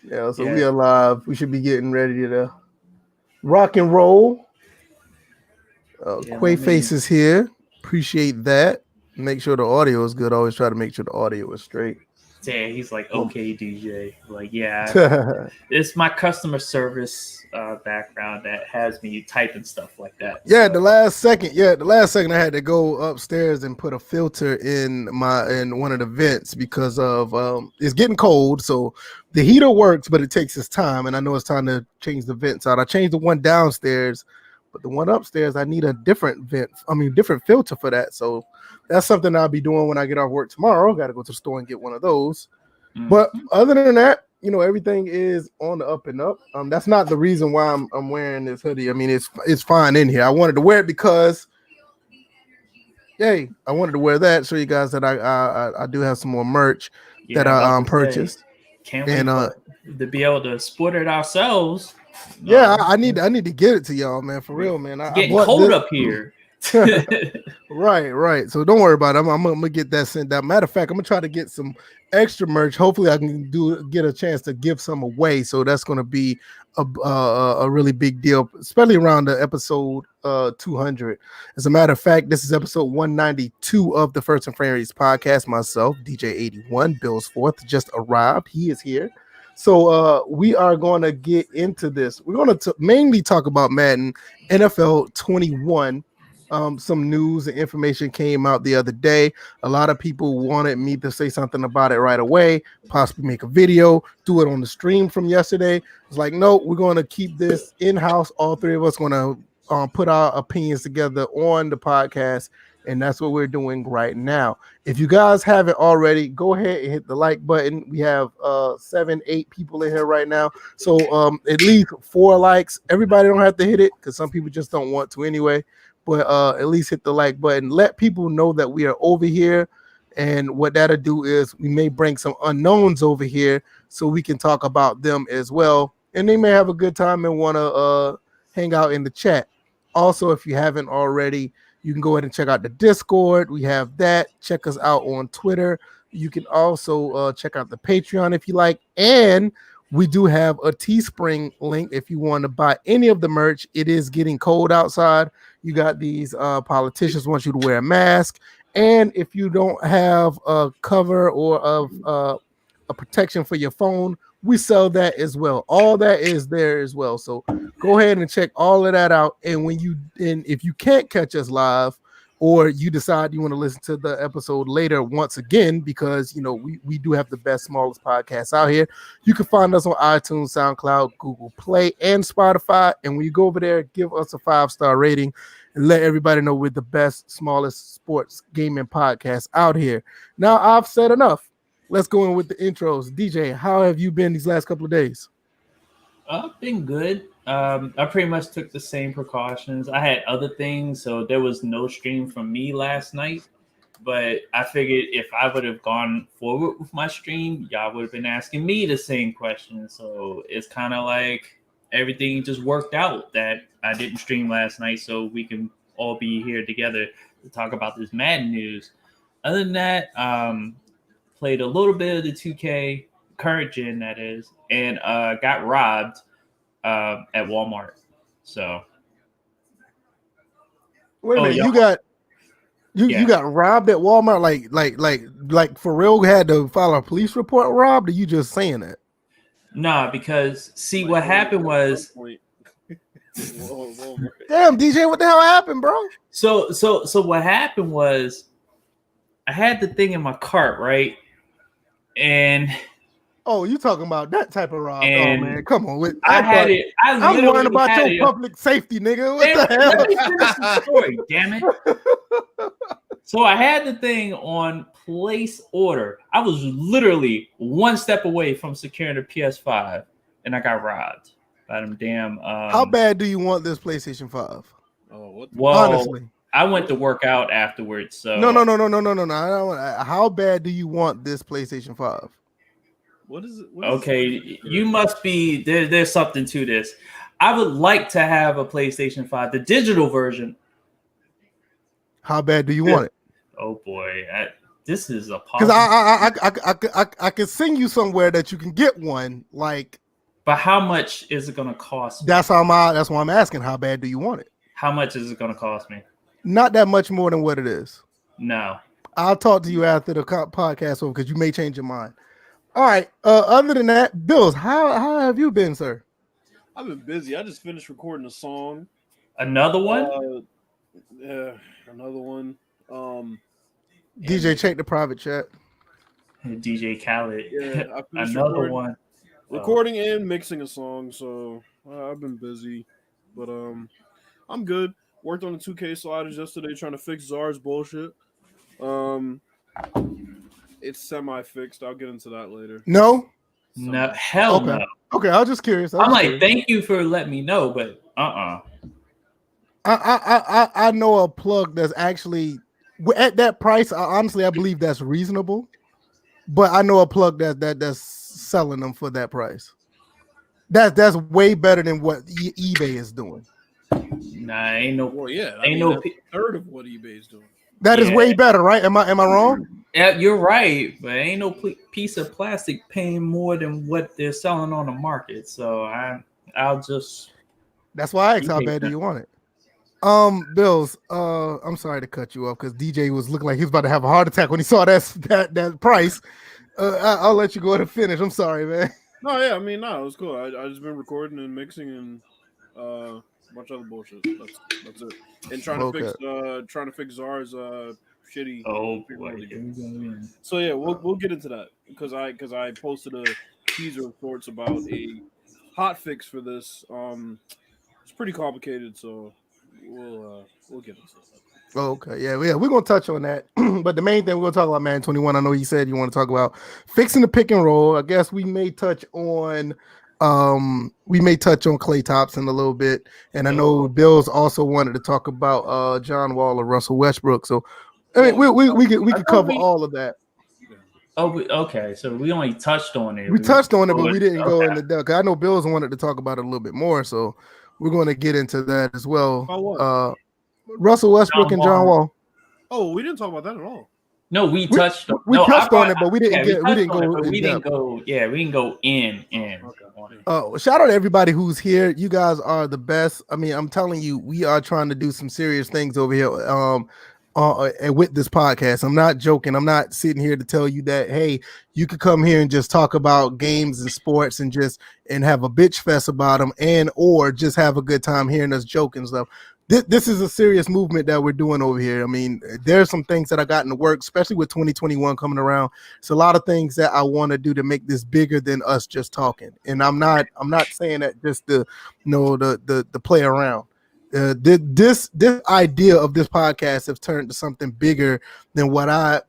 Yeah, so we are live. We should be getting ready to rock and roll. Quaface is here. Appreciate that. Make sure the audio is good. Always try to make sure the audio is straight. Yeah, he's like, okay, DJ. Like, yeah, it's my customer service background that has me typing stuff like that. Yeah, so. the last second I had to go upstairs and put a filter in one of the vents because of it's getting cold. So the heater works, but it takes its time, and I know it's time to change the vents out. I changed the one downstairs, but the one upstairs I need a different different filter for that. So that's something I'll be doing when I get off work tomorrow. Got to go to the store and get one of those. But other than that, everything is on the up and up. That's not the reason why I'm wearing this hoodie. I mean, it's fine in here. I wanted to wear it because, I wanted to wear that. Show you guys that I do have some more merch that I purchased. Can't wait to be able to sport it ourselves. Yeah, I need to get it to y'all, man. For real, man. Getting cold up here. Right. So don't worry about it. I'm gonna get that sent out. Matter of fact, I'm gonna try to get some extra merch. Hopefully, I can get a chance to give some away. So that's gonna be a really big deal, especially around the episode 200. As a matter of fact, this is episode 192 of the First and Framerates podcast. Myself, DJ81, Bills Forth, just arrived. He is here. So we are going to get into this. We're going to mainly talk about Madden NFL 21. Some news and information came out the other day. A lot of people wanted me to say something about it right away, possibly make a video, do it on the stream from yesterday. It's like, no, we're going to keep this in-house. All three of us going to put our opinions together on the podcast, and that's what we're doing right now. If you guys haven't already, go ahead and hit the like button. We have 7-8 people in here right now, so at least 4 likes. Everybody don't have to hit it because some people just don't want to anyway. But at least hit the like button. Let people know that we are over here. And what that'll do is we may bring some unknowns over here so we can talk about them as well. And they may have a good time and want to hang out in the chat. Also, if you haven't already, you can go ahead and check out the Discord. We have that. Check us out on Twitter. You can also check out the Patreon if you like. And we do have a Teespring link if you want to buy any of the merch. It is getting cold outside. You got these politicians want you to wear a mask. And if you don't have a cover or a protection for your phone, we sell that as well. All that is there as well. So go ahead and check all of that out. And if you can't catch us live, or you decide you want to listen to the episode later once again, because we do have the best, smallest podcasts out here. You can find us on iTunes, SoundCloud, Google Play, and Spotify. And when you go over there, give us a 5-star rating and let everybody know we're the best, smallest sports gaming podcast out here. Now I've said enough. Let's go in with the intros. DJ, how have you been these last couple of days? I've been good. I pretty much took the same precautions. I had other things, so there was no stream from me last night. But I figured if I would have gone forward with my stream, y'all would have been asking me the same question. So it's kind of like everything just worked out that I didn't stream last night, so we can all be here together to talk about this Madden news. Other than that, played a little bit of the 2K, current gen that is, and got robbed at Walmart. So wait a minute, you got robbed at Walmart, like for real, had to file a police report robbed, or you just saying that? Nah, because see what happened was damn, DJ, what the hell happened, bro? So what happened was I had the thing in my cart, right? And oh, you talking about that type of rob? Oh man, come on! I'm worrying about your public safety, nigga. What the hell? Let me finish the story, damn it! So I had the thing on place order. I was literally one step away from securing the PS5, and I got robbed by them damn. How bad do you want this PlayStation 5? Well, honestly, I went to work out afterwards. So no. How bad do you want this PlayStation 5? What is it? Okay, you must be there's something to this. I would like to have a PlayStation 5, the digital version. How bad do you want it? Oh boy, This is a because I can send you somewhere that you can get one. Like, but how much is it gonna cost me? that's why I'm asking. How bad do you want it? How much is it gonna cost me? Not that much more than what it is. No. I'll talk to you after the podcast over because you may change your mind. All right. Other than that, Bills, how have you been, sir? I've been busy. I just finished recording a song. Another one? Yeah, another one. DJ, check the private chat. DJ Khaled. Yeah, I finished Another one. Recording and mixing a song, so I've been busy. But I'm good. Worked on the 2K sliders yesterday trying to fix Czar's bullshit. It's semi-fixed. I'll get into that later. No? No, hell okay. no. Okay, I was just curious. I'm like, thank you for letting me know, but I know a plug that's actually at that price. Honestly, I believe that's reasonable. But I know a plug that's selling them for that price. That's way better than what eBay is doing. Nah, ain't no. Well, yeah, ain't no that's a third of what eBay is doing. That is way better, right? Am I wrong? Yeah, you're right, but ain't no piece of plastic paying more than what they're selling on the market. So I'll just. That's why I asked how bad do you want it. Bills. I'm sorry to cut you off because DJ was looking like he was about to have a heart attack when he saw that price. I'll let you go ahead and finish. I'm sorry, man. No, yeah, I mean, no, it was cool. I just been recording and mixing and a bunch of other bullshit. That's it. And trying to fix Czar's shitty. Oh boy. So yeah, we'll get into that because I posted a teaser of sorts about a hot fix for this. It's pretty complicated, so we'll get into that. Okay, yeah, we're gonna touch on that. But the main thing we're gonna talk about, Madden 21. I know you said you want to talk about fixing the pick and roll. I guess we may touch on Clay Thompson a little bit, and I know Bills also wanted to talk about John Wall or Russell Westbrook. So I mean, we could cover all of that. Oh, okay. So we only touched on it. We touched on it, but we didn't go into depth. I know Bills wanted to talk about it a little bit more, so we're going to get into that as well. Russell Westbrook and John Wall. Oh, we didn't talk about that at all. No, we touched. We touched on it, but we didn't go. Yeah, we didn't go in. Okay. Oh, shout out to everybody who's here. You guys are the best. I mean, I'm telling you, we are trying to do some serious things over here. With this podcast, I'm not joking. I'm not sitting here to tell you that, hey, you could come here and just talk about games and sports and have a bitch fest about them or just have a good time hearing us joke and stuff. This is a serious movement that we're doing over here. I mean, there's some things that I got in the work, especially with 2021 coming around. It's a lot of things that I want to do to make this bigger than us just talking. And I'm not saying that just to the play around. This idea of this podcast has turned to something bigger than my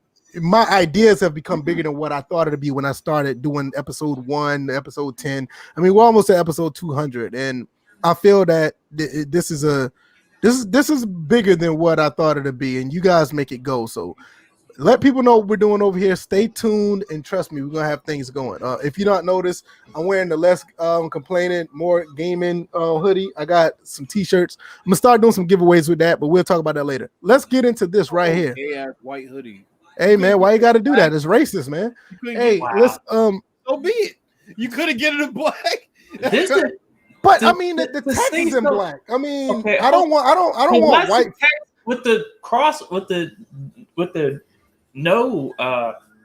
ideas have become bigger than what I thought it'd be when I started doing episode 1, episode 10. I mean, we're almost at episode 200, and I feel that this is bigger than what I thought it'd be, and you guys make it go. So let people know what we're doing over here. Stay tuned, and trust me, we're gonna have things going. If you don't notice, I'm wearing the less complaining, more gaming hoodie. I got some t-shirts. I'm gonna start doing some giveaways with that, but we'll talk about that later. Let's get into this right here. Gay-ass white hoodie. Hey man, why you got to do that? It's racist, man. Hey, let's so be it. You could have get it in black. But I mean, the text is in black. I mean, okay, I don't want white with the cross with the no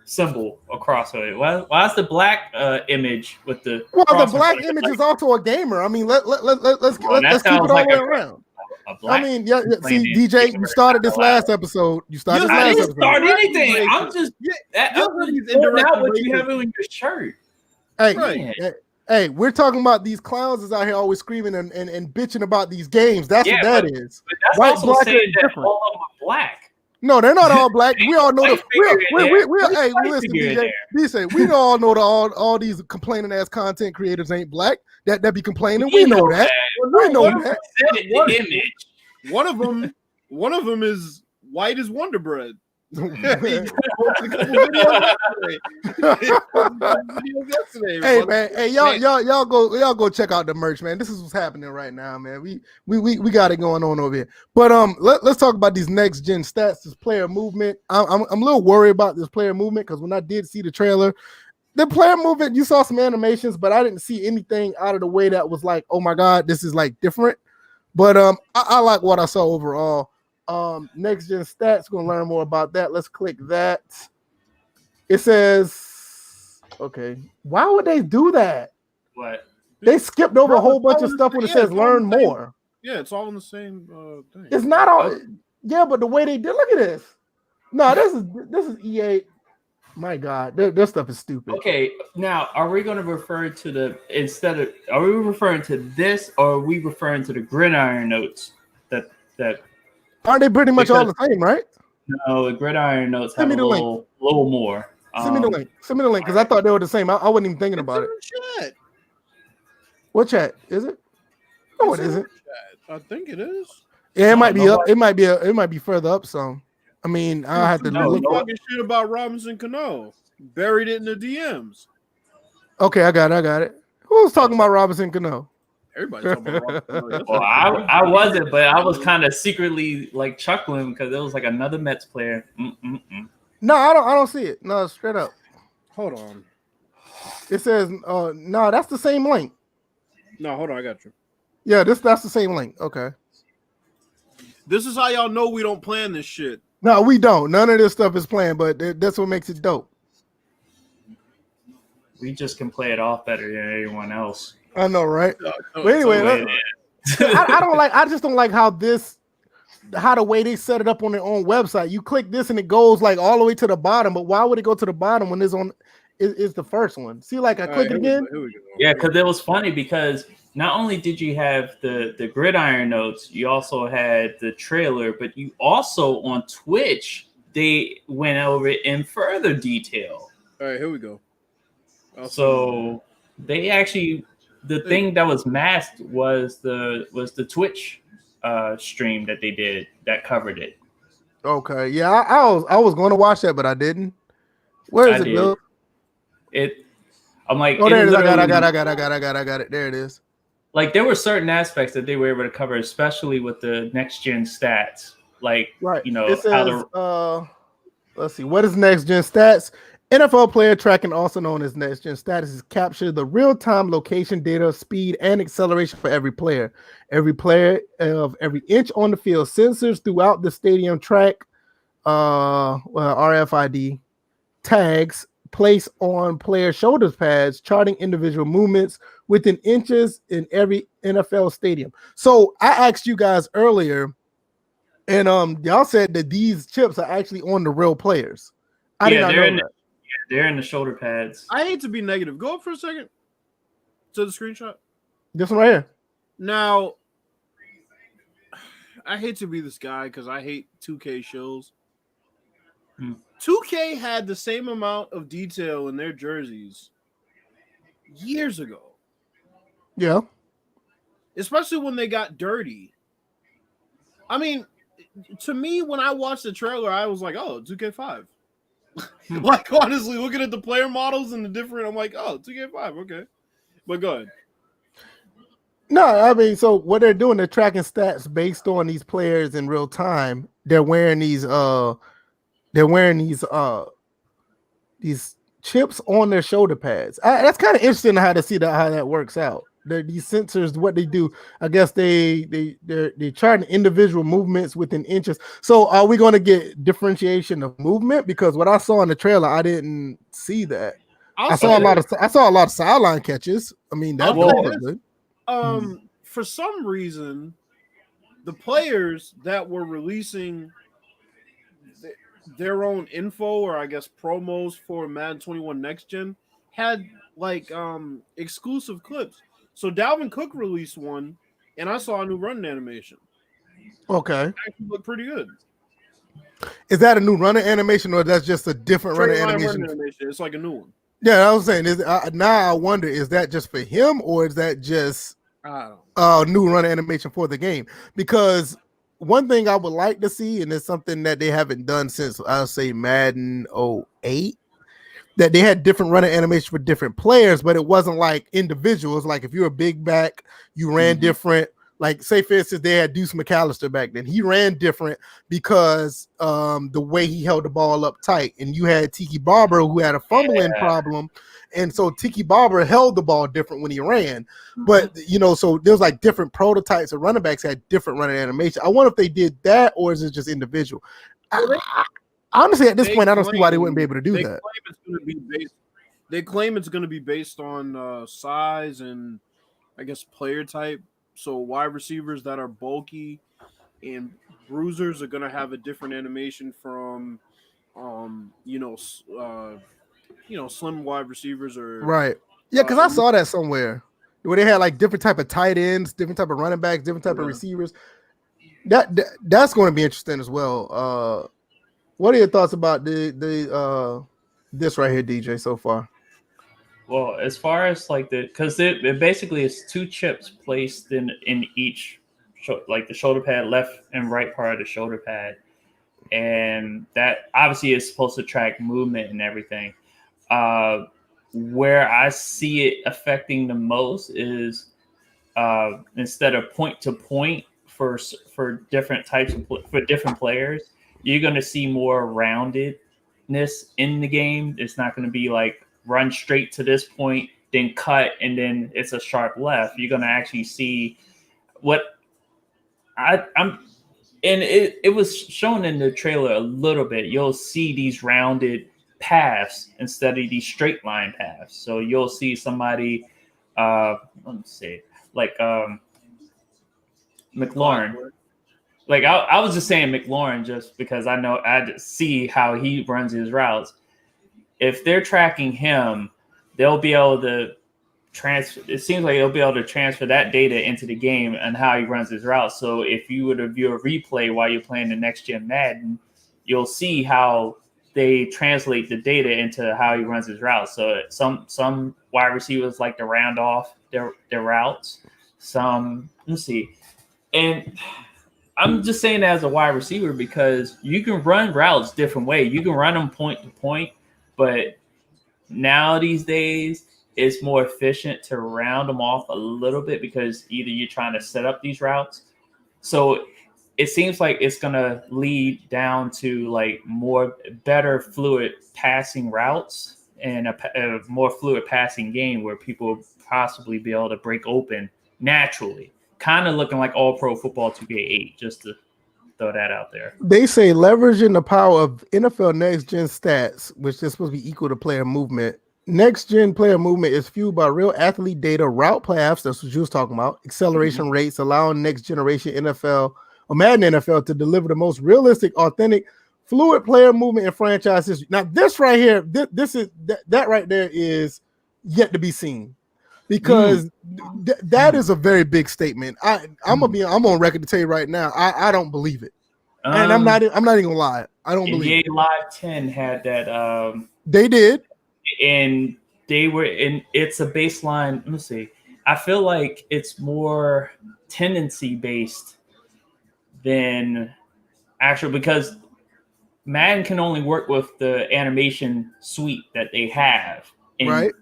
symbol across it. Why's the black image with the? Well, the black image is also a gamer. I mean, let's keep it all the way around. I mean, yeah. See, DJ, you started this last episode. I didn't start anything. I'm just out what you have in your shirt. Hey, we're talking about these clowns is out here always screaming and bitching about these games. That's what that is. But that's white, black, saying that all of them are black. No, they're not all black. We all know hey, listen, DJ. We all know all these complaining ass content creators ain't black. That be complaining. We know that. We know that. One of them is white as Wonder Bread. Hey man, hey y'all go check out the merch, man. This is what's happening right now, man. We got it going on over here. But let's talk about these next gen stats, this player movement. I'm a little worried about this player movement because when I did see the trailer, the player movement, you saw some animations, but I didn't see anything out of the way that was like, oh my god, this is like different. But I like what I saw overall. Next gen stats, gonna learn more about that. Let's click that. It says, okay, why would they do that? What? They skipped over a whole bunch of stuff when it says learn more. Yeah, it's all in the same thing. It's not all. Yeah, but the way they did, look at this. No, this is EA. My God, this stuff is stupid. Okay, now are we going to refer to are we referring to this, or are we referring to the gridiron notes that aren't they pretty much all the same, right? No, the gridiron notes have a little more. Send me the link. Send me the link because I thought they were the same. I wasn't even thinking about it. Chat. What chat is it? No, it isn't. I think it is. Yeah, it might be up. It might be further up some. I mean, I had to look. Talking shit about Robinson Cano. Buried it in the DMs. Okay, I got it. Who was talking about Robinson Cano? Everybody talking about Robinson Cano. Well, I wasn't, but I was kind of secretly like chuckling because it was like another Mets player. No, I don't see it. No, straight up. Hold on. It says no, that's the same link. No, hold on, I got you. Yeah, that's the same link. Okay. This is how y'all know we don't plan this shit. No, we don't. None of this stuff is planned, but that's what makes it dope. We just can play it off better than anyone else. I know, right? But anyway, I just don't like how the way they set it up on their own website. You click this and it goes like all the way to the bottom, but why would it go to the bottom when it's on is the first one? See, like I click it again. Yeah, because it was funny because not only did you have the gridiron notes, you also had the trailer, but you also on Twitch they went over it in further detail. All right, here we go. So they actually thing that was masked was the Twitch stream that they did that covered it. Okay, yeah, I was going to watch that, but I didn't. Where is it, Bill? I'm like, oh, there it is. I got it. There it is. Like there were certain aspects that they were able to cover, especially with the next gen stats. Like, right. You know, it says, let's see, what is next gen stats? NFL player tracking, also known as next gen stats, is capture the real-time location data, speed, and acceleration for every player. Every player of every inch on the field, sensors throughout the stadium track, RFID tags placed on player shoulder pads, charting individual movements within inches in every NFL stadium. So I asked you guys earlier, and y'all said that these chips are actually on the real players. I did not know that. They're in the shoulder pads. I hate to be negative. Go up for a second to the screenshot. This one right here. Now, I hate to be this guy because I hate 2K shows. 2K had the same amount of detail in their jerseys years ago. Yeah. Especially when they got dirty. I mean, to me, when I watched the trailer, I was like, oh, 2K5. Like, honestly, looking at the player models and the different, I'm like, oh, 2K5, okay. But go ahead. No, I mean, so what they're doing, they're tracking stats based on these players in real time. They're wearing these chips on their shoulder pads. That's kind of interesting how to see how that works out. These sensors, what they do, I guess they're charting individual movements within inches. So are we going to get differentiation of movement? Because what I saw in the trailer, I didn't see that. I saw a lot of sideline catches. I mean, that was good. For some reason, the players that were releasing their own info, or I guess promos for Madden 21 Next Gen, had like exclusive clips. So Dalvin Cook released one, and I saw a new running animation. Okay, it actually looked pretty good. Is that a new running animation, or that's just a different running animation? It's like a new one. Yeah, I was saying. Now I wonder, is that just for him, or is that just new running animation for the game? Because one thing I would like to see, and it's something that they haven't done since I'll say Madden 08, that they had different running animation for different players, but it wasn't like individuals. Like if you're a big back, you ran different. Like say for instance, they had Deuce McAllister back then. He ran different because the way he held the ball up tight, and you had Tiki Barber who had a fumbling problem. And so Tiki Barber held the ball different when he ran. But, so there's like different prototypes of running backs had different running animation. I wonder if they did that, or is it just individual? Honestly, at this point, I don't see why they wouldn't be able to do that. They claim it's going to be based on size and, I guess, player type. So wide receivers that are bulky and bruisers are going to have a different animation from, slim wide receivers or right. Yeah, because I saw that somewhere where they had like different type of tight ends, different type of running backs, different type of receivers. That's going to be interesting as well. What are your thoughts about this right here, DJ, so far? Well, as far as like because it basically is 2 chips placed in each, like the shoulder pad, left and right part of the shoulder pad, and that obviously is supposed to track movement and everything. Where I see it affecting the most is instead of point to point for different types for different players, you're going to see more roundedness in the game. It's not going to be like run straight to this point, then cut, and then it's a sharp left. You're going to actually see what and it was shown in the trailer a little bit. You'll see these rounded paths instead of these straight line paths. So you'll see somebody, let me see, like McLaurin. Like I was just saying McLaurin just because I know I just see how he runs his routes. If they're tracking him, they'll be able to transfer. It seems like they'll be able to transfer that data into the game and how he runs his routes. So if you were to view a replay while you're playing the next gen Madden, you'll see how they translate the data into how he runs his routes. So some wide receivers like to round off their routes. Some, let's see, and I'm just saying that as a wide receiver because you can run routes different way. You can run them point to point, but now these days it's more efficient to round them off a little bit because either you're trying to set up these routes. So it seems like it's going to lead down to like better fluid passing routes and a more fluid passing game where people will possibly be able to break open naturally. Kind of looking like all pro football 2K8, just to throw that out there. They say leveraging the power of NFL next gen stats, which is supposed to be equal to player movement. Next gen player movement is fueled by real athlete data, route paths, that's what you was talking about, acceleration rates, allowing next generation NFL or Madden NFL to deliver the most realistic, authentic, fluid player movement in franchise history. Now, this right here, this is that right there is yet to be seen. Because that is a very big statement. I'm on record to tell you right now, I don't believe it, and I'm not even gonna lie. I don't believe it. NBA Live 10 had that. They did, and they were in. It's a baseline. Let me see. I feel like it's more tendency based than actual because Madden can only work with the animation suite that they have, right?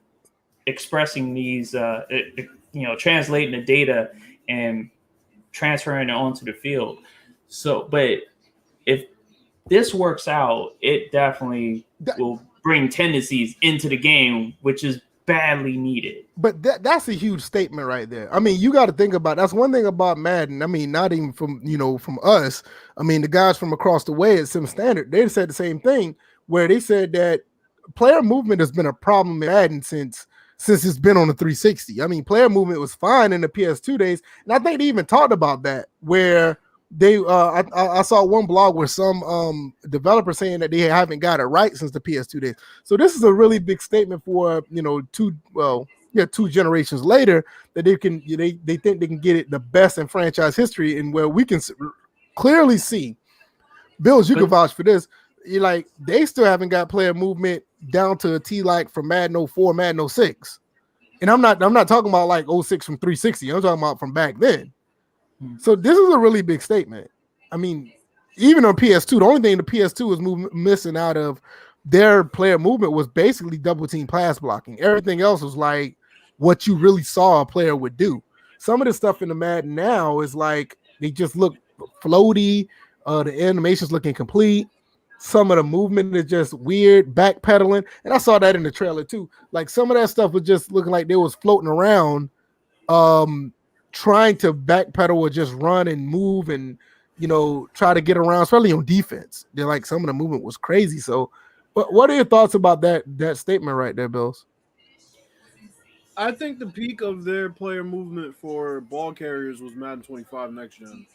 Expressing these, translating the data and transferring it onto the field. So, but if this works out, it definitely will bring tendencies into the game, which is badly needed. But that's a huge statement right there. I mean, you got to think about that's one thing about Madden. I mean, not even from us. I mean, the guys from across the way at Sim Standard, they said the same thing where they said that player movement has been a problem in Madden since it's been on the 360. I mean, player movement was fine in the PS2 days, and I think they even talked about that where they I saw one blog where some developer saying that they haven't got it right since the PS2 days. So this is a really big statement for 2 generations later that they think they can get it the best in franchise history, and where we can clearly see, Bills, you can vouch for this. You're like they still haven't got player movement down to a T like from Madden 04, Madden 06. And I'm not talking about like 06 from 360. I'm talking about from back then. So this is a really big statement. I mean, even on PS2, the only thing the PS2 was missing out of their player movement was basically double team pass blocking. Everything else was like what you really saw a player would do. Some of the stuff in the Madden now is like they just look floaty. The animations look incomplete. Some of the movement is just weird, backpedaling, and I saw that in the trailer too. Like some of that stuff was just looking like they was floating around, um, trying to backpedal or just run and move and try to get around, especially on defense. They're like some of the movement was crazy. So, but what are your thoughts about that statement right there, Bills? I think the peak of their player movement for ball carriers was Madden 25 next gen.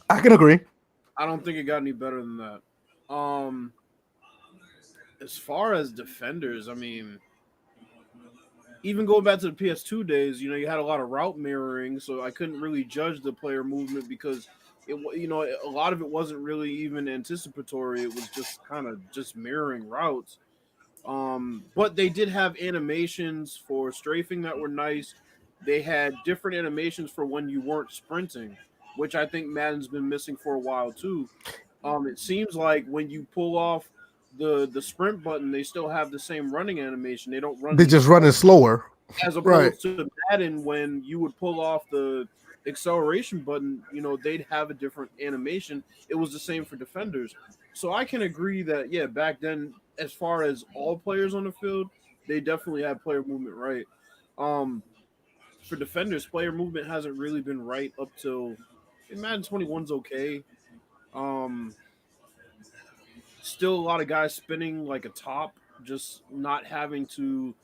I can agree. I don't think it got any better than that. As far as defenders, I mean, even going back to the PS2 days, you had a lot of route mirroring, so I couldn't really judge the player movement because a lot of it wasn't really even anticipatory. It was just kind of just mirroring routes. But they did have animations for strafing that were nice. They had different animations for when you weren't sprinting, which I think Madden's been missing for a while too. It seems like when you pull off the sprint button, they still have the same running animation. They don't run They're any just slower, running slower. as Right. opposed to Madden when you would pull off the acceleration button. They'd have a different animation. It was the same for defenders. So I can agree that yeah, back then, as far as all players on the field, they definitely had player movement right. Um, for defenders, player movement hasn't really been right up till Madden 21's okay. Um, Still a lot of guys spinning like a top, just not having to,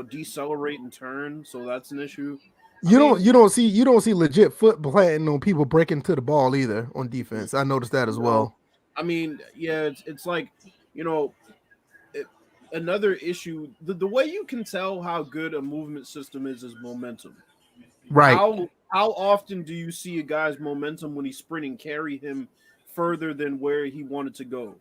decelerate and turn. So that's an issue. I You don't mean, you don't see you don't see legit foot planting on people breaking to the ball either on defense. I noticed that as no, well. I mean, yeah, it's like, you know, it, another issue. The way you can tell how good a movement system is momentum. Right. How often do you see a guy's momentum when he's sprinting carry him further than where he wanted to go?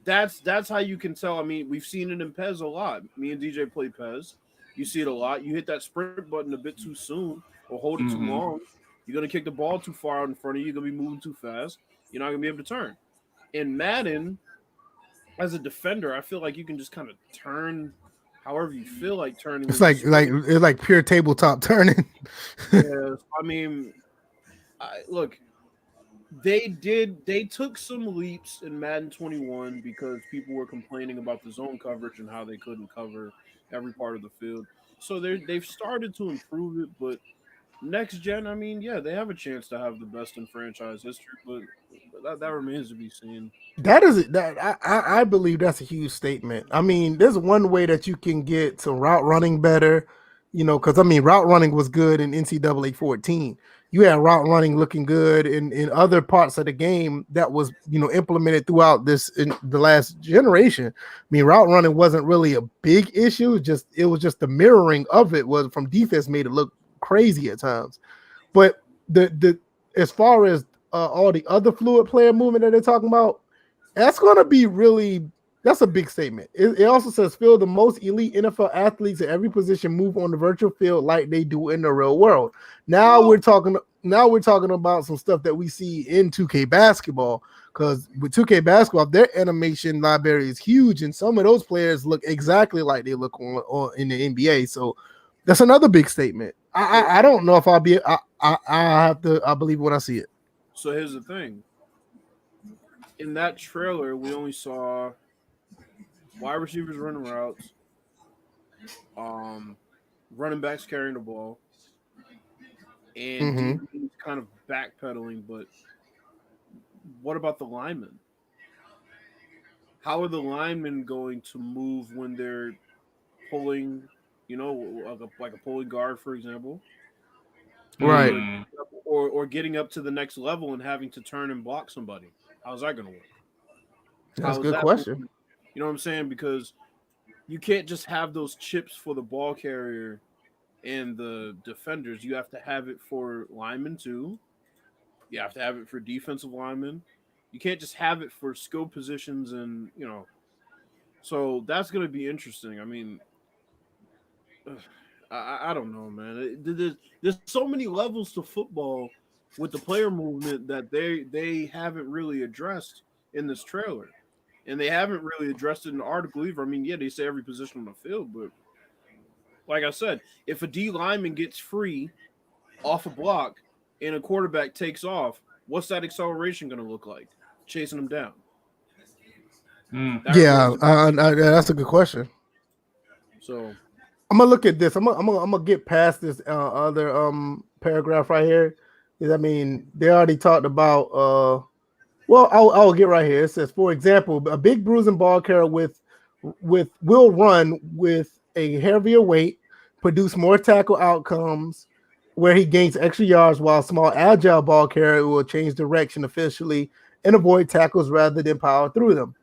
That's how you can tell. I mean, we've seen it in Pez a lot. Me and DJ play Pez. You see it a lot. You hit that sprint button a bit too soon or hold it too Mm-hmm. long. You're gonna kick the ball too far out in front of you. You're gonna be moving too fast. You're not gonna be able to turn. In Madden, as a defender, I feel like you can just kind of turn however you feel like turning It's when you're sprinting. it's like pure tabletop turning. Yes, I mean, look, they took some leaps in Madden 21 because people were complaining about the zone coverage and how they couldn't cover every part of the field. So they've started to improve it, but next gen, I mean, yeah, they have a chance to have the best in franchise history, but that remains to be seen. That is that I believe that's a huge statement. I mean, there's one way that you can get some route running better, because I mean route running was good in NCAA 14. You had route running looking good in other parts of the game that was implemented throughout this in the last generation. I mean, route running wasn't really a big issue. It was just the mirroring of it was from defense made it look crazy at times. But the as far as all the other fluid player movement that they're talking about, that's going to be really, that's a big statement. It also says, Phil, the most elite NFL athletes at every position move on the virtual field like they do in the real world. Now we're talking about some stuff that we see in 2K basketball, because with 2K basketball, their animation library is huge, and some of those players look exactly like they look on in the NBA. So that's another big statement. I don't know if I'll be I have to I believe when I see it. So here's the thing. In that trailer, we only saw wide receivers running routes, um, running backs carrying the ball, and Mm-hmm. DBs kind of backpedaling. But what about the linemen? How are the linemen going to move when they're pulling, like a pulling guard, for example, Right. or getting up to the next level and having to turn and block somebody? How's that going to work? That's a How is good that question. movement? You know what I'm saying? Because you can't just have those chips for the ball carrier and the defenders. You have to have it for linemen too. You have to have it for defensive linemen. You can't just have it for skill positions and. So that's going to be interesting. I mean, I don't know, man. There's so many levels to football with the player movement that they haven't really addressed in this trailer. And they haven't really addressed it in the article either. I mean, yeah, they say every position on the field, but like I said, if a D lineman gets free off a block and a quarterback takes off, what's that acceleration going to look like? Chasing him down. That's a good question. So I'm gonna look at this. I'm gonna get past this other paragraph right here. I mean, they already talked about. Well, I'll get right here. It says, for example, a big bruising ball carrier will run with a heavier weight, produce more tackle outcomes, where he gains extra yards, while a small agile ball carrier will change direction officially and avoid tackles rather than power through them.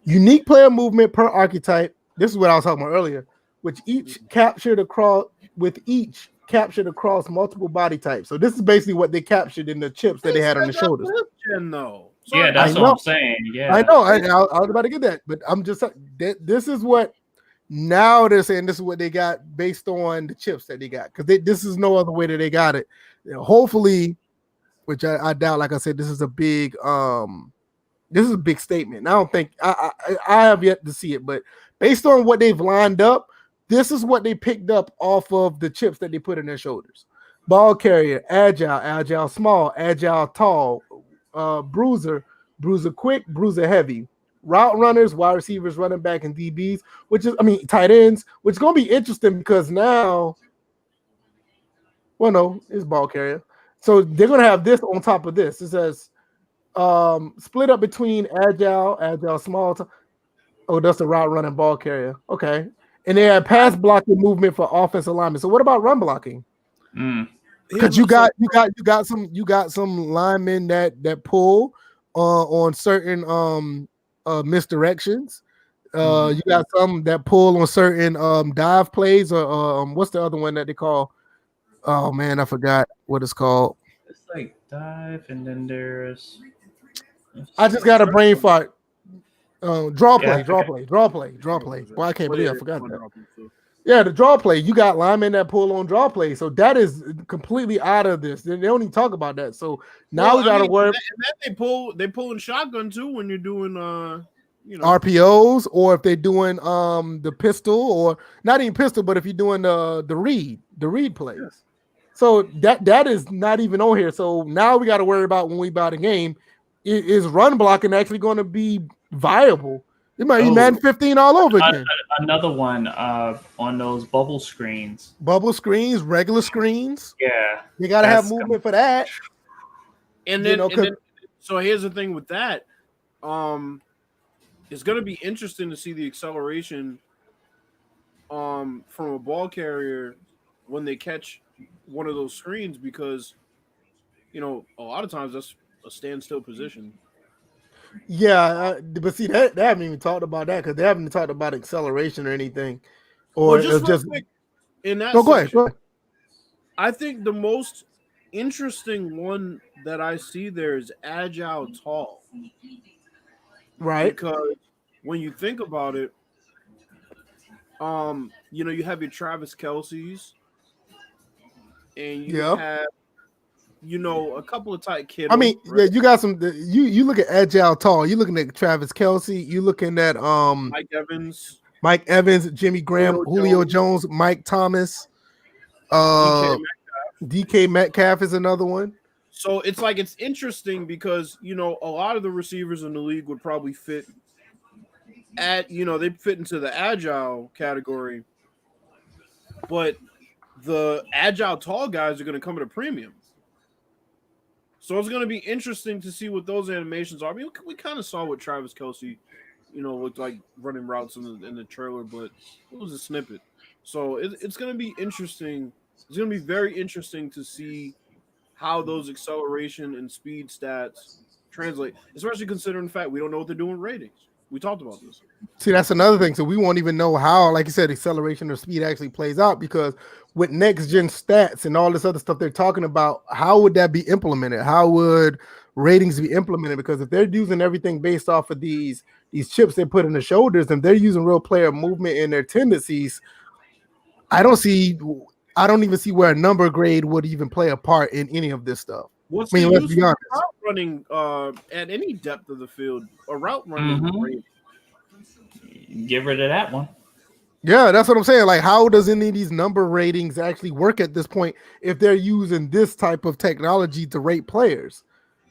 Unique player movement per archetype. This is what I was talking about earlier, which each captured across multiple body types. So this is basically what they captured in the chips that they had on the shoulders. Yeah, that's what I'm saying. Yeah, I know. I was about to get that, but I'm just this is what now they're saying. This is what they got based on the chips that they got, because this is no other way that they got it. Hopefully, which I doubt. Like I said, this is a big statement. I don't think I have yet to see it, but based on what they've lined up, this is what they picked up off of the chips that they put in their shoulders. Ball carrier, agile small, agile tall, bruiser quick, bruiser heavy, route runners, wide receivers, running back, and DBs, tight ends, which is going to be interesting because now, well, no, it's ball carrier. So they're going to have this on top of this. It says split up between agile small. That's the route running ball carrier. Okay. And they have pass blocking movement for offensive linemen. So what about run blocking? Because you got some linemen that pull on certain misdirections. You got some that pull on certain dive plays, or what's the other one that they call? Oh man, I forgot what it's called. It's like dive, and then there's. I just got a brain fart. Draw play. Boy, I can't believe I forgot that. Yeah, the draw play. You got linemen that pull on draw play, so that is completely out of this. They don't even talk about that. So now we got to worry. They pull in shotgun too when you're doing RPOs, or if they're doing the pistol, or not even pistol, but if you're doing the read plays. Yeah. So that is not even on here. So now we got to worry about when we buy the game. Is run blocking actually going to be viable? It might be Madden 15 all over again. Another one on those bubble screens. Bubble screens, regular screens. Yeah. You got to have movement for that. And then, so here's the thing with that. It's going to be interesting to see the acceleration from a ball carrier when they catch one of those screens, because, a lot of times that's a standstill position. Yeah, but see, they haven't even talked about that, because they haven't talked about acceleration or anything. Or just quick, in that. Go ahead. I think the most interesting one that I see there is agile tall. Right. Because when you think about it, you have your Travis Kelce's, and you have a couple of tight kids. I mean, right? Yeah, you got some. You look at agile tall. You looking at Travis Kelce. You looking at Mike Evans, Jimmy Graham, Julio Jones, Mike Thomas, DK Metcalf is another one. So it's interesting because a lot of the receivers in the league would probably fit they fit into the agile category, but the agile tall guys are going to come at a premium. So it's going to be interesting to see what those animations are. I mean, we kind of saw what Travis Kelce, looked like running routes in the trailer, but it was a snippet. So it's going to be interesting. It's going to be very interesting to see how those acceleration and speed stats translate, especially considering the fact we don't know what they're doing with ratings. We talked about this. See, that's another thing. So we won't even know how, like you said, acceleration or speed actually plays out, because with next gen stats and all this other stuff they're talking about, how would that be implemented? How would ratings be implemented? Because if they're using everything based off of these chips they put in the shoulders, and they're using real player movement and their tendencies, I don't even see where a number grade would even play a part in any of this stuff. What's I mean, the let's use be of honest. route running at any depth of the field? A route running rate. Get rid of that one. Yeah, that's what I'm saying. Like, how does any of these number ratings actually work at this point if they're using this type of technology to rate players?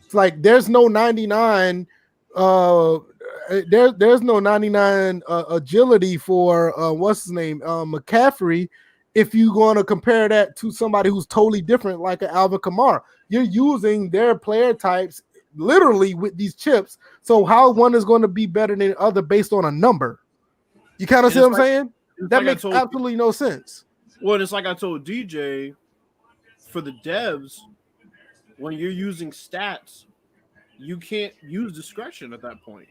It's like there's no 99. There's no 99 agility for what's his name, McCaffrey. If you're going to compare that to somebody who's totally different, like an Alvin Kamara, you're using their player types literally with these chips. So how one is going to be better than the other based on a number? You kind of see what I'm saying? That makes absolutely no sense. Well, it's like I told DJ, for the devs, when you're using stats, you can't use discretion at that point.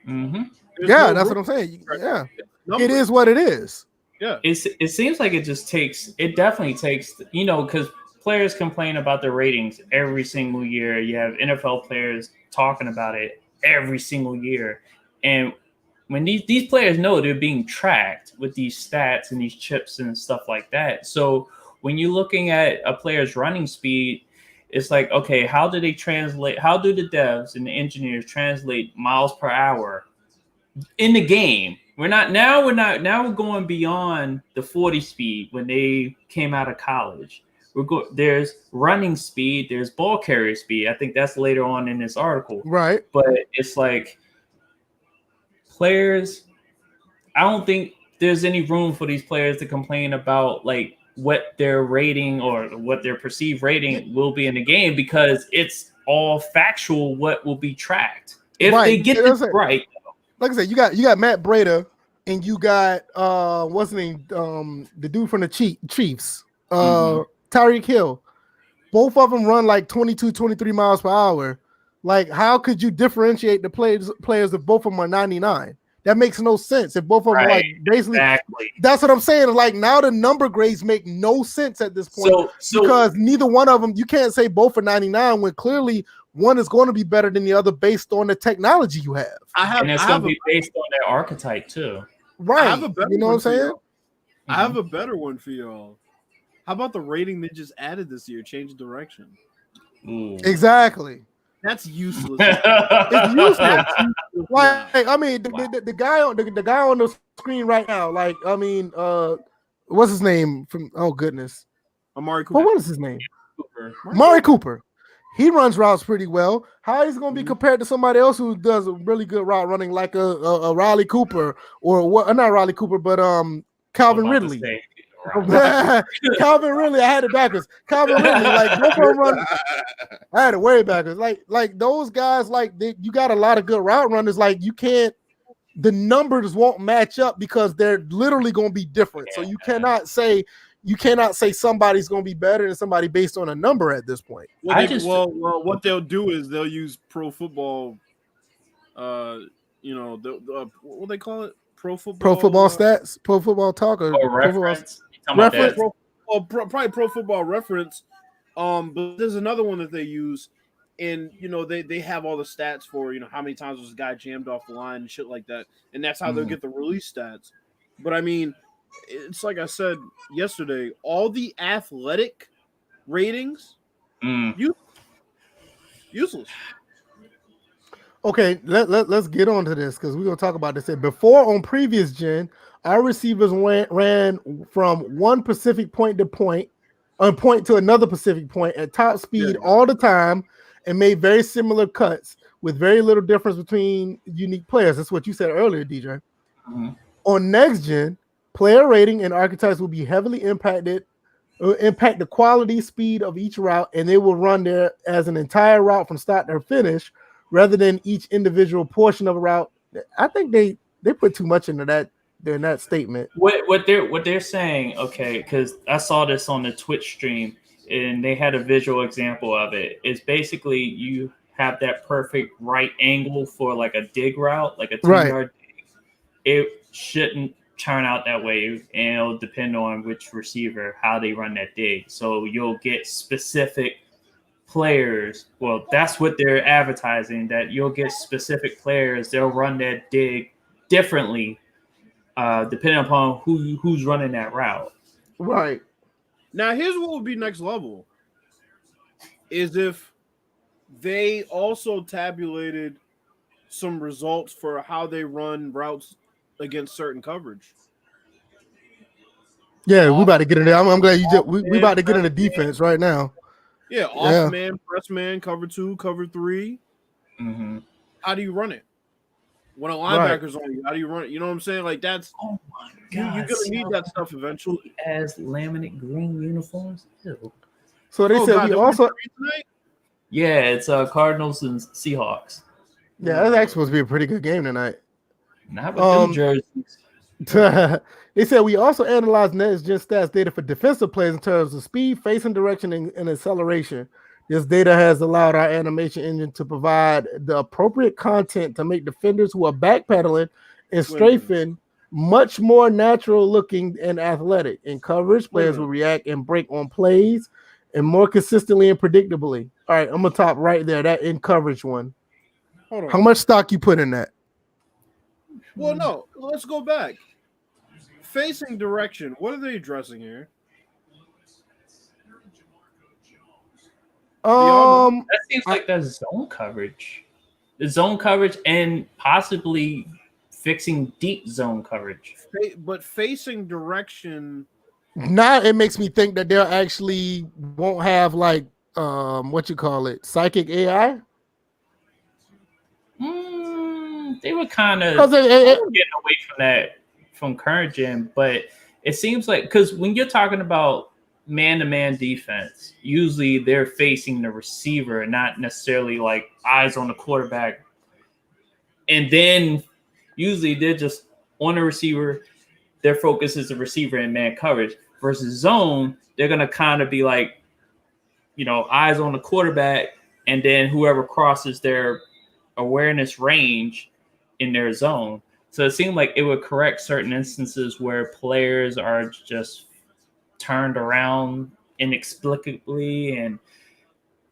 Yeah, that's what I'm saying. Yeah, it is what it is. Yeah, it seems like it definitely takes, because players complain about their ratings every single year. You have NFL players talking about it every single year, and when these players know they're being tracked with these stats and these chips and stuff like that. So when you're looking at a player's running speed, it's like, okay, how do the devs and the engineers translate miles per hour in the game? We're going beyond the 40 speed when they came out of college. There's running speed, there's ball carrier speed. I think that's later on in this article. Right. But it's like, players, I don't think there's any room for these players to complain about like what their rating or what their perceived rating will be in the game, because it's all factual what will be tracked. If they get this right. Like I said, you got Matt Breida and you got what's his name? The dude from the Chiefs, Tyreek Hill. Both of them run like 22, 23 miles per hour. Like, how could you differentiate the players if both of them are 99? That makes no sense. If both of them are like basically, that's what I'm saying. Like, now the number grades make no sense at this point because neither one of them, you can't say both are 99 when clearly one is going to be better than the other based on the technology you have. And it's going to be based on their archetype too. Right. I have a better you know what I'm saying? I have a better one for y'all. How about the rating they just added this year? Change direction. Exactly. That's useless. It's useless. Like, I mean, the guy on the screen right now. Like, I mean, what's his name? Oh goodness, Amari Cooper. But what is his name? Amari Cooper. He runs routes pretty well. How he's going to be compared to somebody else who does a really good route running, like a Riley Cooper or what? Not Riley Cooper, but Calvin Ridley. Calvin Ridley, I had it backwards. Calvin Ridley, like both of them run. I had it way backwards. Like those guys, like you got a lot of good route runners. Like you can't, the numbers won't match up because they're literally going to be different. So you cannot say somebody's going to be better than somebody based on a number at this point. What they'll do is they'll use Pro Football. What they call it? Pro Football stats, Pro Football Talk, or reference. Reference. Probably Pro Football Reference. But there's another one that they use, and they have all the stats for how many times was this guy jammed off the line and shit like that, and that's how they'll get the release stats. But I mean, it's like I said yesterday, all the athletic ratings, useless. Okay, let's get on to this because we're going to talk about this. Before, on previous gen, our receivers ran from one specific point to point to another specific point at top speed all the time and made very similar cuts with very little difference between unique players. That's what you said earlier, DJ. On next gen, player rating and archetypes will be heavily impact the quality, speed of each route, and they will run there as an entire route from start to finish rather than each individual portion of a route. I think they put too much into that in that statement. What they're saying, okay, because I saw this on the Twitch stream and they had a visual example of it. It's basically you have that perfect right angle for like a dig route, like a 2-yard dig. It shouldn't turn out that way, and it'll depend on which receiver, how they run that dig. So you'll get specific players. Well, that's what they're advertising, that you'll get specific players. They'll run that dig differently depending upon who's running that route. Right. Now, here's what would be next level: is if they also tabulated some results for how they run routes against certain coverage. Yeah, we Off about to get into. I'm glad you just. We man, about to get press into defense right now. Yeah, off man, press man, cover 2, cover 3. Mm-hmm. How do you run it? When a Right. linebacker's on you, how do you run it? You know what I'm saying? Like that's Oh my God, you're gonna need that stuff eventually. As laminate green uniforms. Ew. So they said we also. Tonight? Yeah, it's Cardinals and Seahawks. Yeah, that's actually supposed to be a pretty good game tonight. Not with them jerseys. They said we also analyzed next gen stats data for defensive plays in terms of speed, facing direction, and acceleration. This data has allowed our animation engine to provide the appropriate content to make defenders who are backpedaling and strafing much more natural looking and athletic. In coverage, players will react and break on plays and more consistently and predictably. All right, I'm gonna top right there. That in coverage one. Hold on. How much stock you put in that? Well, no, let's go back. Facing direction. What are they addressing here? That seems like that's zone coverage. The zone coverage and possibly fixing deep zone coverage. But facing direction. Now it makes me think that they'll actually won't have like what you call it, psychic AI. They were kind of getting away from that from current gen, but it seems like because when you're talking about man-to-man defense, usually they're facing the receiver, not necessarily like eyes on the quarterback. And then usually they're just on the receiver. Their focus is the receiver and man coverage. Versus zone, they're going to kind of be like, eyes on the quarterback, and then whoever crosses their awareness range in their zone. So it seemed like it would correct certain instances where players are just turned around inexplicably, and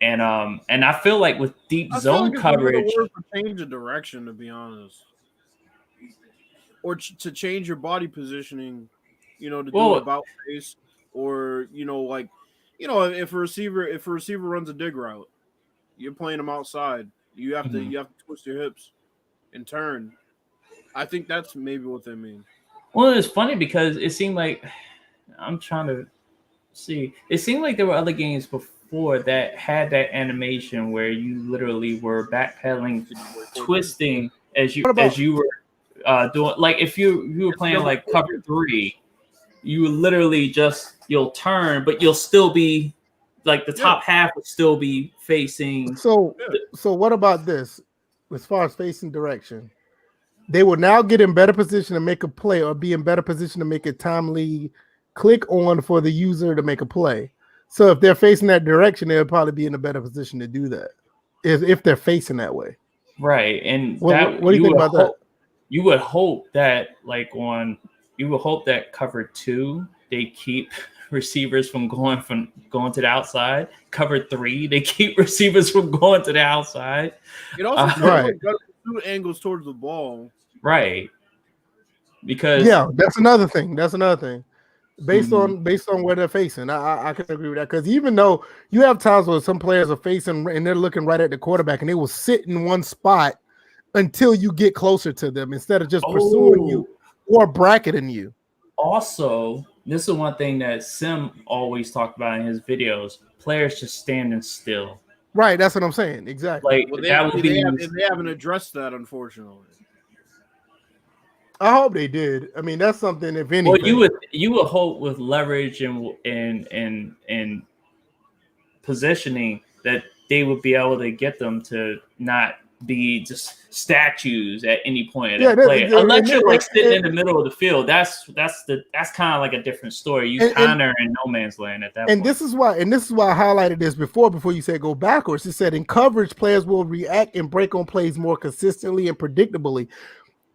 I feel like with deep zone coverage, change of direction, to be honest, or to change your body positioning, to do about face, or if a receiver runs a dig route, you're playing them outside. You have to twist your hips and turn. I think that's maybe what they mean. Well, it's funny because it seemed like I'm trying to see. It seemed like there were other games before that had that animation where you literally were backpedaling, twisting as you were doing. Like if you were playing like cover 3, you would literally you'll turn, but you'll still be like the top half would still be facing. So what about this? As far as facing direction, they will now get in better position to make a play or be in better position to make a timely click on for the user to make a play. So if they're facing that direction, they'll probably be in a better position to do that if they're facing that way. Right. And what do you think about that? You would hope that cover 2, they keep receivers from going to the outside. Cover 3, they keep receivers from going to the outside. It also got 2 angles towards the ball. Right. Because that's another thing. Based on where they're facing, I can agree with that. Because even though you have times where some players are facing and they're looking right at the quarterback, and they will sit in one spot until you get closer to them instead of just pursuing you or bracketing you. Also, this is one thing that Sim always talked about in his videos: players just standing still. Right, that's what I'm saying. Exactly. Like they haven't addressed that, unfortunately. I hope they did. I mean, that's something. If anything, well, you would hope with leverage and positioning that they would be able to get them to not be just statues at any point of that play. Unless you're like sitting in the middle of the field, that's kind of like a different story. You kind of in no man's land at that point. And this is why I highlighted this before you said go backwards. It said in coverage, players will react and break on plays more consistently and predictably.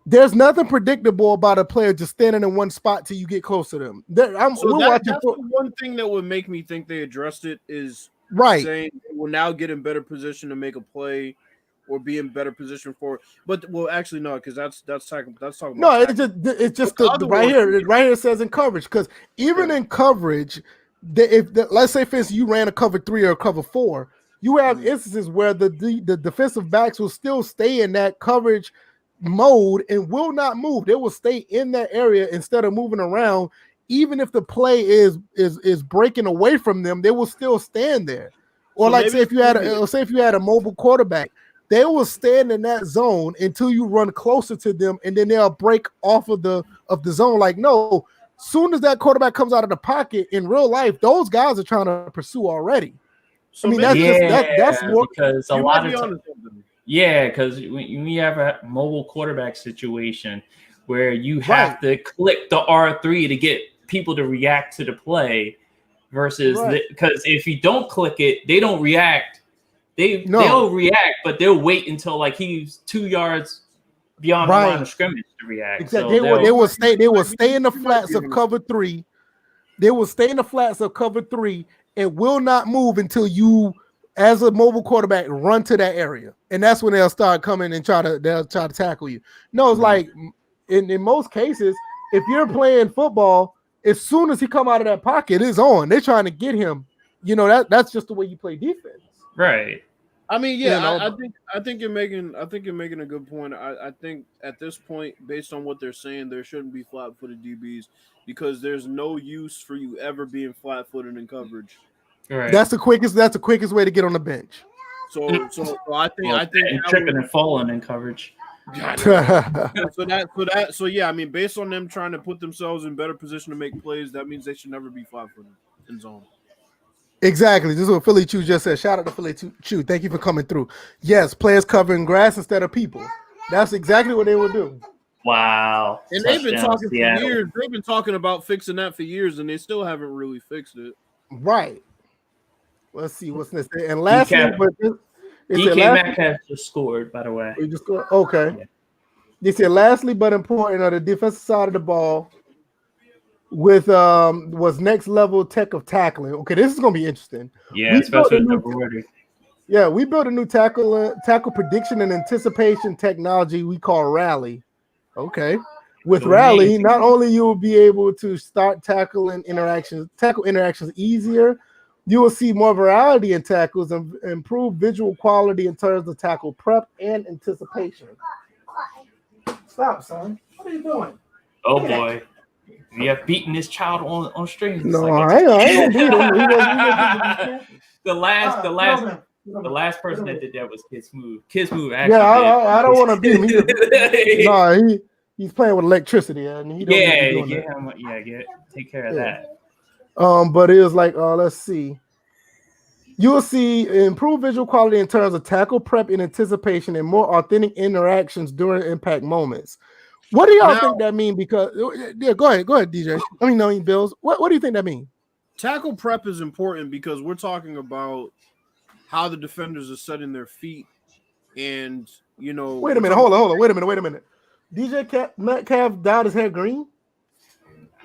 There's nothing predictable about a player just standing in one spot till you get close to them. That's the one thing that would make me think they addressed it is saying they will now get in better position to make a play or be in better position for it. But actually no, because that's talking about. No, it's just right here it says in coverage, because even in coverage, let's say for instance you ran a cover 3 or a cover 4. You have instances where the defensive backs will still stay in that coverage mode and will not move. They will stay in that area instead of moving around. Even if the play is breaking away from them, they will still stand there. Or So say if you had a mobile quarterback, they will stand in that zone until you run closer to them, and then they'll break off of the zone. Like, no, soon as that quarterback comes out of the pocket in real life, those guys are trying to pursue already. So I mean, that's more because a you lot might be of onto times. something. Yeah, because when you have a mobile quarterback situation where you have to click the R3 to get people to react to the play versus because if you don't click it, they don't react. They'll react, but they'll wait until like he's 2 yards beyond the line of scrimmage to react. Exactly. So they will stay in the flats of cover 3. They will stay in the flats of cover 3 and will not move until you, as a mobile quarterback, run to that area. And that's when they'll start coming and try to tackle you. No, it's like in most cases, if you're playing football, as soon as he come out of that pocket, it's on. They're trying to get him. You know, that's just the way you play defense. Right. I mean, I think you're making a good point. I think at this point, based on what they're saying, there shouldn't be flat-footed DBs because there's no use for you ever being flat-footed in coverage. Right. That's the quickest way to get on the bench. So I think tripping and falling in coverage. So yeah, I mean, based on them trying to put themselves in better position to make plays, that means they should never be flat-footed in zone. Exactly. This is what Philly Chew just said. Shout out to Philly Chew. Thank you for coming through. Yes, players covering grass instead of people. That's exactly what they will do. Wow. And they've been talking for years. They've been talking about fixing that for years, and they still haven't really fixed it. Right. Let's see what's next. And lastly, BigZayMack has just scored, by the way. We just scored. Okay. Yeah. They said lastly, but important on the defensive side of the ball with was next level tech of tackling. Okay, this is gonna be interesting. Yeah, especially with the Yeah, we built a new tackle prediction and anticipation technology we call Rally. Okay. With Rally, not only you will be able to start tackle interactions easier, you will see more variety in tackles and improve visual quality in terms of tackle prep and anticipation. Stop, son. What are you doing? Oh boy. We have beaten this child on stream. No, I ain't beat him. The last person that did that was Kid Smooth. Kid Smooth actually. I don't want to beat him. He's playing with electricity, and he don't take care of that. But it was like, let's see. You will see improved visual quality in terms of tackle prep and anticipation, and more authentic interactions during impact moments. What do y'all think that mean? Because go ahead, DJ. I mean, Bills. What do you think that mean? Tackle prep is important because we're talking about how the defenders are setting their feet, and Wait a minute, hold on. Wait a minute. DJ Metcalf dyed his hair green.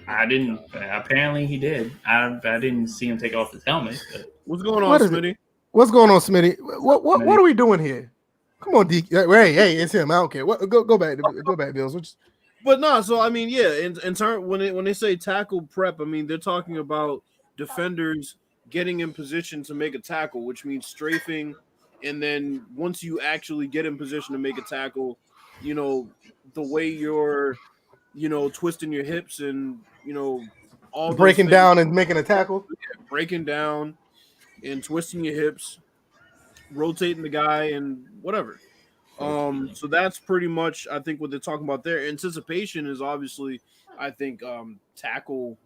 I didn't. Apparently, he did. I didn't see him take off his helmet. But. What's going on, Smitty? What's going on, Smitty? What are we doing here? Come on, D. Hey, it's him. I don't care. Go back, Bills. But no, so I mean, yeah. In turn, when they say tackle prep, I mean they're talking about defenders getting in position to make a tackle, which means strafing, and then once you actually get in position to make a tackle, the way you're, twisting your hips and all breaking down and making a tackle, breaking down and twisting your hips, rotating the guy and whatever. So that's pretty much, I think, what they're talking about there. Anticipation is obviously, I think, tackle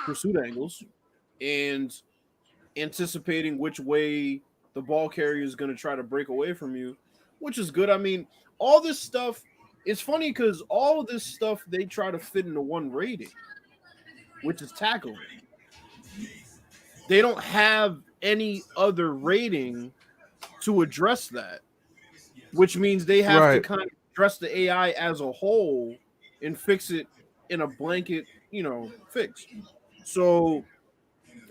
pursuit angles and anticipating which way the ball carrier is going to try to break away from you, which is good. I mean, all this stuff, it's funny because all of this stuff they try to fit into one rating, which is tackling. They don't have any other rating to address that, which means they have to kind of address the AI as a whole and fix it in a blanket, fix. So,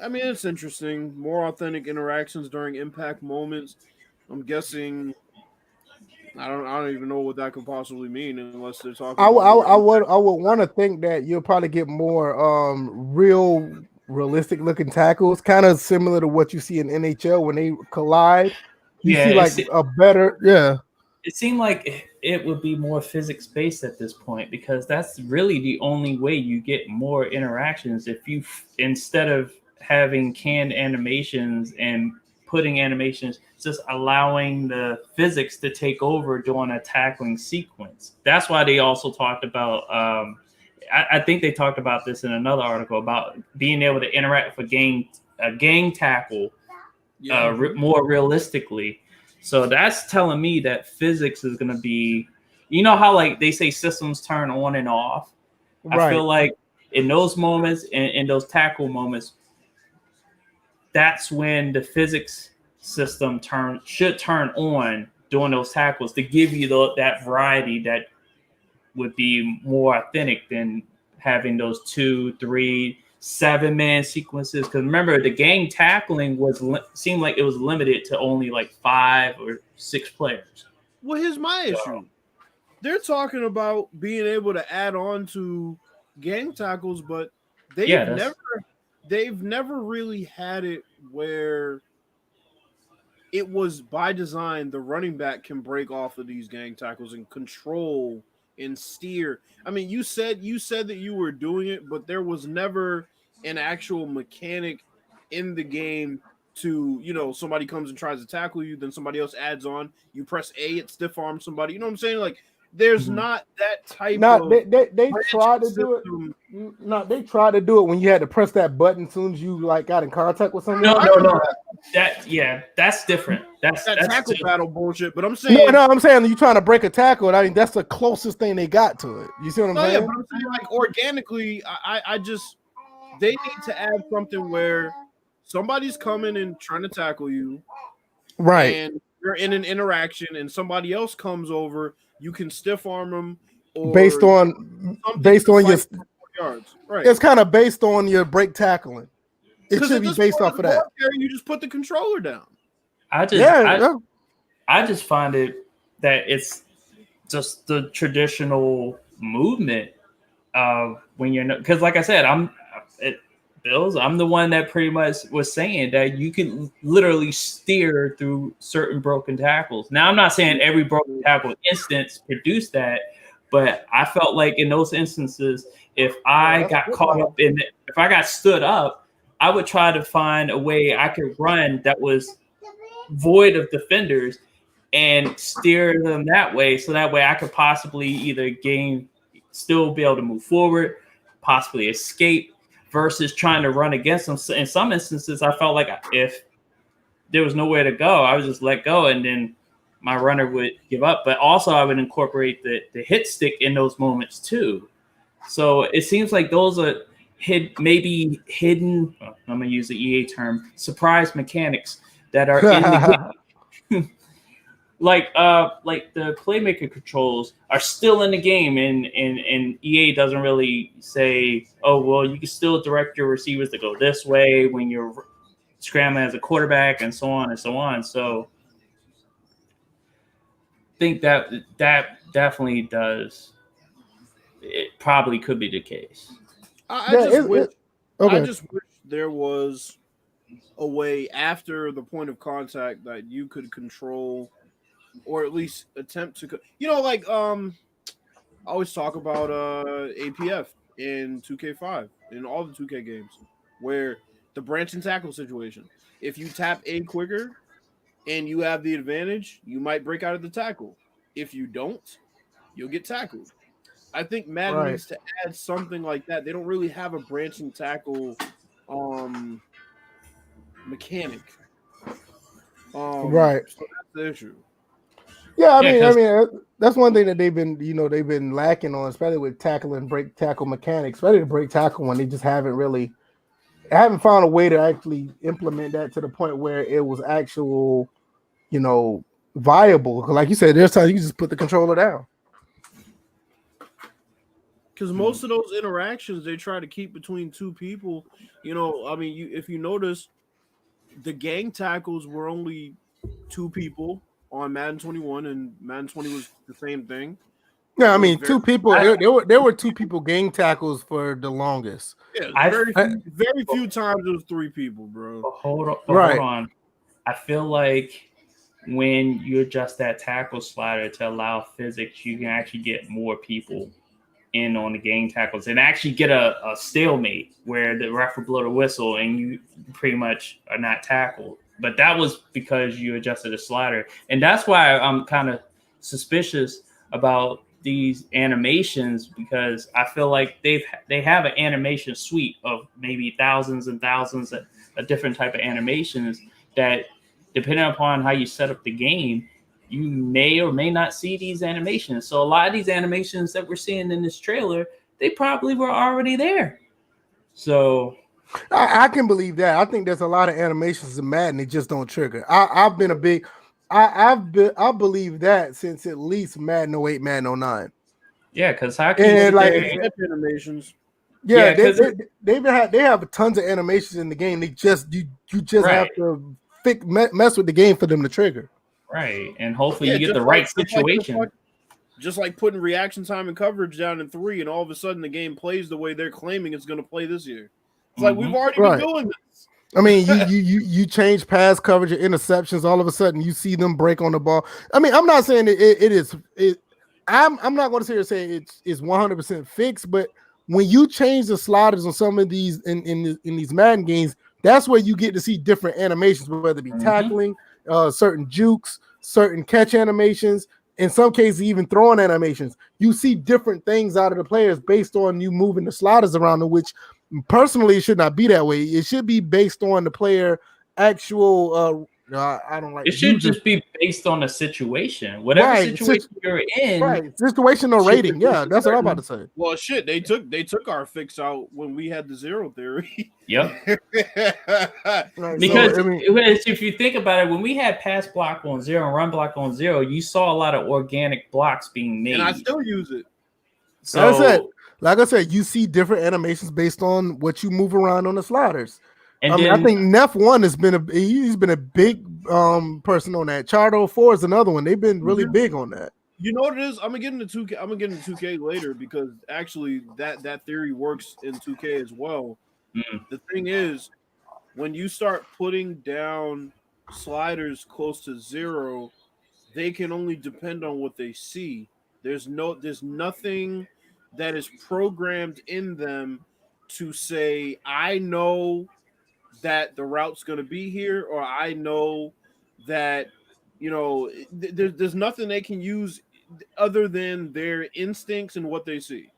I mean, it's interesting. More authentic interactions during impact moments. I'm guessing. I don't even know what that could possibly mean unless they're talking. I would want to think that you'll probably get more real realistic looking tackles, kind of similar to what you see in NHL when they collide. You Yeah, see like a better, yeah. It seemed like it would be more physics based at this point because that's really the only way you get more interactions. If you instead of having canned animations and putting animations, just allowing the physics to take over during a tackling sequence. That's why they also talked about. I think they talked about this in another article about being able to interact with a gang tackle more realistically. So that's telling me that physics is going to be, how like they say systems turn on and off. Right. I feel like in those moments, in those tackle moments, that's when the physics system should turn on during those tackles to give you that variety that would be more authentic than having those 2, 3, 7-man sequences. Because remember, the gang tackling seemed like it was limited to only like 5 or 6 players. Well, here's my issue. They're talking about being able to add on to gang tackles, but they've never really had it where it was by design the running back can break off of these gang tackles and control and steer. I mean, you said that you were doing it, but there was never an actual mechanic in the game to, somebody comes and tries to tackle you, then somebody else adds on, you press A, it stiff arms somebody. You know what I'm saying? Like, there's not that type of. They tried to do it. No, they tried to do it when you had to press that button as soon as you like got in contact with someone. No. That's different. That's tackle battle bullshit. But I'm saying I'm saying you trying to break a tackle. I mean, that's the closest thing they got to it. You see what I'm saying? Yeah, but I'm saying like organically, I just they need to add something where somebody's coming and trying to tackle you, right? And you're in an interaction, and somebody else comes over. You can stiff arm them, or based on your yards. Right? It's kind of based on your break tackling. It should be based off of that. You just put the controller down. I just find it that it's just the traditional movement of when you're because, like I said, I'm the one that pretty much was saying that you can literally steer through certain broken tackles. Now, I'm not saying every broken tackle instance produced that, but I felt like in those instances, if I got caught up in it, if I got stood up, I would try to find a way I could run that was void of defenders and steer them that way. So that way I could possibly either still be able to move forward, possibly escape, versus trying to run against them. In some instances, I felt like if there was nowhere to go, I would just let go and then my runner would give up. But also I would incorporate the hit stick in those moments too. So it seems like those are maybe hidden, I'm going to use the EA term, surprise mechanics that are in the game. Like the playmaker controls are still in the game, and EA doesn't really say, oh, well, you can still direct your receivers to go this way when you're scrambling as a quarterback and so on and so on. So I think that definitely does. It probably could be the case. I just wish there was a way after the point of contact that you could control or at least attempt to, like I always talk about APF in 2K5 in all the 2K games where the branch and tackle situation. If you tap A quicker and you have the advantage, you might break out of the tackle. If you don't, you'll get tackled. I think Madden needs to add something like that. They don't really have a branching tackle mechanic. Right. So that's the issue. Yeah, I mean, that's one thing that they've been lacking on, especially with tackle and break tackle mechanics. Especially the break tackle one, they just haven't found a way to actually implement that to the point where it was actual, viable. Like you said, there's times you just put the controller down. Because most of those interactions they try to keep between two people. If you notice, the gang tackles were only two people on Madden 21, and Madden 20 was the same thing. Yeah, I mean, two people. There were two people gang tackles for the longest. Yeah, I- very few times it was 3 people, bro. Hold Right. on. I feel like when you adjust that tackle slider to allow physics, you can actually get more people in on the gang tackles and actually get a stalemate where the ref will blow the whistle and you pretty much are not tackled. But that was because you adjusted the slider. And that's why I'm kind of suspicious about these animations, because I feel like they have an animation suite of maybe thousands and thousands of different type of animations that, depending upon how you set up the game, you may or may not see these animations. So a lot of these animations that we're seeing in this trailer, they probably were already there. So I can believe that. I think there's a lot of animations in Madden that just don't trigger. I've been a big, I believe that since at least Madden 08, Madden 09. yeah, because how can And you like animations? yeah, Yeah, they have tons of animations in the game. They just you just Right. have to mess with the game for them to trigger. right, and hopefully you get just the right situation. Just like putting reaction time and coverage down in 3, and all of a sudden the game plays the way they're claiming it's going to play this year. It's like we've already been doing this. I mean, you change pass coverage and interceptions. All of a sudden, you see them break on the ball. I mean, I'm not saying it is. I'm not going to sit here and say it's 100% fixed, but when you change the sliders on some of these in these Madden games, that's where you get to see different animations, whether it be tackling, certain jukes, certain catch animations, in some cases even throwing animations. You see different things out of the players based on you moving the sliders around, in which personally it should not be that way. It should be based on the player actual I don't like it should just be based on the situation. Whatever situation you're in. Right. Situational rating. Yeah, that's what I'm about to say. Well, shit, they took our fix out when we had the zero theory. Yep. Right, Because so, I mean, if you think about it, when we had pass block on 0 and run block on 0, you saw a lot of organic blocks being made. And I still use it. So like I said, you see different animations based on what you move around on the sliders. and I mean, I think Neff1 has been he's been a big person on that. Chardo 4 is another one. They've been really big on that. You know what it is? I'm gonna get into 2K. I'm gonna get into 2K later because actually that theory works in 2K as well. The thing is, when you start putting down sliders close to 0, they can only depend on what they see. There's nothing that is programmed in them to say, I know that the route's going to be here, or I know that, there's nothing they can use other than their instincts and what they see.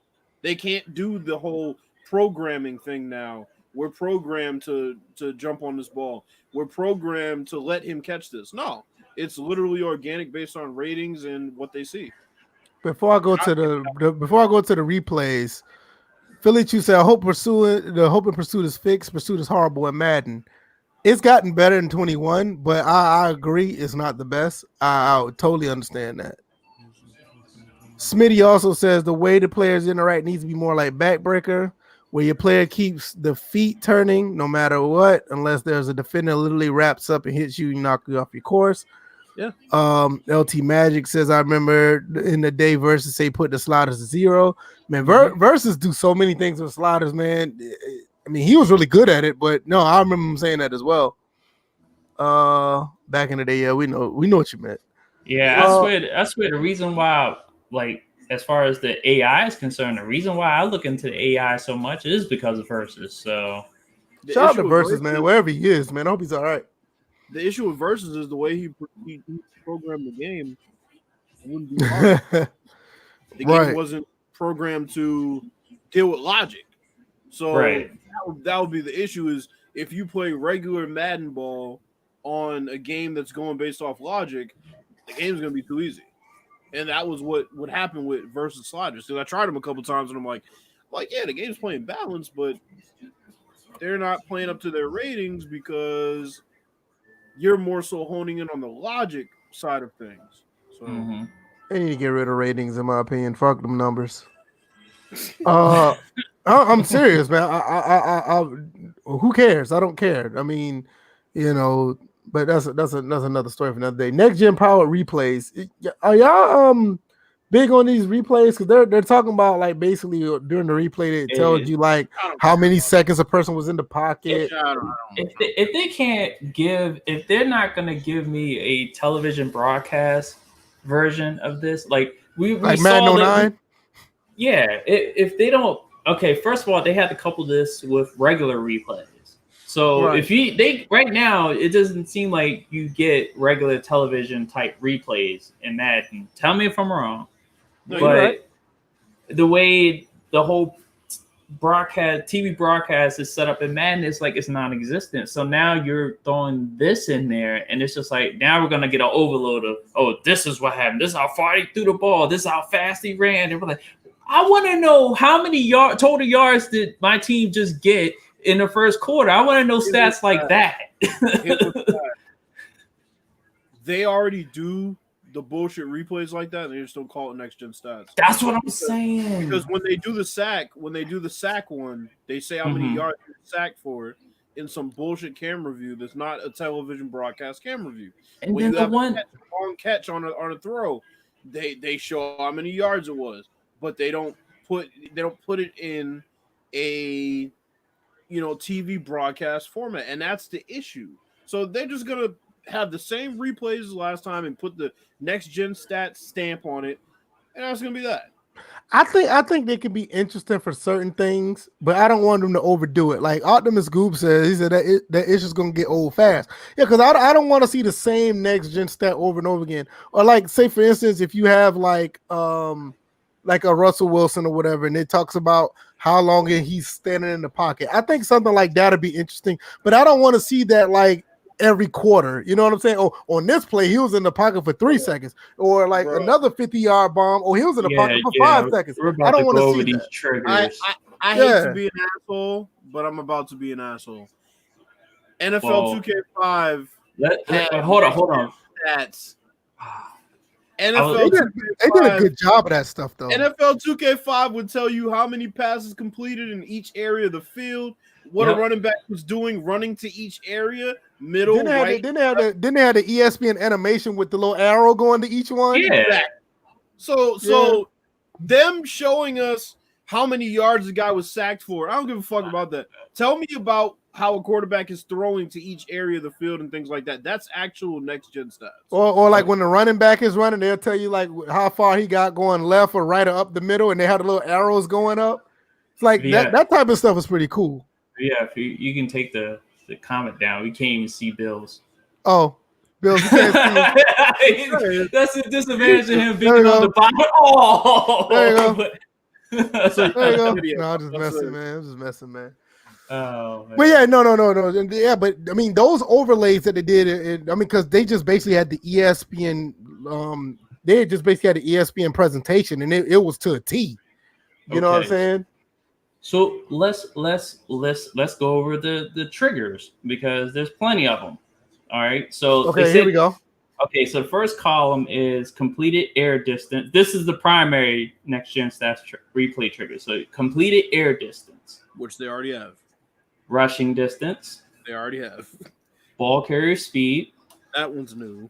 They can't do the whole programming thing now. We're programmed to jump on this ball. We're programmed to let him catch this. No, it's literally organic based on ratings and what they see. Before I go to the replays, Philly Chew said, I hope and pursuit is fixed. Pursuit is horrible in Madden. It's gotten better in 21, but I agree it's not the best. I would totally understand that. Smitty also says the way the players interact needs to be more like Backbreaker, where your player keeps the feet turning no matter what, unless there's a defender that literally wraps up and hits you and knock you off your course. Yeah. LT Magic says, I remember in the day Versus say put the sliders to 0. Man, Versus do so many things with sliders, man. I mean, he was really good at it, but no, I remember him saying that as well. Back in the day, yeah, we know what you meant. Yeah, I swear the reason why, like, as far as the AI is concerned, the reason why I look into the AI so much is because of Versus. So shout out to Versus, man, wherever he is, man. I hope he's all right. The issue with Versus is the way he programmed the game. It wouldn't be hard. The game wasn't programmed to deal with logic. So that would be the issue, is if you play regular Madden ball on a game that's going based off logic, the game's going to be too easy. And that was what would happen with Versus sliders. Because I tried them a couple times and I'm like, yeah, the game's playing balanced, but they're not playing up to their ratings because you're more so honing in on the logic side of things. So they need to get rid of ratings, in my opinion. Fuck them numbers. I'm serious, man. I who cares? I don't care. I mean, but that's another story for another day. Next gen powered replays. Are y'all big on these replays? Because they're talking about like basically during the replay it tells you like how many seconds a person was in the pocket. If they can't give, if they're not gonna give me a television broadcast version of this, like we like saw Madden 09? Yeah, if they don't, okay. First of all, they had to couple this with regular replays. So Right. if they right now, it doesn't seem like you get regular television type replays in Madden. Tell me if I'm wrong, No, but you're right. the way the whole TV broadcast is set up in Madden, it's like it's non-existent. So now you're throwing this in there, and it's just like now we're gonna get an overload of, oh, this is what happened. This is how far he threw the ball. This is how fast he ran. And we're like, I want to know how many total yards did my team just get in the first quarter. I want to know stats like that. They already do the bullshit replays like that, and they just don't call it next gen stats. That's what I'm saying. Because when they do the sack one, they say how many yards you sacked for in some bullshit camera view that's not a television broadcast camera view. And when then you the have a long catch on a throw, they show how many yards it was, but they don't put it in a TV broadcast format, and that's the issue. So they're just gonna have the same replays as last time and put the next gen stats stamp on it, and that's gonna be that. I think they can be interesting for certain things, but I don't want them to overdo it. Like Optimus Goop says, he said that it's just gonna get old fast. Yeah, because I don't want to see the same next gen stat over and over again. Or like, say for instance, if you have like a Russell Wilson or whatever, and it talks about how long he's standing in the pocket. I think something like that would be interesting, but I don't want to see that like every quarter. You know what I'm saying? Oh, on this play, he was in the pocket for 3 seconds, or like another 50-yard bomb. Oh, he was in the pocket for 5 seconds. I don't want to see these that. triggers. I hate to be an asshole, but I'm about to be an asshole. NFL 2K5. Hold on. Stats. They did a good job of that stuff, though. NFL 2K5 would tell you how many passes completed in each area of the field, what a running back was doing, running to each area, middle, right. Didn't they have the ESPN animation with the little arrow going to each one? Yeah. Exactly. So them showing us how many yards the guy was sacked for, I don't give a fuck about that. Tell me about how a quarterback is throwing to each area of the field and things like that. That's actual next gen stats. Or like when the running back is running, they'll tell you like how far he got going left or right or up the middle, and they have the little arrows going up. It's like that type of stuff is pretty cool. Yeah, if you can take the comment down. We can't even see Bills. Oh, Bills, you can't see. That's a disadvantage of him being on the bottom. Oh, there you go. There you go. No, I'm just messing, man. Oh, man. But yeah, no. Yeah, but I mean, those overlays that they did, because they just basically had the ESPN, they just basically had the ESPN presentation, and it was to a T. You know what I'm saying? So let's go over the triggers, because there's plenty of them. All right. So here we go. Okay, so the first column is completed air distance. This is the primary next gen stats replay trigger. So completed air distance, which they already have. Rushing distance, they already have. Ball carrier speed, that one's new.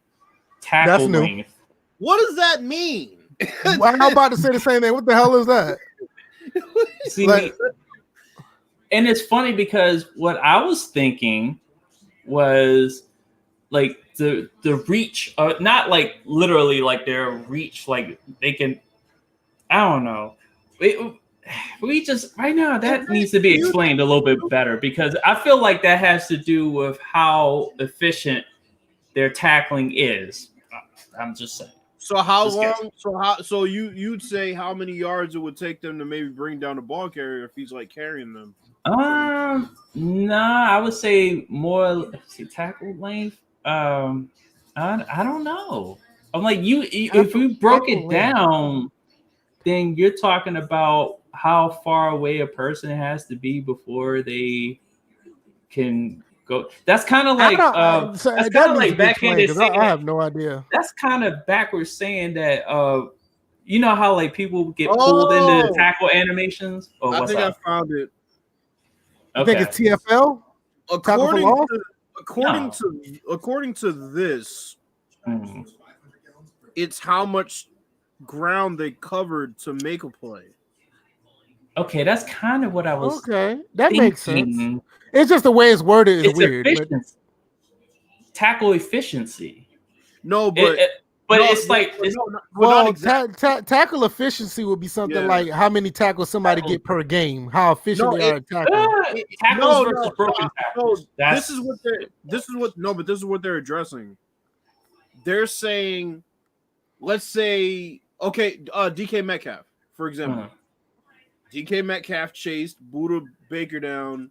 Tackle length. What does that mean? I'm about to say the same thing. What the hell is that? See, and it's funny because what I was thinking was like the reach, not like literally like their reach, like they can. I don't know. We just right now that needs to be explained a little bit better, because I feel like that has to do with how efficient their tackling is. I'm just saying. So how long? So you'd say how many yards it would take them to maybe bring down the ball carrier if he's like carrying them? Nah, I would say more tackle length. I don't know. I'm like if we broke it down, then you're talking about how far away a person has to be before they can go. That's kind of like that's kind of like backhanded saying. I have no idea. That's kind of backwards saying that you know how like people get pulled into tackle animations. I think I found it. Okay. I think it's TFL. According to this, it's how much ground they covered to make a play. Okay, that's kind of what I was. Okay, that makes sense. thinking. It's just the way it's worded is It's weird. But efficiency. Tackle efficiency. No, but well, tackle efficiency would be something like how many tackles somebody get per game, how efficient they are at tackling. Tackles versus broken tackles. This is what they're addressing. They're saying, let's say, okay, DK Metcalf, for example. DK Metcalf chased Buda Baker down,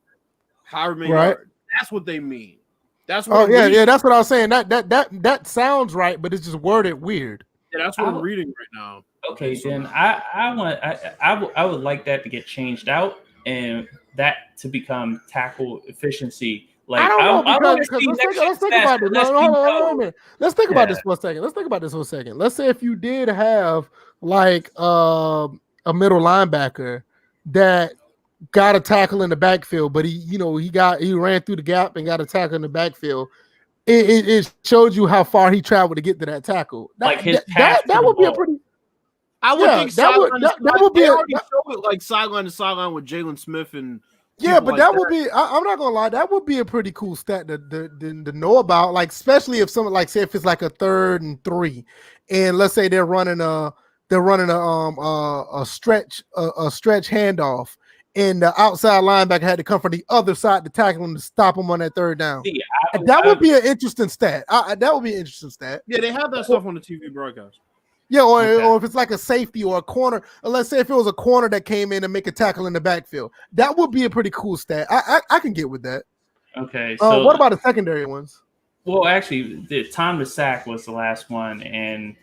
however many yards. That's what they mean. That's what. That's what I was saying. That sounds right, but it's just worded weird. Yeah, that's what I'm reading right now. Okay, then I would like that to get changed out and that to become tackle efficiency. Like I don't know because let's think about this. Hold on a minute. Let's think about this for a second. Let's say if you did have like a middle linebacker that got a tackle in the backfield, but he ran through the gap and got a tackle in the backfield. It showed you how far he traveled to get to that tackle. That would be a pretty. I would think that would be already show it like sideline to sideline with Jalen Smith and. Yeah, but that would be. I'm not gonna lie. That would be a pretty cool stat to know about. Like, especially if someone like say if it's like a 3rd and 3, and let's say they're running a stretch handoff, and the outside linebacker had to come from the other side to tackle him to stop him on that 3rd down. That would be an interesting stat. That would be an interesting stat. Yeah, they have that stuff on the TV broadcast. Yeah, or if it's like a safety or a corner, or let's say if it was a corner that came in and make a tackle in the backfield, that would be a pretty cool stat. I can get with that. Okay. So what about the secondary ones? Well, actually, the time to sack was the last one, and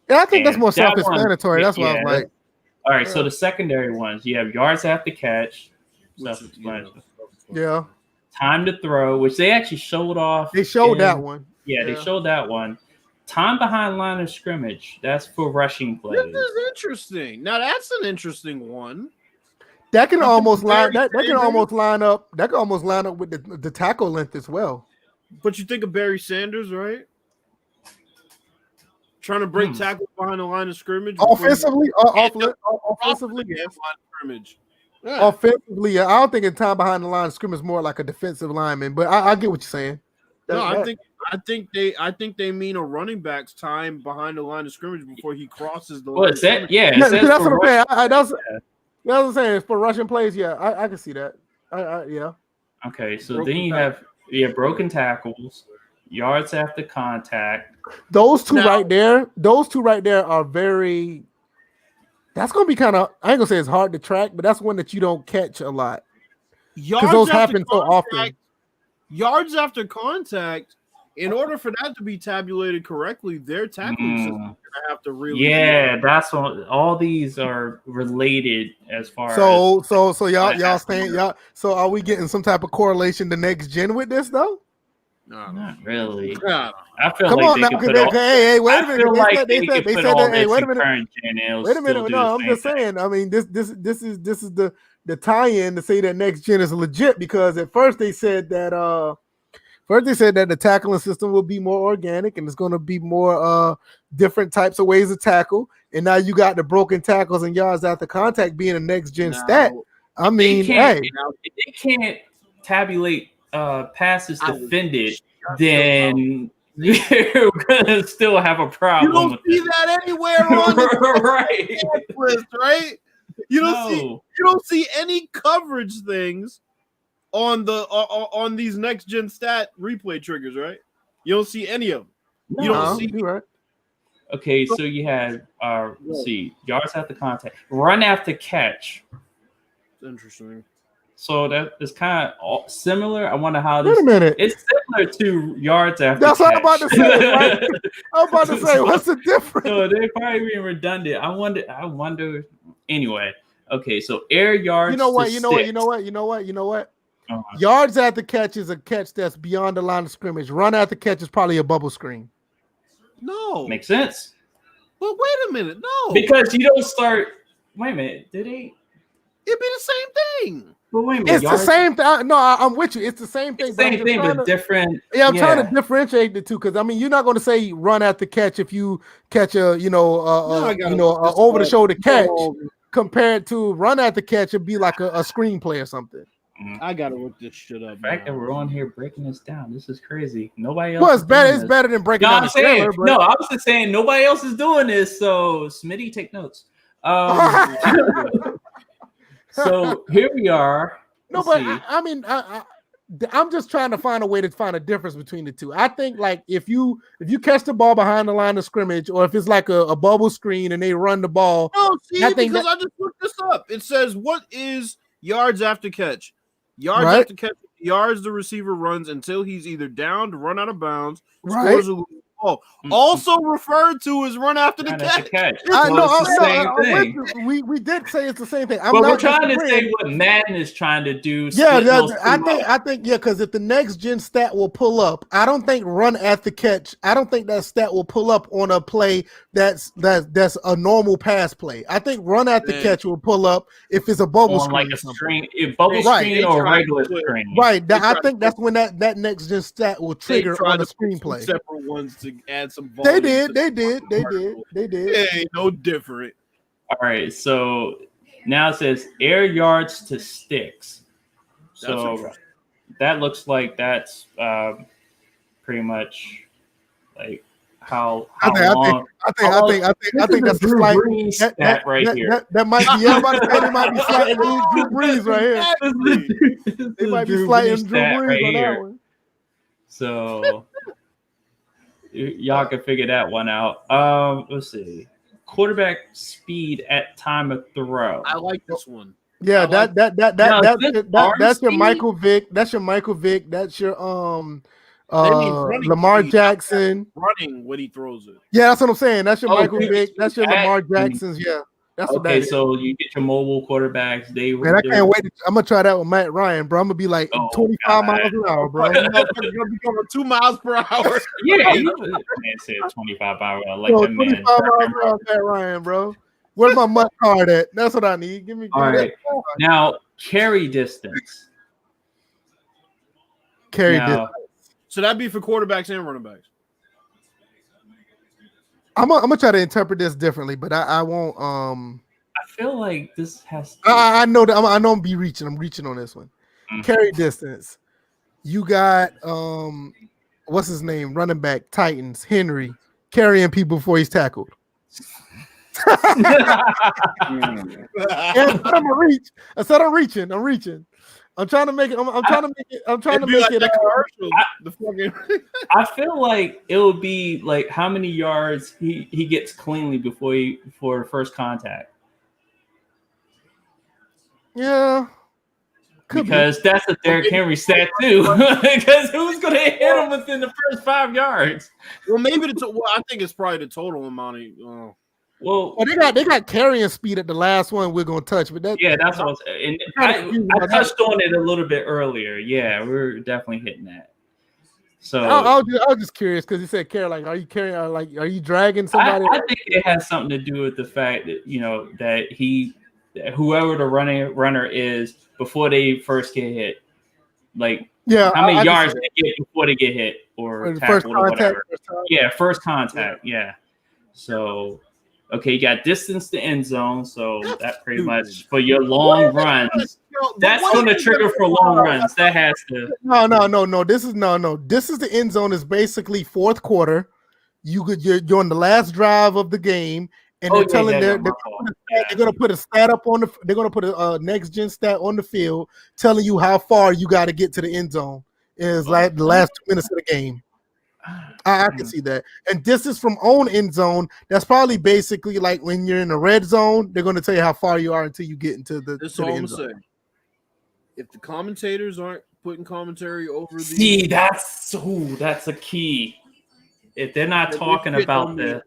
I think that's more self-explanatory. That's why I was like. All right, so the secondary ones, you have yards after catch, self-explanatory. Yeah. Time to throw, which they actually showed off. They showed that one. Yeah, they showed that one. Time behind line of scrimmage. That's for rushing plays. This is interesting. Now that's an interesting one. That can almost line. That can almost line up. That can almost line up with the tackle length as well. But you think of Barry Sanders, right? Trying to break tackles behind the line of scrimmage. Offensively. Yeah. Offensively, I don't think in time behind the line of scrimmage is more like a defensive lineman. But I get what you're saying. I think they mean a running back's time behind the line of scrimmage before he crosses the line. Well, that's what I'm saying. That's what I'm saying. For rushing plays, I can see that. Yeah. Okay, so then you have broken tackles, yards after contact. Those two right there are very. That's gonna be kind of. I ain't gonna say it's hard to track, but that's one that you don't catch a lot because those happen so often. Yards after contact, in order for that to be tabulated correctly, their tackling system is going to have to really. Yeah, that's all these are related as far as. So y'all saying y'all. So are we getting some type of correlation to next gen with this though? No, not really. No. I feel Come like on they now, could put hey, wait a minute. They said that. Hey, wait a minute. Wait a minute. No, I'm just saying. I mean, this is the tie-in to say that next gen is legit because at first they said that the tackling system will be more organic and it's going to be more different types of ways to tackle. And now you got the broken tackles and yards after contact being a next gen stat. I mean, they can't tabulate passes defended, then you're gonna still have a problem. You don't see that anywhere on the list, right? You don't see any coverage things on the on these next gen stat replay triggers, right? You don't see any of them. No, you don't see right. Okay, so you had let's see, yards after contact, run after catch. Interesting. So that is kind of similar. I wonder how this. Wait a minute. It's similar to yards after. That's catch. what I'm about to say. Right? I'm about to say, what's the difference? No, they're probably being redundant. I wonder. Anyway, okay. So air yards. You know what? Yards after catch is a catch that's beyond the line of scrimmage. Run after catch is probably a bubble screen. No, makes sense. But wait a minute, no, because you don't start. Wait a minute, did they? It'd be the same thing. But wait a minute, It's the same thing. No, I'm with you. It's the same thing. It's the same thing, but different. Yeah, I'm trying to differentiate the two because I mean, you're not going to say run after catch if you catch a over the shoulder catch compared to run after catch. It'd be like a screenplay or something. I gotta look this shit up. The fact that we're on here breaking this down, this is crazy. Nobody else. Well, it's better. It's better than breaking down the trailer. No, I was just saying nobody else is doing this. So Smitty, take notes. So here we are. No, but I mean, I'm just trying to find a way to find a difference between the two. I think like if you catch the ball behind the line of scrimmage, or if it's like a bubble screen and they run the ball. No, see, I just looked this up. It says what is yards after catch? Yards after catch. Yards the receiver runs until he's either downed, run out of bounds, scores a ball. Also referred to as run after the catch. I know. We did say it's the same thing. But we're trying to say what Madden is trying to do. Yeah, I think because if the next gen stat will pull up, I don't think run after catch. I don't think that stat will pull up on a play that's a normal pass play. I think run after catch will pull up if it's a bubble screen, like a screen, screen or a regular screen. Right. I think that's when that next gen stat will trigger on a screenplay. Separate ones to add some volume. They did. Hey, no different. All right, so now it says air yards to sticks. So that looks like that's pretty much like how long. I think that's Drew Brees stat right here. That might be everybody saying it might be slightly Drew Brees right here. They might be slightly Drew Brees on that one. So y'all can figure that one out. Let's see. Quarterback speed at time of throw. I like this one. Yeah, that's your Michael Vick. That's your Michael Vick. That's your Lamar Jackson. Running when he throws it. Yeah, that's what I'm saying. That's your Michael Vick. That's your Lamar Jacksons. Yeah. That's what that is. So you get your mobile quarterbacks. Man, I can't wait. I'm gonna try that with Matt Ryan, bro. I'm gonna be like 25 miles an hour, bro. You're gonna be going 2 miles per hour. Yeah, you man said 25 miles. Like that 25 miles an hour, Matt Ryan, bro. Where's my MUT card at? That's what I need. Give me. All right. Now carry distance. Distance. So that'd be for quarterbacks and running backs. I'm gonna try to interpret this differently, but I won't. I feel like this has. I know that I know I'm reaching. I'm reaching on this one. Carry distance. You got what's his name? Running back Titans Henry carrying people before he's tackled. I'm gonna reach. I said I'm reaching. I'm trying to make it. I'm trying to make it. I'm trying to make it. I feel like it would be like how many yards he gets cleanly before first contact. Yeah, because that's a Derrick Henry stat too. Because who's going to hit him within the first 5 yards? Well, maybe I think it's probably the total amount of. Well, they got carrying speed at the last one we're gonna touch, but that's what I'm saying. And I touched on it a little bit earlier. Yeah, we're definitely hitting that. So I was just curious because you said carry. Like, are you carrying? Like, are you dragging somebody? I think it has something to do with the fact that that whoever the runner is before they first get hit, like how many yards they get before they get hit or tackled or whatever. First contact. Yeah. So. Okay, you got distance to end zone, so that pretty much for your long runs. That's going to trigger for long runs. That has to. No. This is the end zone. Is basically fourth quarter. You're on the last drive of the game, and they're telling they're going to put a stat up on the. They're going to put a next gen stat on the field, telling you how far you got to get to the end zone. It's like the last 2 minutes of the game. I can see that. And distance from own end zone, that's probably basically like when you're in the red zone, they're going to tell you how far you are until you get into the end zone. If the commentators aren't putting commentary over the... See, that's a key. If they're not talking about nothing.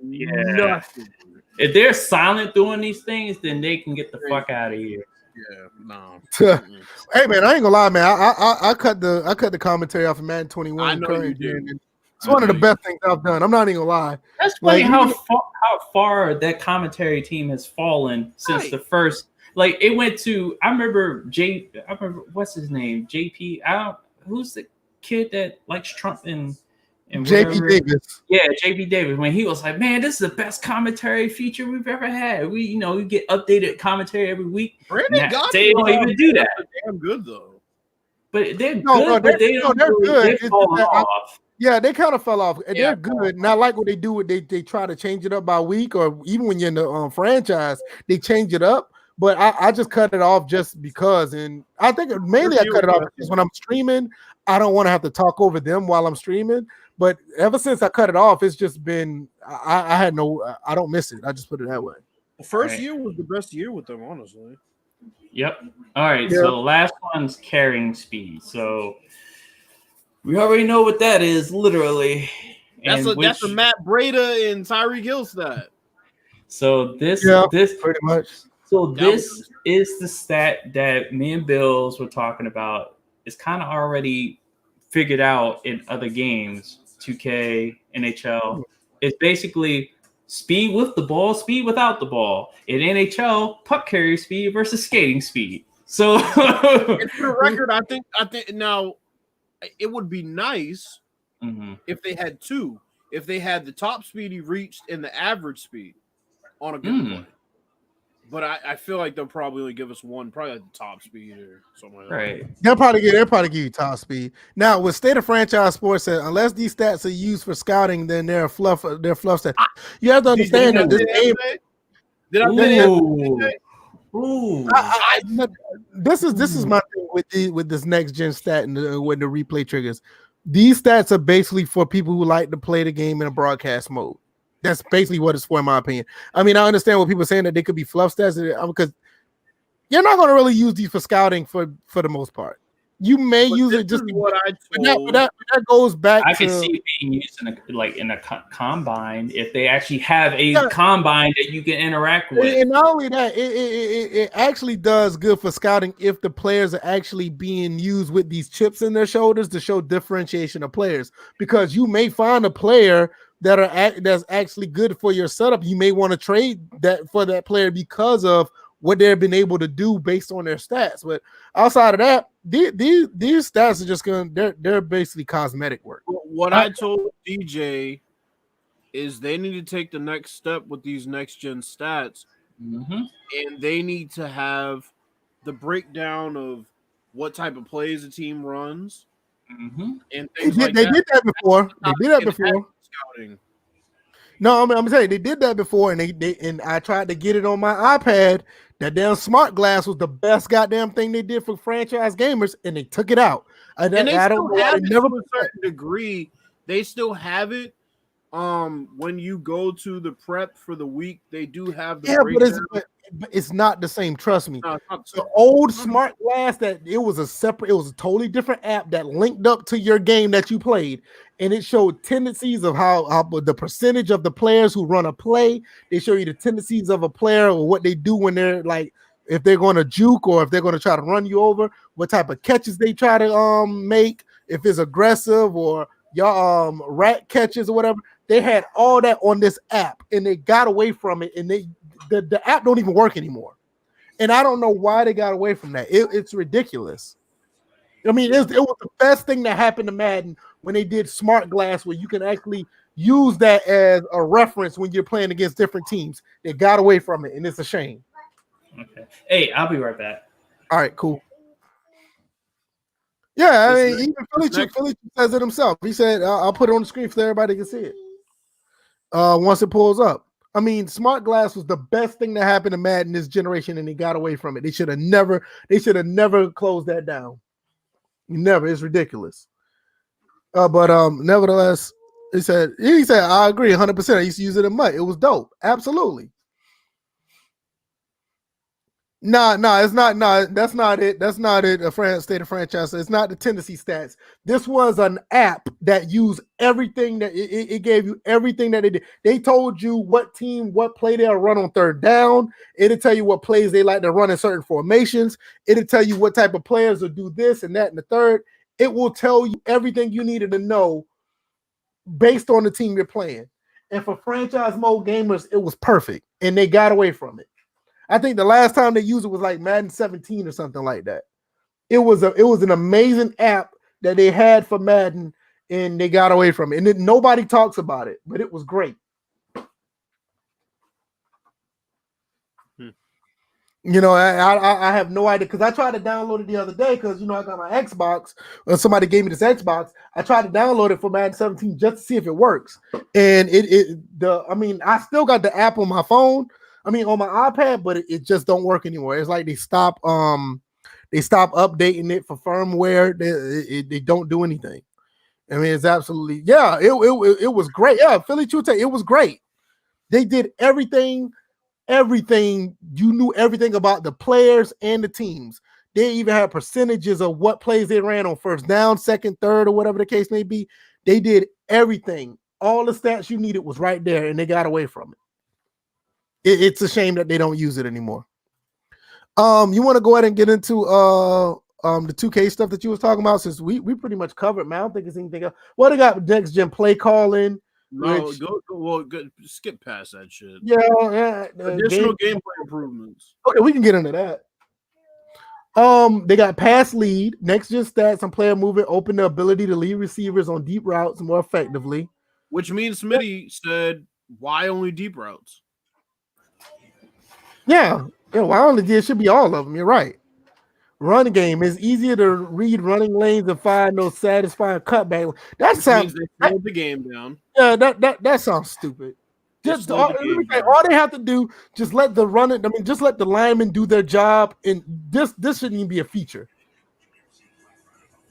If they're silent doing these things, then they can get the fuck out of here. Yeah, no. Hey man, I ain't gonna lie, man. I cut the commentary off of Madden 21. I know you did. It's one of the best things I've done. I'm not even gonna lie. That's funny how far that commentary team has fallen since the first. Like it went to. I remember what's his name? JP. Who's the kid that likes Trump and JP whatever. Davis. Yeah, JP Davis. When he was like, "Man, this is the best commentary feature we've ever had. We get updated commentary every week." Brandon Gaudin, they don't even do that. Damn good though. But they're good. But they don't. They're good. They fall off. Yeah, they kind of fell off. Yeah, they're good. Not like what they do. They try to change it up by week, or even when you're in the franchise, they change it up. But I just cut it off just because, and I think mainly I cut it off because when I'm streaming, I don't want to have to talk over them while I'm streaming. But ever since I cut it off, it's just been I don't miss it. I just put it that way. The first year was the best year with them, honestly. Yep. All right. Yeah. So last one's carrying speed. So we already know what that is, literally. That's a Matt Breida and Tyreek Hill stat. So this pretty much. So this is the stat that me and Bills were talking about. It's kind of already figured out in other games, 2K, NHL. It's basically speed with the ball, speed without the ball. In NHL, puck carrier speed versus skating speed. So for the record, I think now it would be nice if they had two. If they had the top speed he reached and the average speed on a good play. But I feel like they'll probably only give us one, probably like the top speed or something like that. Right. They'll probably give you top speed. Now, with State of Franchise Sports said, unless these stats are used for scouting, then they're fluff stats. You have to understand that this game. Did I say this is my thing with this next gen stat and with the replay triggers. These stats are basically for people who like to play the game in a broadcast mode. That's basically what it's for, in my opinion. I mean, I understand what people are saying that they could be fluff stats because you're not going to really use these for scouting for the most part. You may use it just what I told. That goes back. I can see it being used in a combine if they actually have a combine that you can interact with. And not only that, it actually does good for scouting if the players are actually being used with these chips in their shoulders to show differentiation of players. Because you may find a player that's actually good for your setup. You may want to trade that for that player because of what they've been able to do based on their stats. But outside of that, these stats are just they're basically cosmetic work. What I told DJ is they need to take the next step with these next gen stats, and they need to have the breakdown of what type of plays a team runs, and things like that. They did that before. They did that before. Scouting. No, I'm saying they did that before, and I tried to get it on my iPad. That damn smart glass was the best goddamn thing they did for franchise gamers, and they took it out. I don't know. Never to a certain degree, they still have it. When you go to the prep for the week, they do have the but it's not the same. Trust me. No, the old smart glass it was a totally different app that linked up to your game that you played, and it showed tendencies of how the percentage of the players who run a play. They show you the tendencies of a player or what they do when they're like, if they're going to juke or if they're going to try to run you over, what type of catches they try to make, if it's aggressive or your rat catches or whatever. They had all that on this app, and they got away from it, and the app don't even work anymore. And I don't know why they got away from that. It's ridiculous. I mean, it was the best thing that happened to Madden when they did Smart Glass, where you can actually use that as a reference when you're playing against different teams. They got away from it, and it's a shame. Okay. Hey, I'll be right back. All right, cool. Yeah, I mean, even Philly says it himself. He said, I'll put it on the screen so everybody can see it. Once it pulls up. I mean, Smart Glass was the best thing that happened to Madden this generation, and they got away from it. They should have never closed that down. Never. It's ridiculous. But nevertheless, he said, I agree 100%. I used to use it in MUT. It was dope. Absolutely. No, it's not. No, that's not it. That's not it. State of franchise. It's not the tendency stats. This was an app that used everything that it gave you everything that they did. They told you what play they'll run on third down. It'll tell you what plays they like to run in certain formations. It'll tell you what type of players will do this and that and the third. It will tell you everything you needed to know based on the team you're playing. And for franchise mode gamers, it was perfect, and they got away from it. I think the last time they used it was like Madden 17 or something like that. It was an amazing app that they had for Madden, and they got away from it. And nobody talks about it, but it was great. You know, I have no idea because I tried to download it the other day because, you know, I got my Xbox. Somebody gave me this Xbox. I tried to download it for Madden 17 just to see if it works. And I still got the app on my phone. I mean, on my iPad, but it just don't work anymore. It's like they stop updating it for firmware. They don't do anything. I mean, it's absolutely, yeah, it was great. Yeah, Philly Chute, it was great. They did everything. You knew everything about the players and the teams. They even had percentages of what plays they ran on first down, second, third, or whatever the case may be. They did everything. All the stats you needed was right there, and they got away from it. It's a shame that they don't use it anymore. You want to go ahead and get into the 2K stuff that you was talking about, since we pretty much covered, man. I don't think there's anything else. Well, they got next gen play calling. No, go skip past that shit. Yeah, additional gameplay improvements. Okay, we can get into that. They got pass lead, next gen stats on player movement, open the ability to lead receivers on deep routes more effectively. Which means Smitty said, "Why only deep routes?" Yeah, why only? It should be all of them. You're right. Run game is easier to read running lanes and find those satisfying cutback. That sounds. They slowed the game down. Yeah, that sounds stupid. Just all they have to do, just let the linemen do their job, and this shouldn't even be a feature.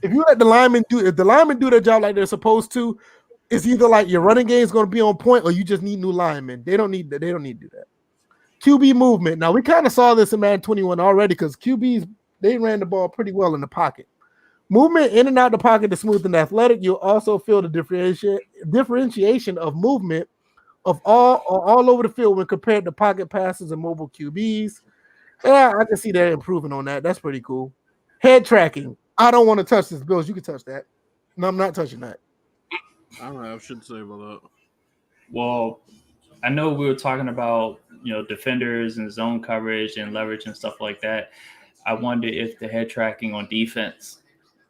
If the linemen do their job like they're supposed to, it's either like your running game is going to be on point, or you just need new linemen. They don't need to do that. QB movement. Now we kind of saw this in Madden 21 already because QBs, they ran the ball pretty well in the pocket. Movement in and out the pocket is smooth and athletic. You'll also feel the differentiation of movement of all over the field when compared to pocket passes and mobile QBs. Yeah, I can see that improving on that. That's pretty cool. Head tracking. I don't want to touch this, Bills. You can touch that. No, I'm not touching that. I don't have shit to say about that. Well, I know we were talking about, defenders and zone coverage and leverage and stuff like that. I wonder if the head tracking on defense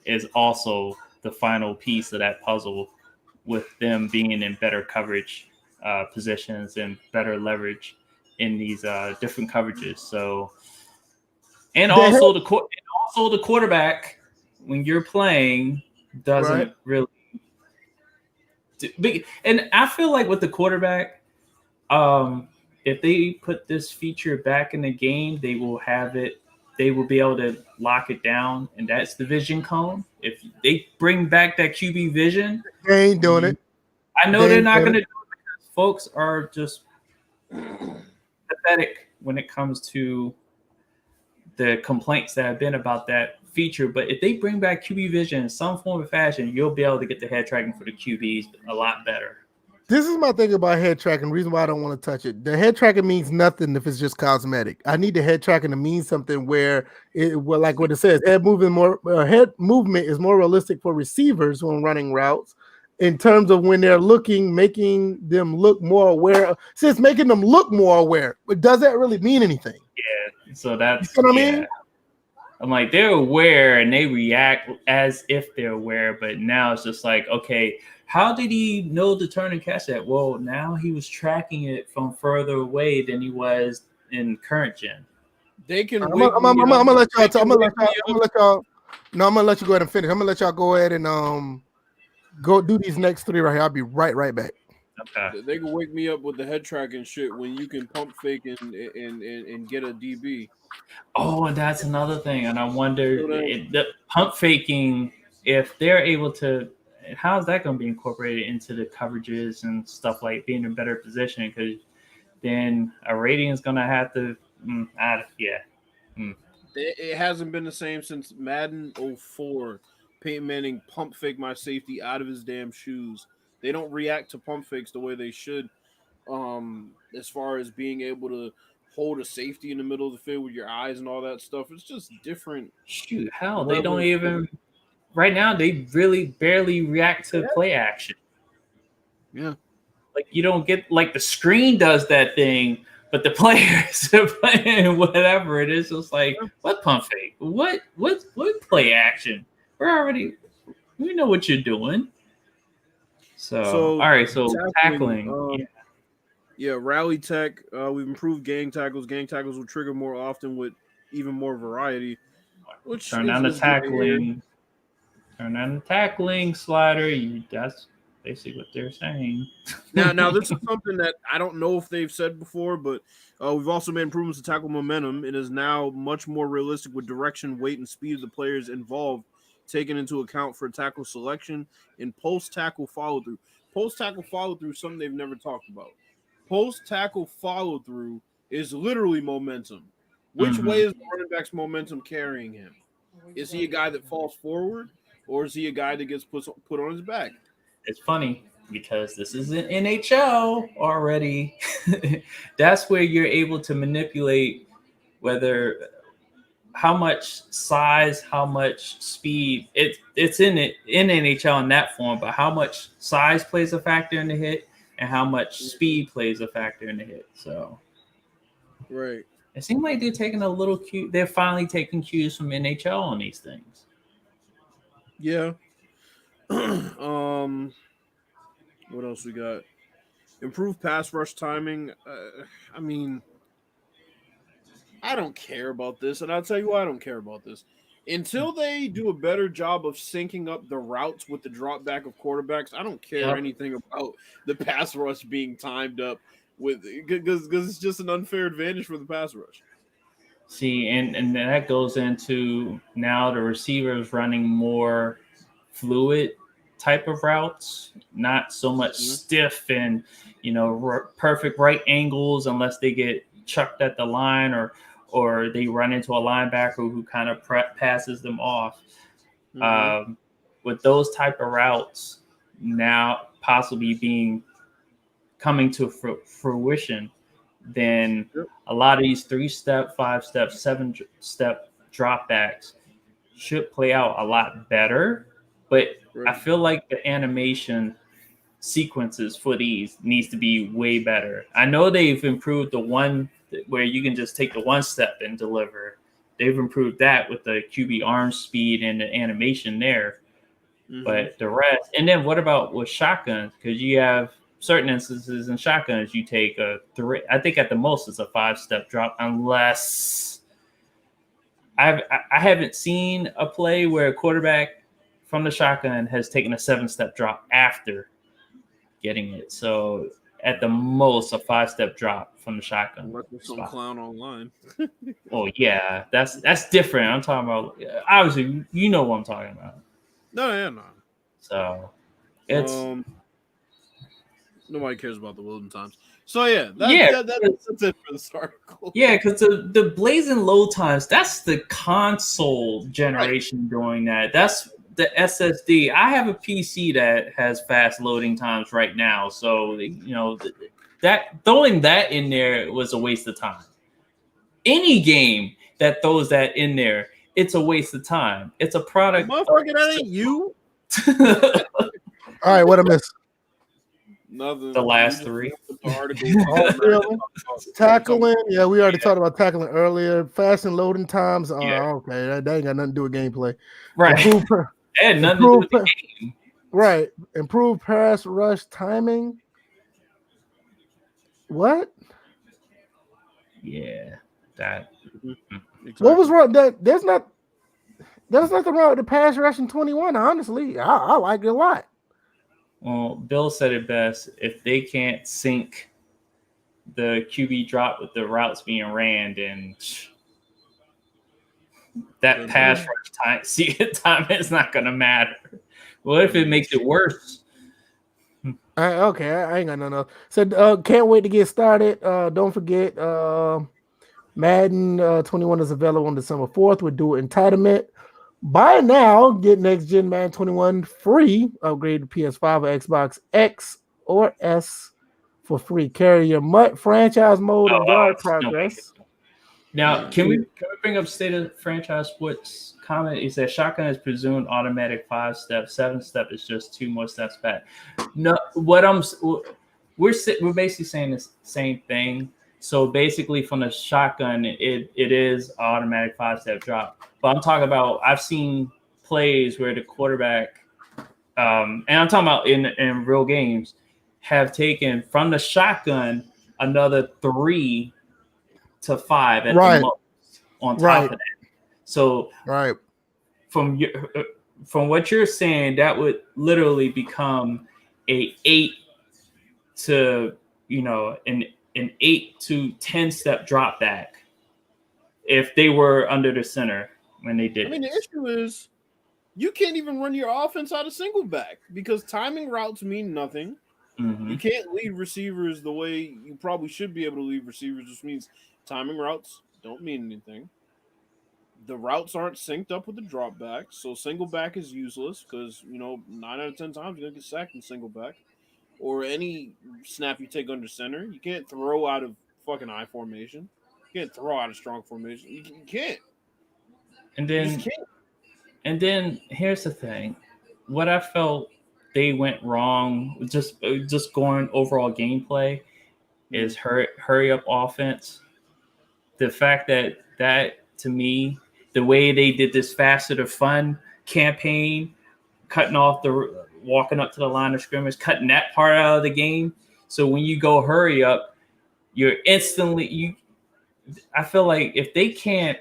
is also the final piece of that puzzle, with them being in better coverage positions and better leverage in these different coverages. So, and also the quarterback, when you're playing, doesn't really. And I feel like with the quarterback, if they put this feature back in the game, they will have it. They will be able to lock it down, and that's the vision cone. If they bring back that QB vision, they ain't doing it. I know they're not going to do it because folks are just pathetic when it comes to the complaints that have been about that feature. But if they bring back QB vision in some form or fashion, you'll be able to get the head tracking for the QBs a lot better. This is my thing about head tracking. The reason why I don't want to touch it. The head tracking means nothing if it's just cosmetic. I need the head tracking to mean something where like what it says, head movement is more realistic for receivers when running routes in terms of when they're making them look more aware. Since making them look more aware, but does that really mean anything? Yeah. So that's, you know what I mean? I'm like, they're aware and they react as if they're aware, but now it's just like, okay, how did he know to turn and catch that? Well, now he was tracking it from further away than he was in current gen. They can. I'm gonna let y'all. I'm gonna let you go ahead and finish. I'm gonna let y'all go ahead and go do these next three right here. I'll be right back. Okay. They can wake me up with the head tracking shit when you can pump fake and get a DB. Oh, and that's another thing. And I wonder the pump faking, if they're able to. How is that going to be incorporated into the coverages and stuff, like being in a better position? Because then a rating is going to have to, It hasn't been the same since Madden 04. Peyton Manning pump fake my safety out of his damn shoes. They don't react to pump fakes the way they should. As far as being able to hold a safety in the middle of the field with your eyes and all that stuff, it's just different. Shoot, hell, they don't even. Right now, they really barely react to play action. Yeah. Like, you don't get, like, the screen does that thing, but the players are playing whatever it is. Just like, what pump fake? What play action? We know what you're doing. So all right, so tackling. Rally tech. We've improved gang tackles. Gang tackles will trigger more often with even more variety. Which turn down the tackling. Turn on the tackling slider. That's basically what they're saying. Now this is something that I don't know if they've said before, but we've also made improvements to tackle momentum. It is now much more realistic with direction, weight, and speed of the players involved taken into account for tackle selection and post-tackle follow-through. Post-tackle follow-through is something they've never talked about. Post-tackle follow-through is literally momentum. Which way is the running back's momentum carrying him? Is he a guy that falls forward? Or is he a guy that gets put on his back? It's funny because this is an NHL already. That's where you're able to manipulate how much size, how much speed. It's in NHL in that form, but how much size plays a factor in the hit and how much speed plays a factor in the hit. So, right. It seems like they're taking a little cue. They're finally taking cues from NHL on these things. Yeah. What else we got? Improved pass rush timing. I mean, I don't care about this, and I'll tell you why I don't care about this. Until they do a better job of syncing up the routes with the drop back of quarterbacks, I don't care anything about the pass rush being timed up because it's just an unfair advantage for the pass rush. See, and that goes into now the receivers running more fluid type of routes, not so much stiff and perfect right angles unless they get chucked at the line or they run into a linebacker who kind of passes them off. With those type of routes now possibly coming to fruition, then a lot of these 3-step, 5-step, 7-step dropbacks should play out a lot better. But I feel like the animation sequences for these needs to be way better. I know they've improved the one where you can just take the 1 step and deliver. They've improved that with the QB arm speed and the animation there. But the rest, and then what about with shotguns? Because you have certain instances in shotguns, you take I think at the most it's a 5-step drop, unless I haven't seen a play where a quarterback from the shotgun has taken a 7-step drop after getting it. So at the most a 5-step drop from the shotgun. Unless there's some clown online. Oh yeah, that's different. I'm talking about, obviously you know what I'm talking about. No. So it's nobody cares about the Wilden times. So that's it for this article. Yeah, because the blazing load times, that's the console generation doing that. That's the SSD. I have a PC that has fast loading times right now, so that throwing that in there was a waste of time. Any game that throws that in there, it's a waste of time. It's a product. Motherfucker, that ain't you. All right, what I missed? Nothing. The last 3. Tackling. Yeah, we already talked about tackling earlier. Fast and loading times. Okay. That ain't got nothing to do with gameplay. Right. And nothing to do with the game. Right. Improved pass rush timing. What? Yeah. That. Exactly. What was wrong? There's nothing wrong with the pass rush in 21. Honestly, I like it a lot. Well, Bill said it best. If they can't sync the QB drop with the routes being ran, then that pass rush time is not going to matter. What if it makes it worse? Okay, I ain't got nothing else. So can't wait to get started. Don't forget, Madden 21 is available on December 4th with dual entitlement. Buy now, get next gen Madden 21 free. Upgrade to PS5 or Xbox X or S for free. Carry your MUT franchise mode and guard progress. Now, can we bring up state of franchise sports comment? Is that shotgun is presumed automatic 5-step, 7-step is just 2 more steps back. No, we're basically saying the same thing. So basically, from the shotgun, it is automatic 5-step drop. But I'm talking about I've seen plays where the quarterback, and I'm talking about in real games, have taken from the shotgun another 3 to 5 at the Right. most on top Right. of that. So Right. from what you're saying, that would literally become a 8 to an 8 to 10 step drop back if they were under the center when they did. I mean, the issue is you can't even run your offense out of single back because timing routes mean nothing. Mm-hmm. You can't lead receivers the way you probably should be able to lead receivers, which means timing routes don't mean anything. The routes aren't synced up with the drop back, so single back is useless because 9 out of 10 times you're gonna get sacked in single back, or any snap you take under center. You can't throw out of fucking I formation. You can't throw out of strong formation. You can't. And You then just can't. And then here's the thing. What I felt they went wrong, just going overall gameplay, is hurry up offense. The fact that to me, the way they did this faster to fun campaign, walking up to the line of scrimmage, cutting that part out of the game. So when you go hurry up, you're instantly I feel like if they can't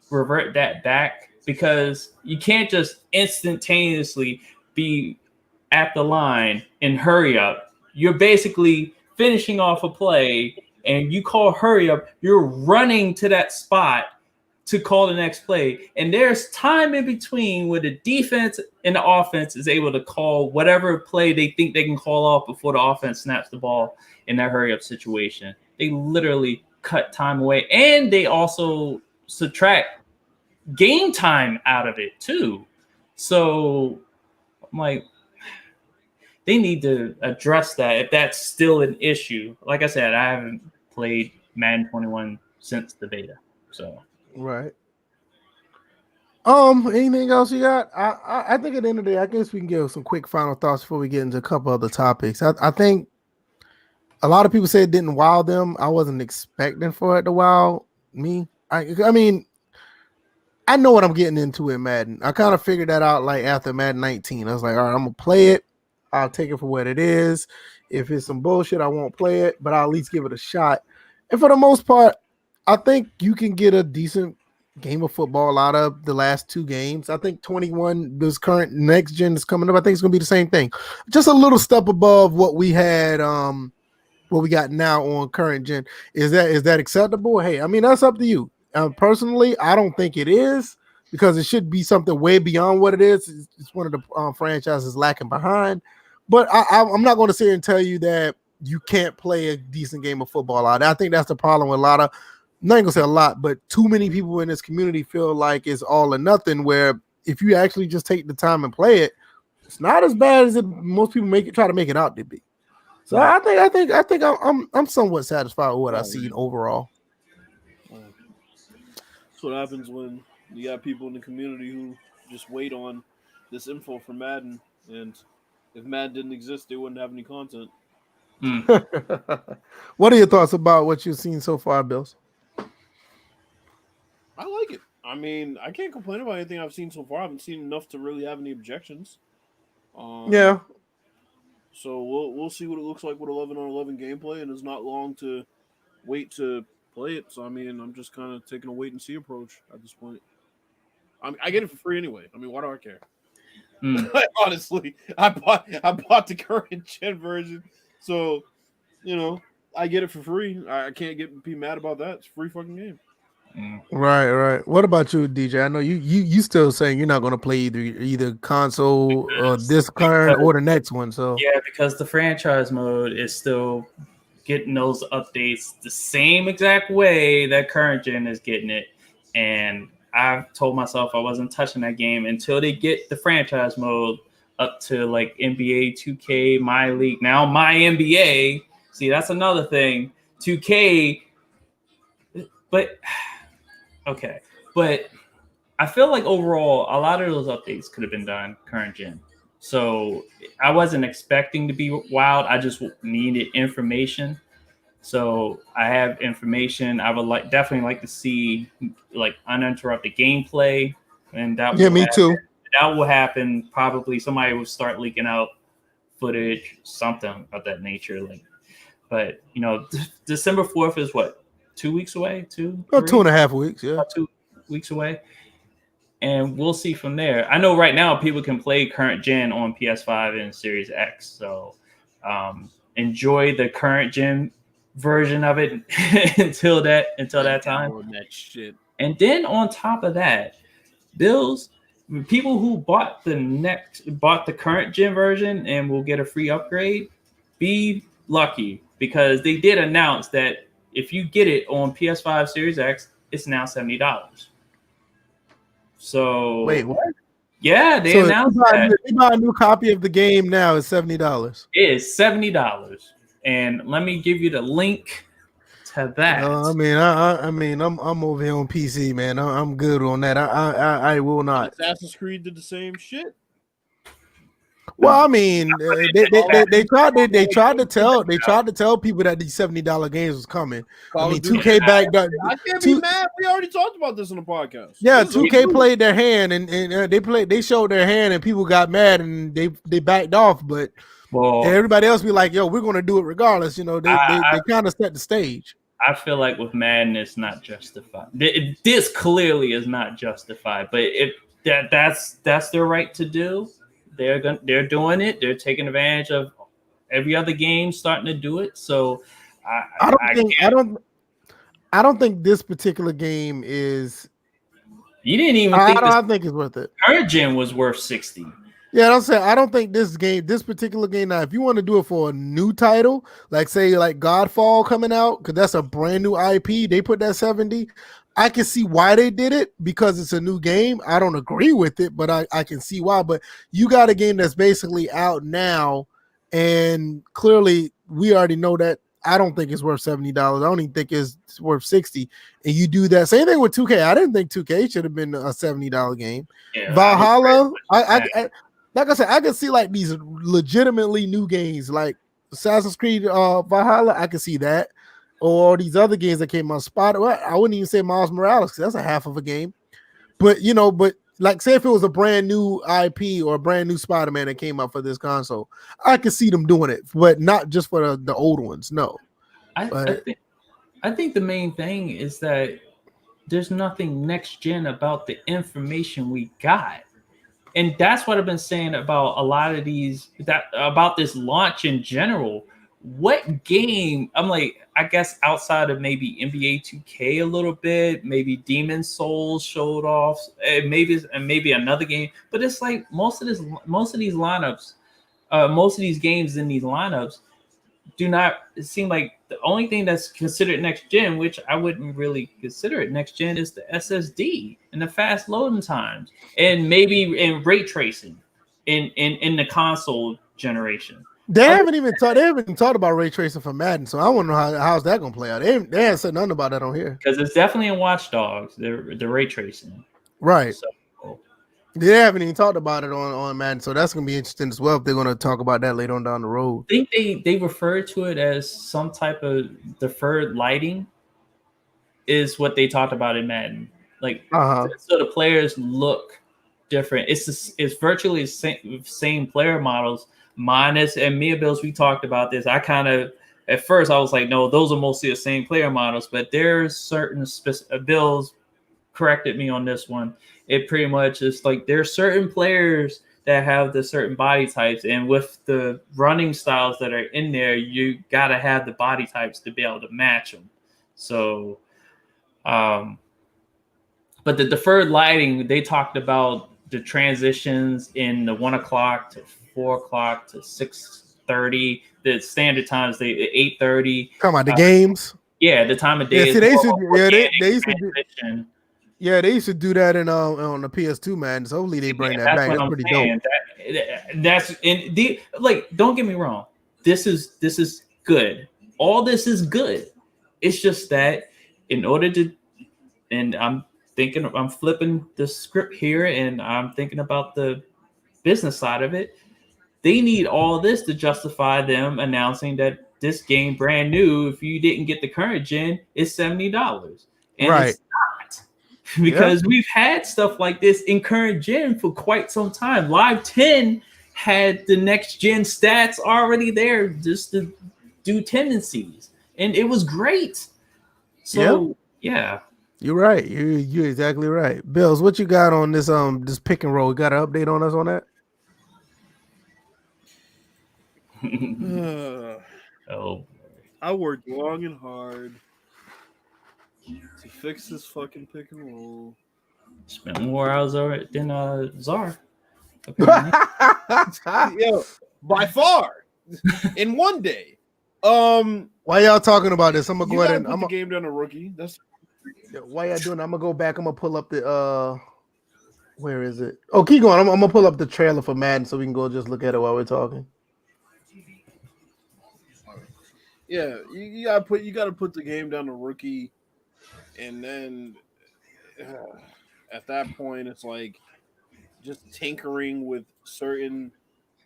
revert that back, because you can't just instantaneously be at the line and hurry up. You're basically finishing off a play and you call hurry up. You're running to that spot to call the next play. And there's time in between where the defense and the offense is able to call whatever play they think they can call off before the offense snaps the ball in that hurry up situation. They literally cut time away, and they also subtract game time out of it too. So I'm like, they need to address that if that's still an issue. Like I said, I haven't played Madden 21 since the beta. So right. Anything else you got? I think at the end of the day, I guess we can give some quick final thoughts before we get into a couple other topics. I think a lot of people say it didn't wow them. I wasn't expecting for it to wow me. I mean, I know what I'm getting into in Madden. I kind of figured that out like after Madden 19. I was like, all right, I'm gonna play it. I'll take it for what it is. If it's some bullshit, I won't play it, but I'll at least give it a shot. And for the most part, I think you can get a decent game of football out of the last 2 games. I think 21, this current next gen is coming up. I think it's gonna be the same thing. Just a little step above what we had, what we got now on current gen. Is that acceptable? Hey, I mean, that's up to you. Personally, I don't think it is, because it should be something way beyond what it is. It's one of the franchises lacking behind. But I'm not going to sit here and tell you that you can't play a decent game of football out. I think that's the problem with a lot of, I'm not going to say a lot, but too many people in this community feel like it's all or nothing, where if you actually just take the time and play it, it's not as bad as most people try to make it out to be. So I think I'm somewhat satisfied with what I've seen overall. That's what happens when you got people in the community who just wait on this info from Madden, and if Madden didn't exist, they wouldn't have any content. What are your thoughts about what you've seen so far, Bills? I like it. I mean, I can't complain about anything I've seen so far. I haven't seen enough to really have any objections. Yeah. So we'll see what it looks like with 11-on-11 gameplay, and it's not long to wait to play it. So I mean, I'm just kind of taking a wait and see approach at this point. I get it for free anyway. I mean, why do I care? Honestly, I bought the current gen version, so I get it for free. I can't be mad about that. It's a free fucking game. Right. What about you, DJ? I know you still saying you're not going to play either console or this current or the next one. So yeah, because the franchise mode is still getting those updates the same exact way that current gen is getting it, and I've told myself I wasn't touching that game until they get the franchise mode up to like NBA 2K, My League, now My NBA. See, that's another thing. 2K, but okay. But I feel like overall, a lot of those updates could have been done current gen. So I wasn't expecting to be wild. I just needed information. So I have information. I would definitely like to see like uninterrupted gameplay, and that Yeah, will me happen. too. That will happen. Probably somebody will start leaking out footage, something of that nature. Like, but December 4th is what, 2 weeks away? About 2.5 weeks, yeah. About 2 weeks away. And we'll see from there. I know right now people can play current gen on PS5 and Series X. So enjoy the current gen version of it until that time. That shit. And then on top of that, people who bought the current gen version and will get a free upgrade, be lucky, because they did announce that if you get it on PS5 Series X, it's now $70. So Wait, what? Yeah, they announced that. If you buy a new copy of the game now, it's $70. It is $70. And let me give you the link to that. I'm over here on PC, man. I'm good on that. I will not. Assassin's Creed did the same shit. Well, I mean, they tried to tell people that these $70 games was coming. I mean, 2K backed up. I can't be mad. We already talked about this on the podcast. Yeah, 2K played their hand and they showed their hand and people got mad and they backed off. But everybody else be like, "Yo, we're gonna do it regardless." They kind of set the stage. I feel like with Madden, it's not justified. This clearly is not justified. But if that's their right to do. They're doing it. They're taking advantage of every other game starting to do it. So I don't think this particular game is. You didn't even. I don't think it's worth it. Current gen was worth $60. Yeah, I don't think this particular game. Now, if you want to do it for a new title, like say like Godfall coming out, because that's a brand new IP, they put that $70. I can see why they did it because it's a new game. I don't agree with it, but I can see why. But you got a game that's basically out now, and clearly we already know that. I don't think it's worth $70. I don't even think it's worth $60. And you do that. Same thing with 2K. I didn't think 2K should have been a $70 game. Yeah, Valhalla, like I said, I can see like these legitimately new games like Assassin's Creed Valhalla. I can see that. Or these other games that came out, I wouldn't even say Miles Morales because that's a half of a game. But like say if it was a brand new IP or a brand new Spider-Man that came out for this console, I could see them doing it, but not just for the old ones. No, I think the main thing is that there's nothing next gen about the information we got, and that's what I've been saying about a lot of these about this launch in general. What game? I'm like, I guess outside of maybe NBA 2K a little bit, maybe Demon's Souls showed off, maybe another game. But it's like most of these lineups, most of these games in these lineups do not. It seem like the only thing that's considered next gen, which I wouldn't really consider it next gen, is the SSD and the fast loading times, and maybe in ray tracing in the console generation. They haven't even talked about ray tracing for Madden, so I want to know how's that gonna play out. They haven't said nothing about that on here because it's definitely in Watch Dogs. The ray tracing, right? So, they haven't even talked about it on Madden, so that's gonna be interesting as well if they're gonna talk about that later on down the road. I think they refer to it as some type of deferred lighting, is what they talked about in Madden. Like so the players look different. It's virtually the same player models. Minus and Mia Bills, we talked about this. I kind of at first I was like, no, those are mostly the same player models, but there's certain Bills corrected me on this one. It pretty much is like there's certain players that have the certain body types, and with the running styles that are in there, you gotta have the body types to be able to match them. So, but the deferred lighting, they talked about the transitions in the 1 o'clock to 4 o'clock to 6:30. The standard times, they 8:30. Come on, the games. Yeah, the time of day. Yeah, see, they used to do that in on the PS2, man. So hopefully they bring that back. That's pretty dope. Don't get me wrong. This is good. All this is good. It's just that in order to, and I'm flipping the script here, and I'm thinking about the business side of it. They need all this to justify them announcing that this game brand new. If you didn't get the current gen, it's $70, and Right. it's not because we've had stuff like this in current gen for quite some time. Live 10 had the next gen stats already there just to do tendencies, and it was great. So yeah. You're right. You're exactly right. Bills, what you got on this this pick and roll? You got an update on us on that? Oh, I worked long and hard to fix this fucking pick and roll. spent more hours on it than Czar. Yo, by far, in one day. Why y'all talking about this? I'm gonna You go ahead gotta and put I'm the game down to rookie. That's why y'all doing? I'm gonna go back. I'm gonna pull up the where is it? Oh, keep going. I'm gonna pull up the trailer for Madden so we can go just look at it while we're talking. yeah. You gotta put the game down to rookie, and then at that point, it's like just tinkering with certain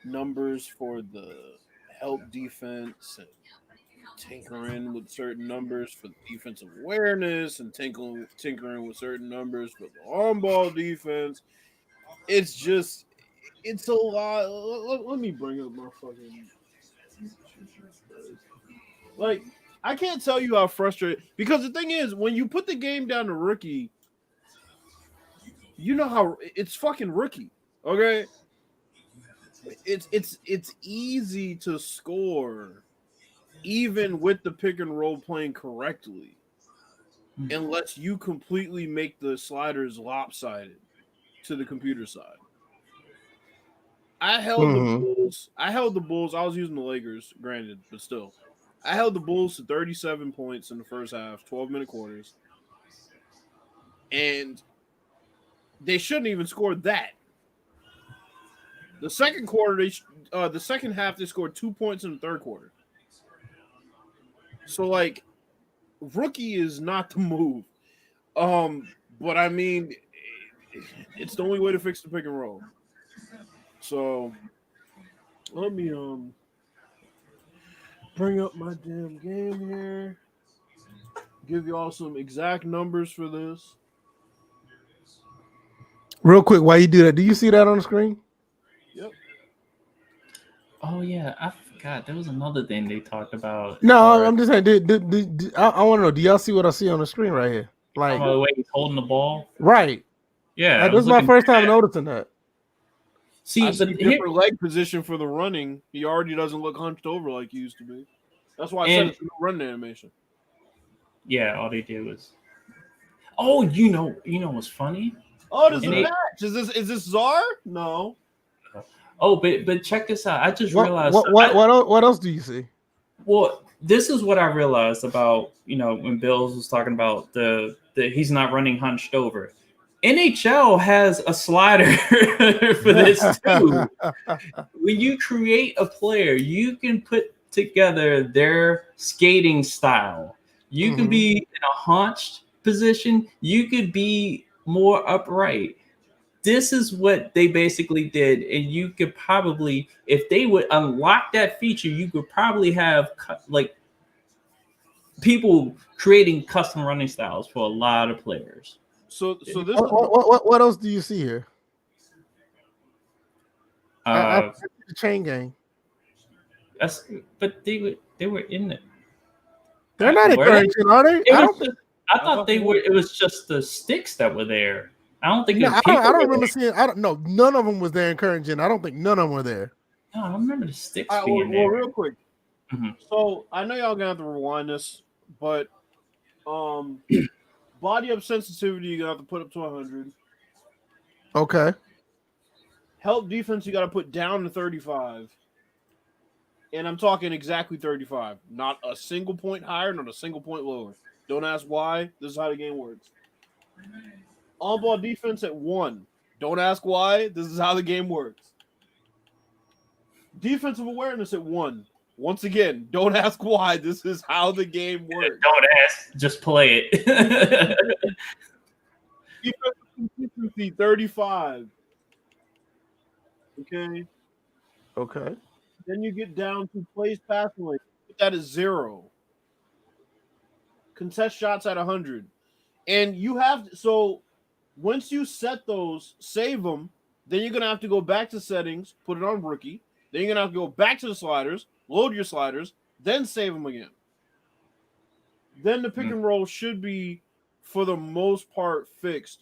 numbers for the help defense and tinkering with certain numbers for the defensive awareness and tinkering with certain numbers for the on-ball defense. It's a lot. Let me bring up my fucking like. I can't tell you how frustrated because the thing is when you put the game down to rookie, you know how it's fucking rookie. Okay, it's easy to score even with the pick and roll playing correctly, unless you completely make the sliders lopsided to the computer side. I held the Bulls. I was using the Lakers, granted, but still. I held the Bulls to 37 points in the first half, 12-minute quarters. And they shouldn't even scored that. The second quarter, the second half, they scored 2 points in the third quarter. So, like, rookie is not the move. But I mean, it's the only way to fix the pick and roll. So let me bring up my damn game here. Give y'all some exact numbers for this. Real quick, while you do that, do you see that on the screen? Yep. Oh yeah, I forgot. There was another thing they talked about. No, I'm just saying. I want to know. Do y'all see what I see on the screen right here? Like the way he's holding the ball. right. Yeah, This is my first time noticing that. See, I see but different leg position for the running. He already doesn't look hunched over like he used to be. That's why I said it's a run animation. Yeah, all they did was. Oh, you know what's funny? Oh, there's a match. Is this Czar? No. Oh, but check this out. I just realized. What else do you see? Well, this is what I realized about when Bills was talking about the he's not running hunched over. NHL has a slider for this too. When you create a player, you can put together their skating style. You can be in a hunched position. You could be more upright. This is what they basically did, and you could probably, if they would unlock that feature, you could probably have like people creating custom running styles for a lot of players. So this what else do you see here? I see the chain gang. But they were in it. They're not encouraging, are they? I thought they were. It was just the sticks that were there. I don't think. I don't remember seeing. None of them was there encouraging. I don't think none of them were there. No, I don't remember the sticks being there. Well, real quick. So I know y'all gonna have to rewind this, but body up sensitivity you gotta have to put up to 100. Okay. Help defense you gotta put down to 35. And I'm talking exactly 35. Not a single point higher, not a single point lower. Don't ask why. This is how the game works. On-ball defense at 1. Don't ask why. This is how the game works. Defensive awareness at 1. Once again, don't ask why. This is how the game works. Don't ask. Just play it. Defensive consistency 35. Okay. Okay. Then you get down to plays passing lane that is 0. Contest shots at 100. And you have so once you set those, save them, then you're going to have to go back to settings, put it on rookie. Then you're going to have to go back to the sliders, load your sliders, then save them again. Then the pick and roll should be, for the most part, fixed.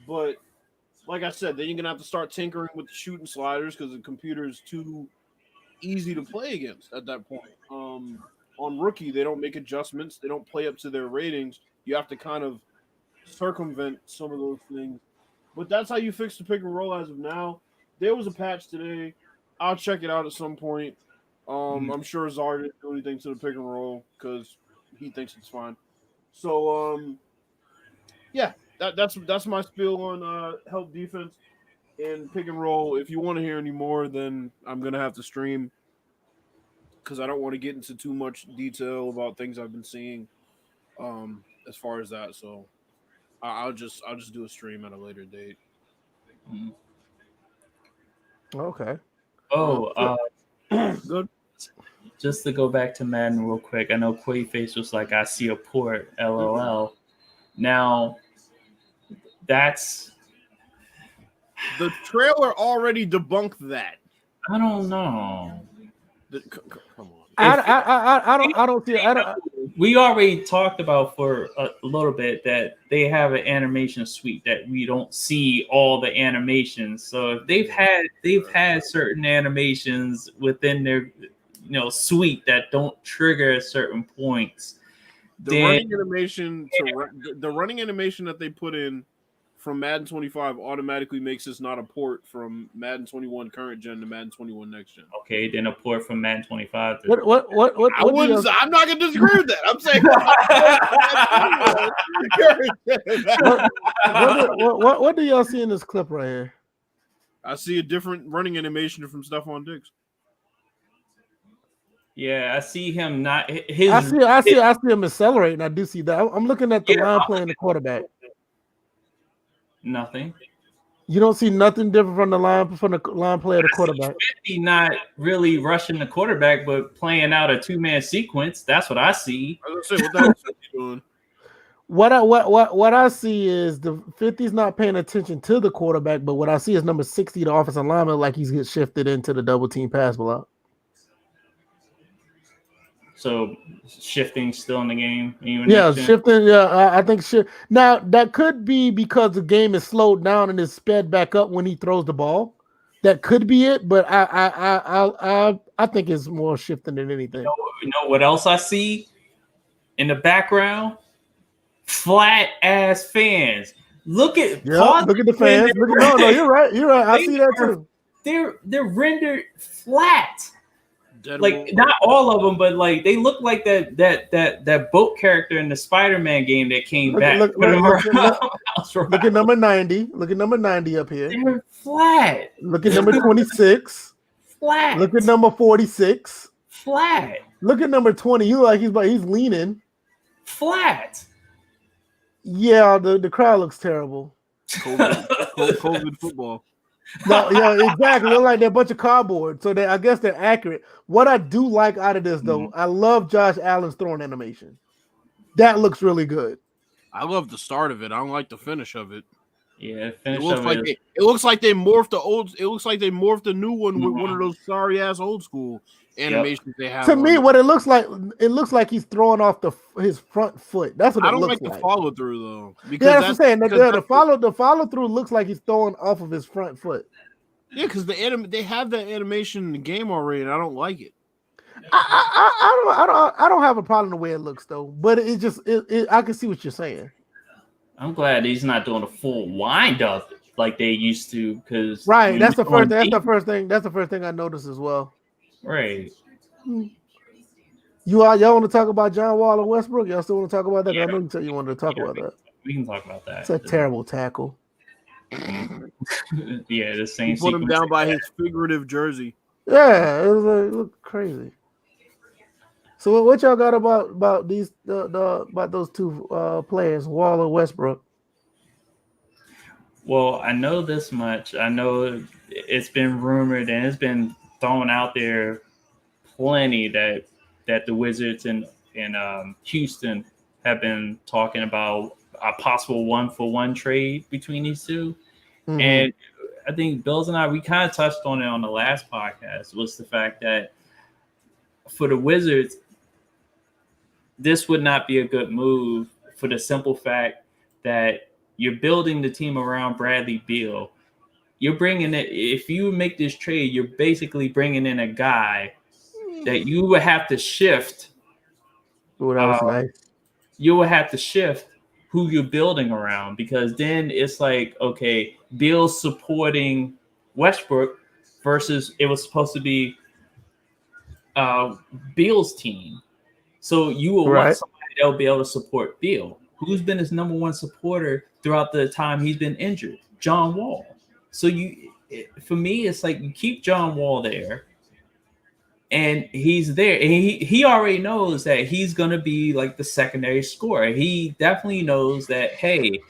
But like I said, then you're going to have to start tinkering with the shooting sliders because the computer is too easy to play against at that point. On rookie, they don't make adjustments. They don't play up to their ratings. You have to kind of circumvent some of those things. But that's how you fix the pick and roll as of now. There was a patch today. I'll check it out at some point. I'm sure Czar didn't do anything to the pick and roll because he thinks it's fine. So, yeah, that's my spiel on help defense and pick and roll. If you want to hear any more, then I'm going to have to stream because I don't want to get into too much detail about things I've been seeing as far as that. So I'll just do a stream at a later date. Okay. Oh, good. Just to go back to Madden real quick, I know Quaface was like, I see a port, LOL. Now, that's... The trailer already debunked that. I don't know. Come on. I don't see it. We already talked about for a little bit that they have an animation suite that we don't see all the animations. So if they've had certain animations within their suite that don't trigger at certain points. The running animation that they put in from Madden 25 automatically makes this not a port from Madden 21 current gen to Madden 21 next gen. Okay, then a port from Madden 25. I'm not going to disagree with that. I'm saying what do y'all see in this clip right here? I see a different running animation from Stephon Diggs. Yeah, I see him not. I see him accelerating. I do see that. I'm looking at the line playing the quarterback. Nothing. You don't see nothing different from the line play of the quarterback. 50 not really rushing the quarterback, but playing out a 2-man sequence. That's what I see. I was gonna say, what the hell is he doing? What I see is the 50's not paying attention to the quarterback, but what I see is number 60, the offensive lineman, like he's get shifted into the double team pass block. So shifting still in the game. Shifting. Yeah, I think shit. Now that could be because the game is slowed down and is sped back up when he throws the ball. That could be it, but I think it's more shifting than anything. You know what else I see in the background? Flat ass fans. Look at the fans. No, you're right. I see that too. They're rendered flat. Like not all of them, but like they look like that boat character in the Spider-Man game that came back. Look at number 90. Look at number 90 up here. They're flat. Look at number 26. Flat. Look at number 46. Flat. Look at number 20. You like he's leaning. Flat. Yeah, the crowd looks terrible. COVID football. No, yeah, exactly. They're like they're a bunch of cardboard, so I guess they're accurate. What I do like out of this, though, I love Josh Allen's throwing animation. That looks really good. I love the start of it. I don't like the finish of it. Yeah, it looks like they morphed the old. It looks like they morphed the new one with one of those sorry ass old school animations they have. To me, what it looks like he's throwing off his front foot. That's what it looks like. I don't like the follow through though. Because that's what I'm saying. The follow through looks like he's throwing off of his front foot. Yeah, because they have that animation in the game already, and I don't like it. I don't have a problem the way it looks though, but I can see what you're saying. I'm glad he's not doing a full wind up like they used to, because that's the first thing I noticed as well. Right. Y'all want to talk about John Wall and Westbrook? Y'all still want to talk about that? Yeah. I know you said you wanted to talk about that. We can talk about that. It's a terrible tackle. Yeah, the same. Put him down by his figurative jersey. Yeah, it looked crazy. So what y'all got about these about those two players, Wall and Westbrook? Well, I know this much. I know it's been rumored and it's been thrown out there plenty that that the Wizards and Houston have been talking about a possible 1-for-1 trade between these two. Mhm. And I think Bills and I, we kind of touched on it on the last podcast, was the fact that for the Wizards, this would not be a good move for the simple fact that you're building the team around Bradley Beal. You're bringing it, if you make this trade, you're basically bringing in a guy that you would have to shift. Oh, that was nice. You would have to shift who you're building around, because then it's like, okay, Beal's supporting Westbrook versus it was supposed to be Beal's team. So you will want somebody that will be able to support Beal. Who's been his number one supporter throughout the time he's been injured? John Wall. So for me, it's like you keep John Wall there, and he's there, and he already knows that he's gonna be like the secondary scorer. He definitely knows that, hey,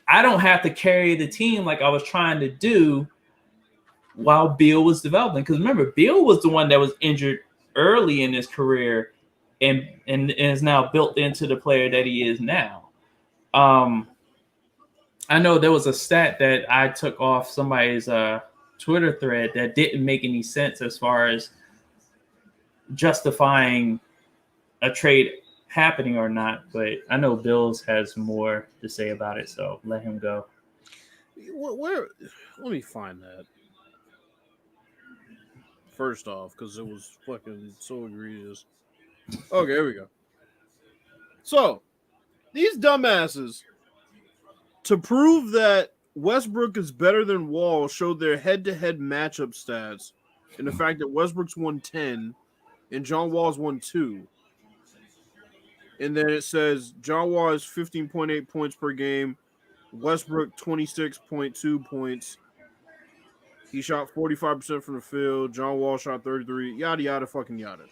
I don't have to carry the team like I was trying to do while Beal was developing. Because remember, Beal was the one that was injured early in his career, and is now built into the player that he is now. I know there was a stat that I took off somebody's Twitter thread that didn't make any sense as far as justifying a trade happening or not, but I know Bills has more to say about it, so let him go. Where? Let me find that. First off, because it was fucking so egregious. Okay, here we go. So, these dumbasses, to prove that Westbrook is better than Wall, showed their head-to-head matchup stats, and the fact that Westbrook's won 10 and John Wall's won 2. And then it says John Wall is 15.8 points per game, Westbrook 26.2 points. He shot 45% from the field. John Wall shot 33. Yada yada fucking yada.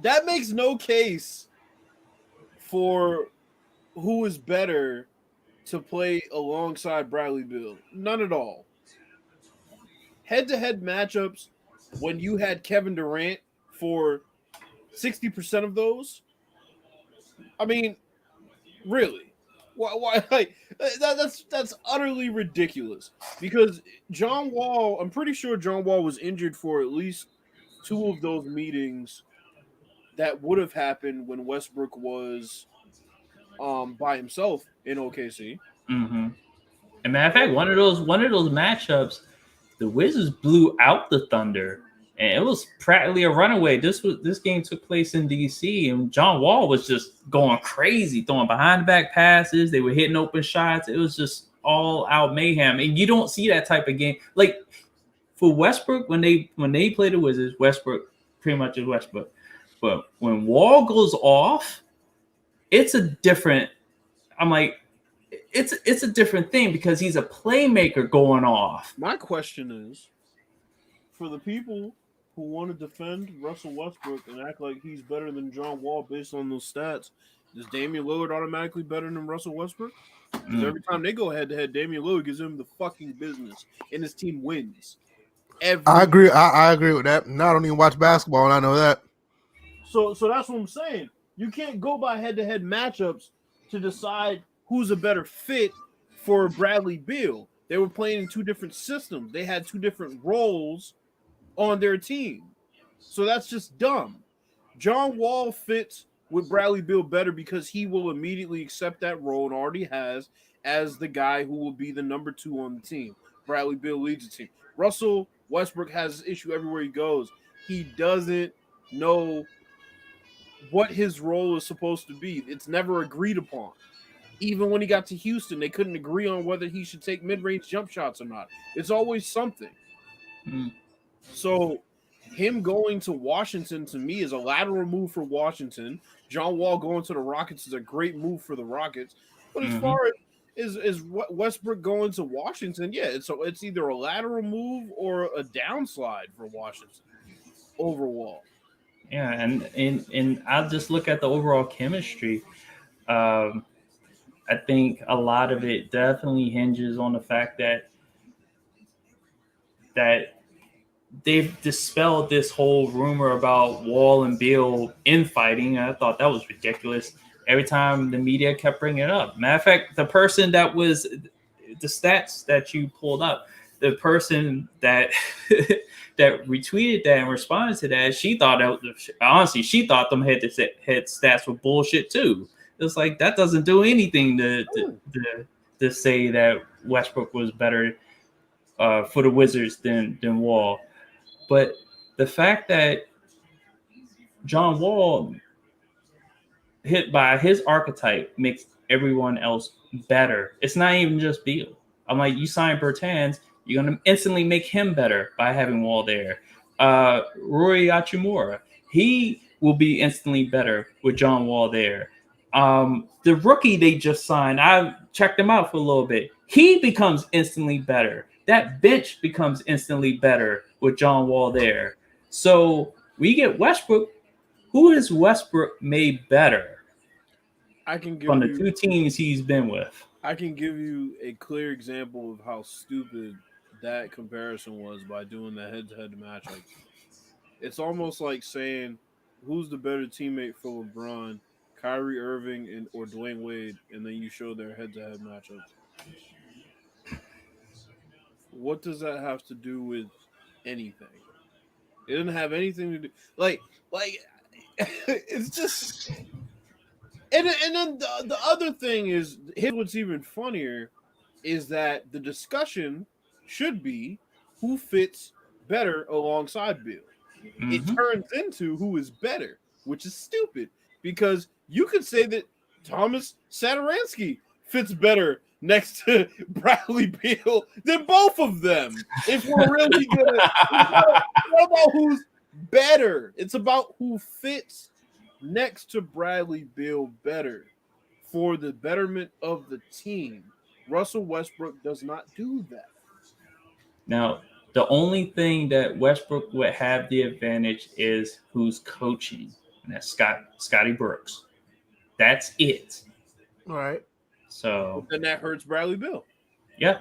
That makes no case for who is better to play alongside Bradley Beal. None at all. Head-to-head matchups, when you had Kevin Durant for 60% of those, I mean, really? Why? Like, that's utterly ridiculous. Because John Wall, I'm pretty sure John Wall was injured for at least 2 of those meetings that would have happened when Westbrook was by himself in OKC. Mm-hmm. And matter of fact, one of those matchups, the Wizards blew out the Thunder, and it was practically a runaway. This game took place in DC, and John Wall was just going crazy, throwing behind the back passes. They were hitting open shots. It was just all out mayhem, and you don't see that type of game. Like for Westbrook, when they play the Wizards, Westbrook pretty much is Westbrook. But when Wall goes off, it's a different. I'm like, it's a different thing because he's a playmaker going off. My question is, for the people who want to defend Russell Westbrook and act like he's better than John Wall based on those stats, is Damian Lillard automatically better than Russell Westbrook? Because every time they go head-to-head, Damian Lillard gives him the fucking business, and his team wins. I agree. I agree with that. No, I don't even watch basketball, and I know that. So that's what I'm saying. You can't go by head-to-head matchups to decide who's a better fit for Bradley Beal. They were playing in 2 different systems. They had 2 different roles on their team. So that's just dumb. John Wall fits with Bradley Beal better because he will immediately accept that role and already has as the guy who will be the number 2 on the team. Bradley Beal leads the team. Russell Westbrook has this issue everywhere he goes. He doesn't know what his role is supposed to be. It's never agreed upon. Even when he got to Houston, they couldn't agree on whether he should take mid-range jump shots or not. It's always something. So him going to Washington, to me, is a lateral move for Washington. John Wall going to the Rockets is a great move for the Rockets. But as far as Westbrook going to Washington, yeah, it's either a lateral move or a downslide for Washington over Wall. Yeah, and I'll just look at the overall chemistry. I think a lot of it definitely hinges on the fact that they've dispelled this whole rumor about Wall and Beal infighting. I thought that was ridiculous. Every time the media kept bringing it up. Matter of fact, the person that was the stats that you pulled up, the person that that retweeted that and responded to that, she thought honestly, she thought them head stats were bullshit too. It's like that doesn't do anything to say that Westbrook was better for the Wizards than Wall. But the fact that John Wall hit by his archetype makes everyone else better. It's not even just Beal. I'm like, you sign Bertans, you're going to instantly make him better by having Wall there. Rui Hachimura, he will be instantly better with John Wall there. The rookie they just signed, I checked him out for a little bit. He becomes instantly better. That bench becomes instantly better with John Wall there. So we get Westbrook. Who has Westbrook made better? I can give from the you, two teams he's been with. I can give you a clear example of how stupid that comparison was by doing the head-to-head matchup. It's almost like saying, who's the better teammate for LeBron, Kyrie Irving or Dwayne Wade, and then you show their head-to-head matchups. What does that have to do with anything? It didn't have anything to do. Like it's just. And then the other thing is, here's what's even funnier, is that the discussion should be who fits better alongside Bill. Mm-hmm. It turns into who is better, which is stupid, because you could say that Thomas Satoransky fits better next to Bradley Beal than both of them. If we're really good at it's not about who's better. It's about who fits next to Bradley Beal better for the betterment of the team. Russell Westbrook does not do that. Now, the only thing that Westbrook would have the advantage is who's coaching, and that's Scotty Brooks. That's it. All right. So then that hurts Bradley Beal. Yeah.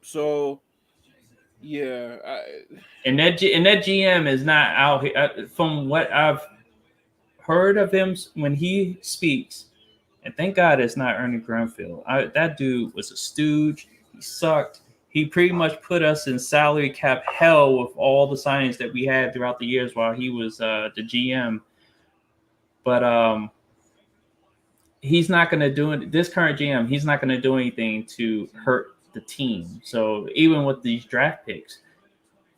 So, yeah. And that GM is not out here. From what I've heard of him when he speaks, and thank God it's not Ernie Grunfeld. That dude was a stooge. He sucked. He pretty much put us in salary cap hell with all the signings that we had throughout the years while he was the GM. But he's not going to do it. This current GM, he's not going to do anything to hurt the team. So even with these draft picks,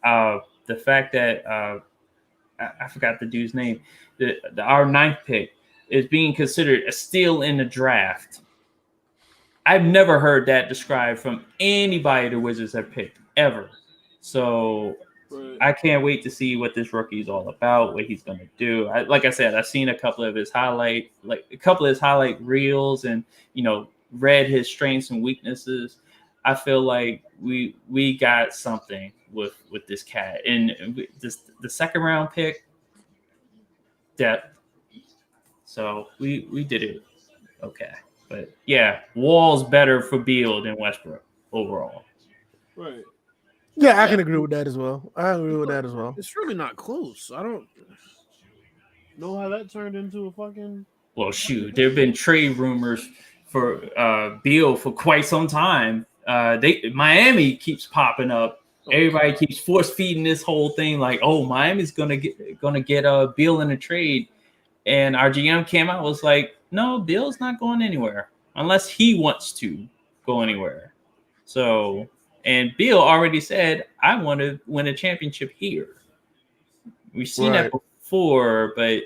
the fact that I forgot the dude's name, our 9th pick is being considered a steal in the draft. I've never heard that described from anybody the Wizards have picked ever. So I can't wait to see what this rookie is all about, what he's going to do. Like I said, I've seen a couple of his highlight reels, and read his strengths and weaknesses. I feel like we got something with this cat, and the 2nd round pick, depth. So we did it okay. But yeah, Wall's better for Beal than Westbrook overall. Right. Yeah, I can agree with that as well. It's really not close. I don't know how that turned into a fucking. Well, shoot, there have been trade rumors for Beal for quite some time. Miami keeps popping up. Everybody keeps force feeding this whole thing, like, oh, Miami's gonna get Beal in a trade, and our GM came out and was like, no, Beal's not going anywhere unless he wants to go anywhere. So, and Beal already said, I want to win a championship here. We've seen that before, but,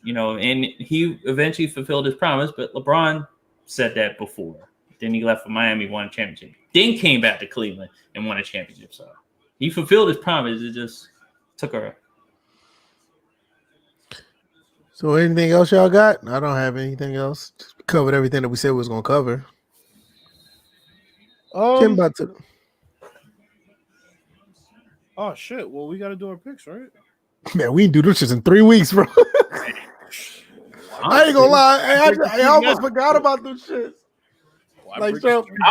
and he eventually fulfilled his promise, but LeBron said that before. Then he left for Miami, won a championship. Then came back to Cleveland and won a championship. So he fulfilled his promise. It just took a. So anything else y'all got? I don't have anything else. Just covered everything that we said we was going to cover. Oh shit! Well, we got to do our picks, right? Man, we can do this shit in 3 weeks, bro. I ain't gonna lie. I almost forgot about those shit. I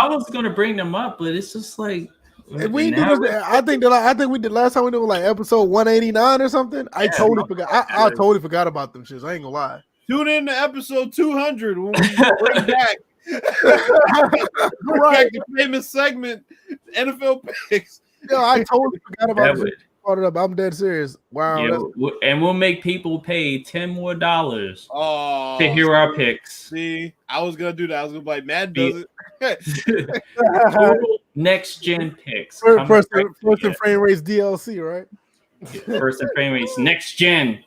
was gonna bring them up, but it's just like If we do this, I think we did last time we did like episode 189 or something. I totally forgot. I totally forgot about them shits. I ain't gonna lie. Tune in to episode 200 when we bring back. Right. The famous segment, NFL picks. Yo, I totally forgot about it. I'm dead serious. Wow. Yeah, and we'll make people pay $10 more to hear our picks. See, I was gonna do that. I was gonna be like, Madden does it. Total next gen picks. First and Framerates DLC, right? First and Framerates next gen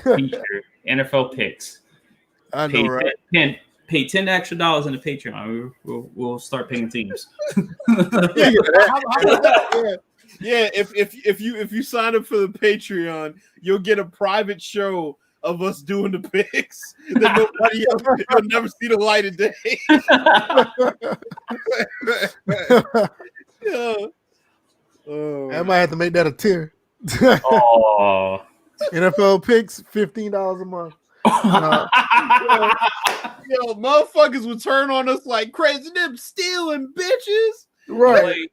feature NFL picks. I know, right? Pay $10 extra in the Patreon. We'll start picking teams. Yeah, if you sign up for the Patreon, you'll get a private show of us doing the picks that nobody else will never see the light of day. I might have to make that a tier. Oh, NFL picks, $15 a month. Yo, motherfuckers would turn on us like crazy. Them stealing bitches. Right. Like,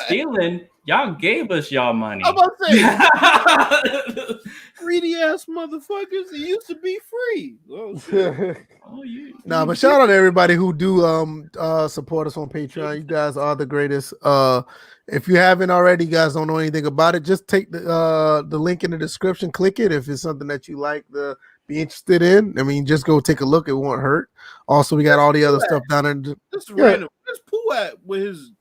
stealing. Y'all gave us y'all money. I'm about to say, greedy ass motherfuckers. It used to be free. But shout out to everybody who do support us on Patreon. You guys are the greatest. If you haven't already, you guys don't know anything about it, just take the link in the description, click it if it's something that you like to be interested in. I mean, just go take a look. It won't hurt. Also, we got all the other stuff down there. That's random. Where's Pooh at with his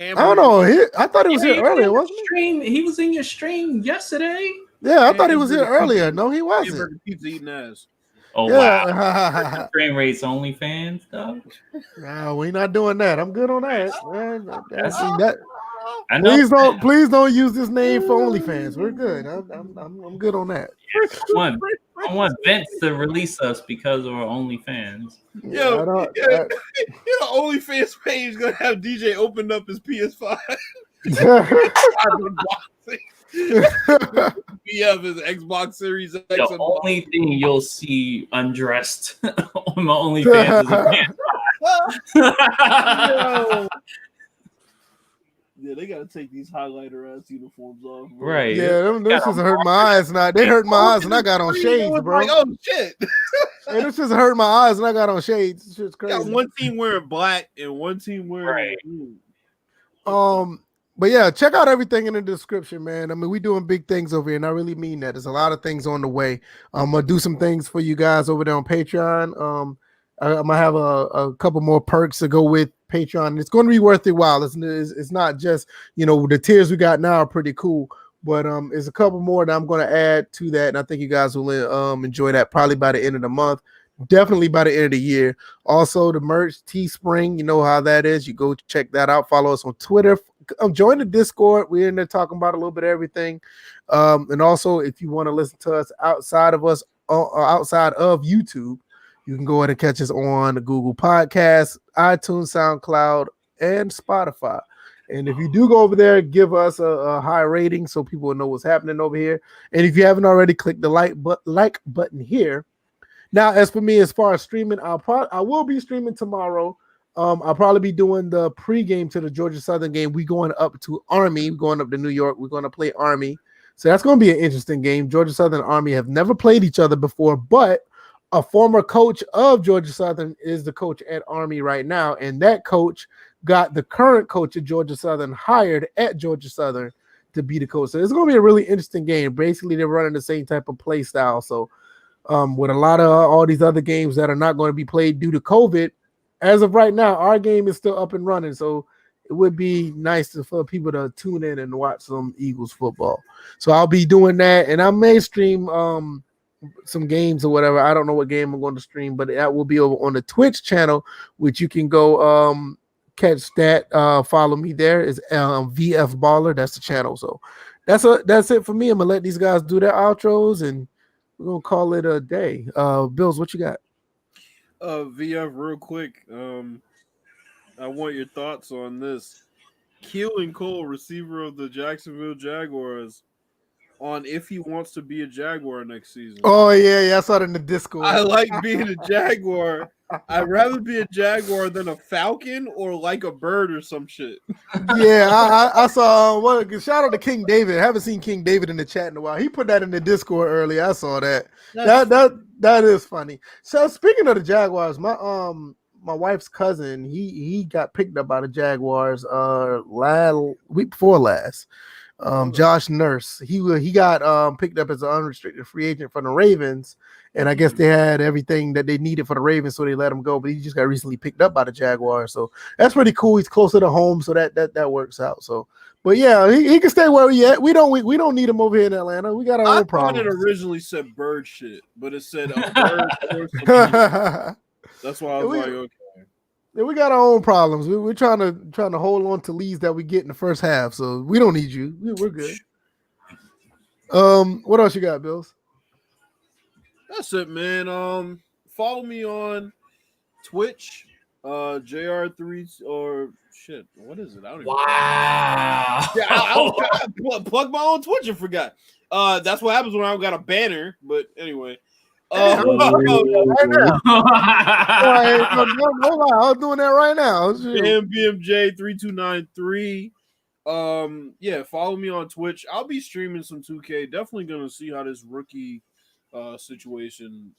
I don't know. I thought he was here earlier, wasn't he? He was in your stream yesterday. Yeah, I thought he was here earlier. No, he wasn't. Pizza eating ass. Oh, wow. Framerates OnlyFans, though? No, we're not doing that. I'm good on that. I know. Please don't use this name for OnlyFans. We're good. I'm good on that. I want Vince to release us because of our OnlyFans. Yo, OnlyFans page gonna have DJ open up his PS5. BF is Xbox Series X. The only thing you'll see undressed on my OnlyFans is a pants. Yeah, they gotta take these highlighter ass uniforms off. Bro. Right. Yeah, them just hurt my eyes. They hurt my eyes and I got on shades, bro. Like, oh shit. And this just hurt my eyes and I got on shades. This shit's crazy. Got one team wearing black and one team wearing blue. But yeah, check out everything in the description, man. I mean, we doing big things over here, and I really mean that. There's a lot of things on the way. I'm gonna do some things for you guys over there on Patreon. I'm gonna have a couple more perks to go with Patreon. It's going to be worth it while. It's not just, the tiers we got now are pretty cool, but there's a couple more that I'm going to add to that, and I think you guys will enjoy that probably by the end of the month. Definitely by the end of the year. Also, the merch, Teespring, you know how that is. You go check that out. Follow us on Twitter. Join the Discord. We're in there talking about a little bit of everything. And also, if you want to listen to us outside of YouTube, you can go ahead and catch us on the Google Podcasts, iTunes, SoundCloud, and Spotify. And if you do go over there, give us a high rating so people will know what's happening over here. And if you haven't already, click the like button here. Now, as for me, as far as streaming, I will be streaming tomorrow. I'll probably be doing the pregame to the Georgia Southern game. We going up to Army, going up to New York. We're going to play Army. So that's going to be an interesting game. Georgia Southern and Army have never played each other before, but a former coach of Georgia Southern is the coach at Army right now, and that coach got the current coach of Georgia Southern hired at Georgia Southern to be the coach. So it's going to be a really interesting game. Basically, they're running the same type of play style. So with a lot of all these other games that are not going to be played due to COVID, as of right now, our game is still up and running. So it would be nice for people to tune in and watch some Eagles football. So I'll be doing that, and I may stream some games or whatever. I don't know what game I'm going to stream, but that will be over on the Twitch channel, which you can go catch that. Follow me there. Is VF Baller. That's the channel. So that's it for me. I'm gonna let these guys do their outros, and we're gonna call it a day. Bills, what you got? VF, real quick. I want your thoughts on this. Keelan Cole, receiver of the Jacksonville Jaguars, on if he wants to be a Jaguar next season. Oh yeah, I saw it in the Discord. I like being a Jaguar. I'd rather be a Jaguar than a Falcon or like a bird or some shit. Yeah, I saw. Shout out to King David. I haven't seen King David in the chat in a while. He put that in the Discord earlier. I saw that. That is funny. So speaking of the Jaguars, my wife's cousin, he got picked up by the Jaguars week before last. Josh Nurse, he got picked up as an unrestricted free agent from the Ravens, and I guess they had everything that they needed for the Ravens, so they let him go. But he just got recently picked up by the Jaguars, so that's pretty cool. He's closer to home, so that works out. So, but yeah, he can stay where we at. We don't need him over here in Atlanta. We got our own problems. I thought it originally said bird shit, but it said a bird or something. That's why I was like, okay. Yeah, we got our own problems. We're trying to hold on to leads that we get in the first half, so we don't need you. We're good. What else you got, Bills? That's it, man. Follow me on Twitch, JR3 or shit. What is it? I don't even know. Yeah, I plug my own Twitch and forgot. That's what happens when I don't got a banner. But anyway. Right now. No lie, I was doing that right now. BMJ3293. Yeah, follow me on Twitch. I'll be streaming some 2K. Definitely gonna see how this rookie situation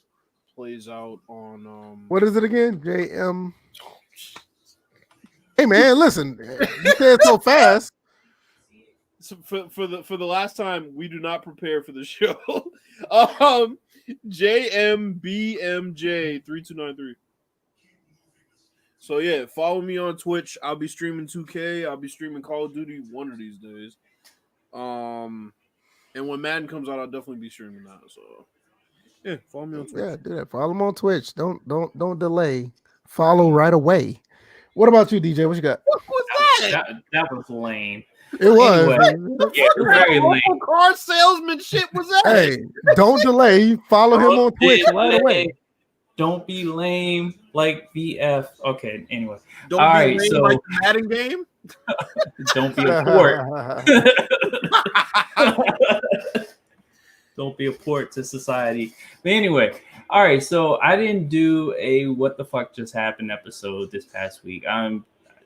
plays out on what is it again? JM. Hey man, listen, you said so fast. So for the last time, we do not prepare for the show. JMBMJ3293. So yeah, follow me on Twitch. I'll be streaming 2K. I'll be streaming Call of Duty one of these days. And when Madden comes out, I'll definitely be streaming that. So yeah, follow me on Twitch. Yeah, do that. Follow him on Twitch. Don't delay. Follow right away. What about you, DJ? What you got? What was that? That was lame. It was. Anyway, yeah, very lame. Car salesman shit was that? Hey, don't delay. Follow him on Twitch right away. Don't be lame like VF. Okay, anyway. Don't All be right, lame so like the Madden game. Don't be a port. Don't be a port to society. But anyway, all right. So I didn't do a what the fuck just happened episode this past week.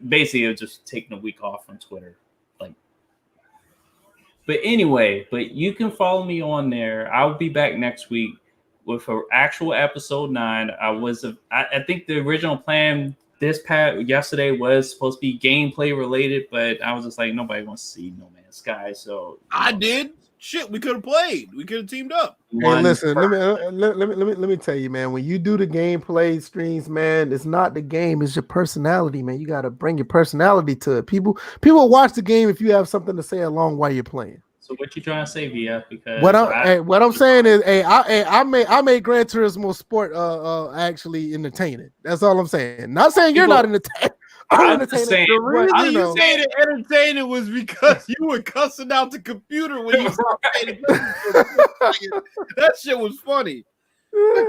Basically I was just taking a week off from Twitter. But anyway, you can follow me on there. I'll be back next week with an actual episode 9. I think the original plan yesterday was supposed to be gameplay related, but I was just like, nobody wants to see No Man's Sky. So I did. Shit, we could have played. We could have teamed up. Hey, listen, let me tell you, man. When you do the gameplay streams, man, it's not the game; it's your personality, man. You got to bring your personality to it. People watch the game if you have something to say along while you're playing. So what you trying to say, VF? Because what I'm saying is, I made Gran Turismo Sport actually entertaining. That's all I'm saying. Not saying you're not entertaining. I'm just saying, the reason you made it entertaining was because you were cussing out the computer when you started. That shit was funny.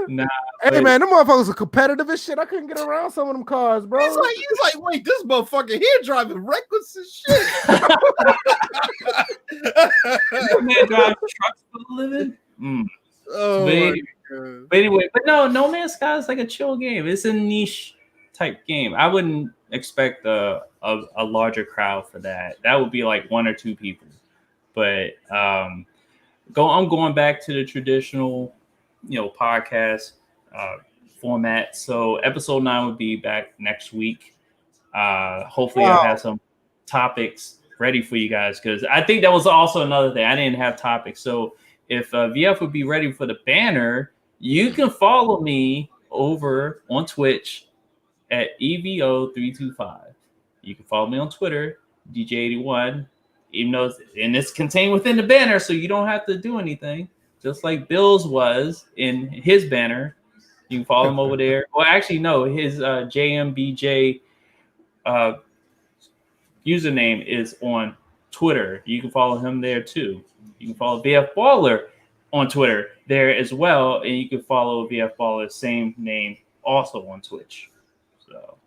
Nah, hey man, them motherfuckers are competitive as shit. I couldn't get around some of them cars, bro. He's like, wait, this motherfucker here driving reckless as shit. This man drives trucks for a living. Oh, but anyway, No Man's Sky is like a chill game. It's a niche type game. I wouldn't expect a larger crowd for that. That would be like 1 or 2 people. But I'm going back to the traditional, podcast format. So episode 9 would be back next week. Hopefully I'll have some topics ready for you guys, because I think that was also another thing. I didn't have topics. So if VF would be ready for the banner, you can follow me over on Twitch at EVO325. You can follow me on Twitter, DJ81, even though it's contained within the banner, so you don't have to do anything. Just like Bill's was in his banner. You can follow him over there. Well, actually, no, his JMBJ username is on Twitter. You can follow him there too. You can follow VF Baller on Twitter there as well, and you can follow VF Baller, same name, also on Twitch. So,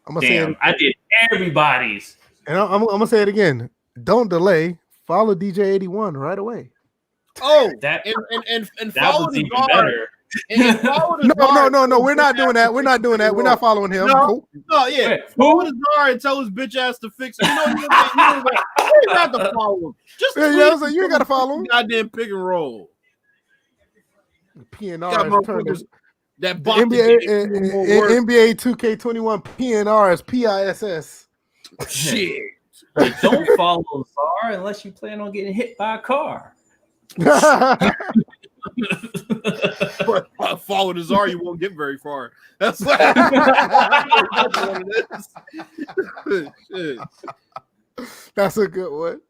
I did everybody's. And I'm gonna say it again. Don't delay. Follow DJ81 right away. Oh, That and that follow was the even guard. better. And follow the guard. No. We're not doing that. We're not doing that. We're not following him. No, yeah. Wait, Follow the guard and tell his bitch ass to fix it. You ain't got to follow him. Just Yeah, tweet I was like, you ain't gotta follow him. Goddamn pick and roll. PNR is turned. That The bot NBA 2K21 PNR is PISS. Shit. But don't follow Czar unless you plan on getting hit by a car. But follow the czar, you won't get very far. That's what it is. Shit. That's a good one.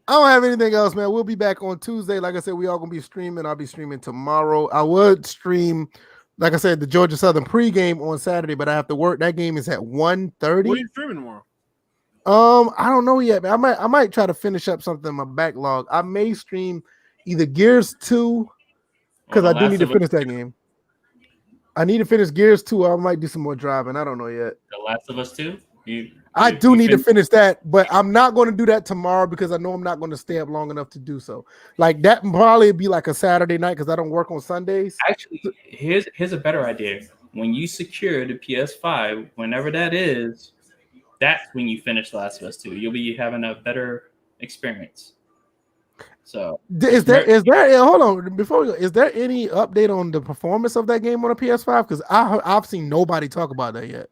I don't have anything else, man. We'll be back on Tuesday. Like I said, we all gonna be streaming. I'll be streaming tomorrow. I would stream, like I said, the Georgia Southern pregame on Saturday, but I have to work. That game is at 1:30. What are you streaming tomorrow? I don't know yet, man. I might try to finish up something in my backlog. I may stream either Gears 2, because I do need to finish that game. I need to finish Gears 2, or I might do some more driving. I don't know yet. The Last of Us 2? I do need to finish that, but I'm not going to do that tomorrow because I know I'm not going to stay up long enough to do so. Like that probably be like a Saturday night because I don't work on Sundays. Actually, here's a better idea. When you secure the PS5, whenever that is, that's when you finish Last of Us 2. You'll be having a better experience. So is there hold on before we go, is there any update on the performance of that game on a PS5? Because I've seen nobody talk about that yet.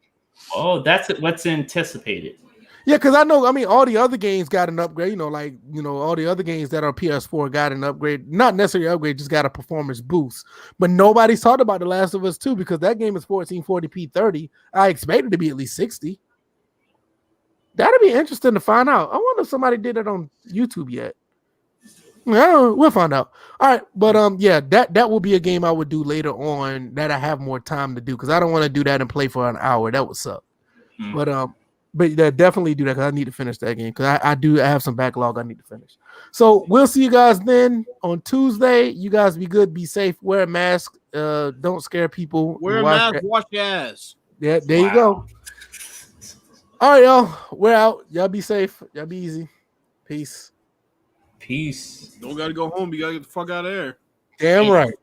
Oh, that's what's anticipated. Yeah, because I know, all the other games got an upgrade, all the other games that are PS4 got an upgrade, not necessarily upgrade, just got a performance boost. But nobody's talked about The Last of Us 2 because that game is 1440p 30. I expect it to be at least 60. That'd be interesting to find out. I wonder if somebody did it on YouTube yet. Well, we'll find out. All right, but that will be a game I would do later on that I have more time to do because I don't want to do that and play for an hour. That would suck. But definitely do that because I need to finish that game because I have some backlog I need to finish. So we'll see you guys then on Tuesday. You guys be good, be safe, wear a mask, don't scare people. Wear a mask, wash your ass. Yeah, there you go. All right, y'all. We're out. Y'all be safe. Y'all be easy. Peace. Peace. Don't gotta go home. You gotta get the fuck out of there. Damn right.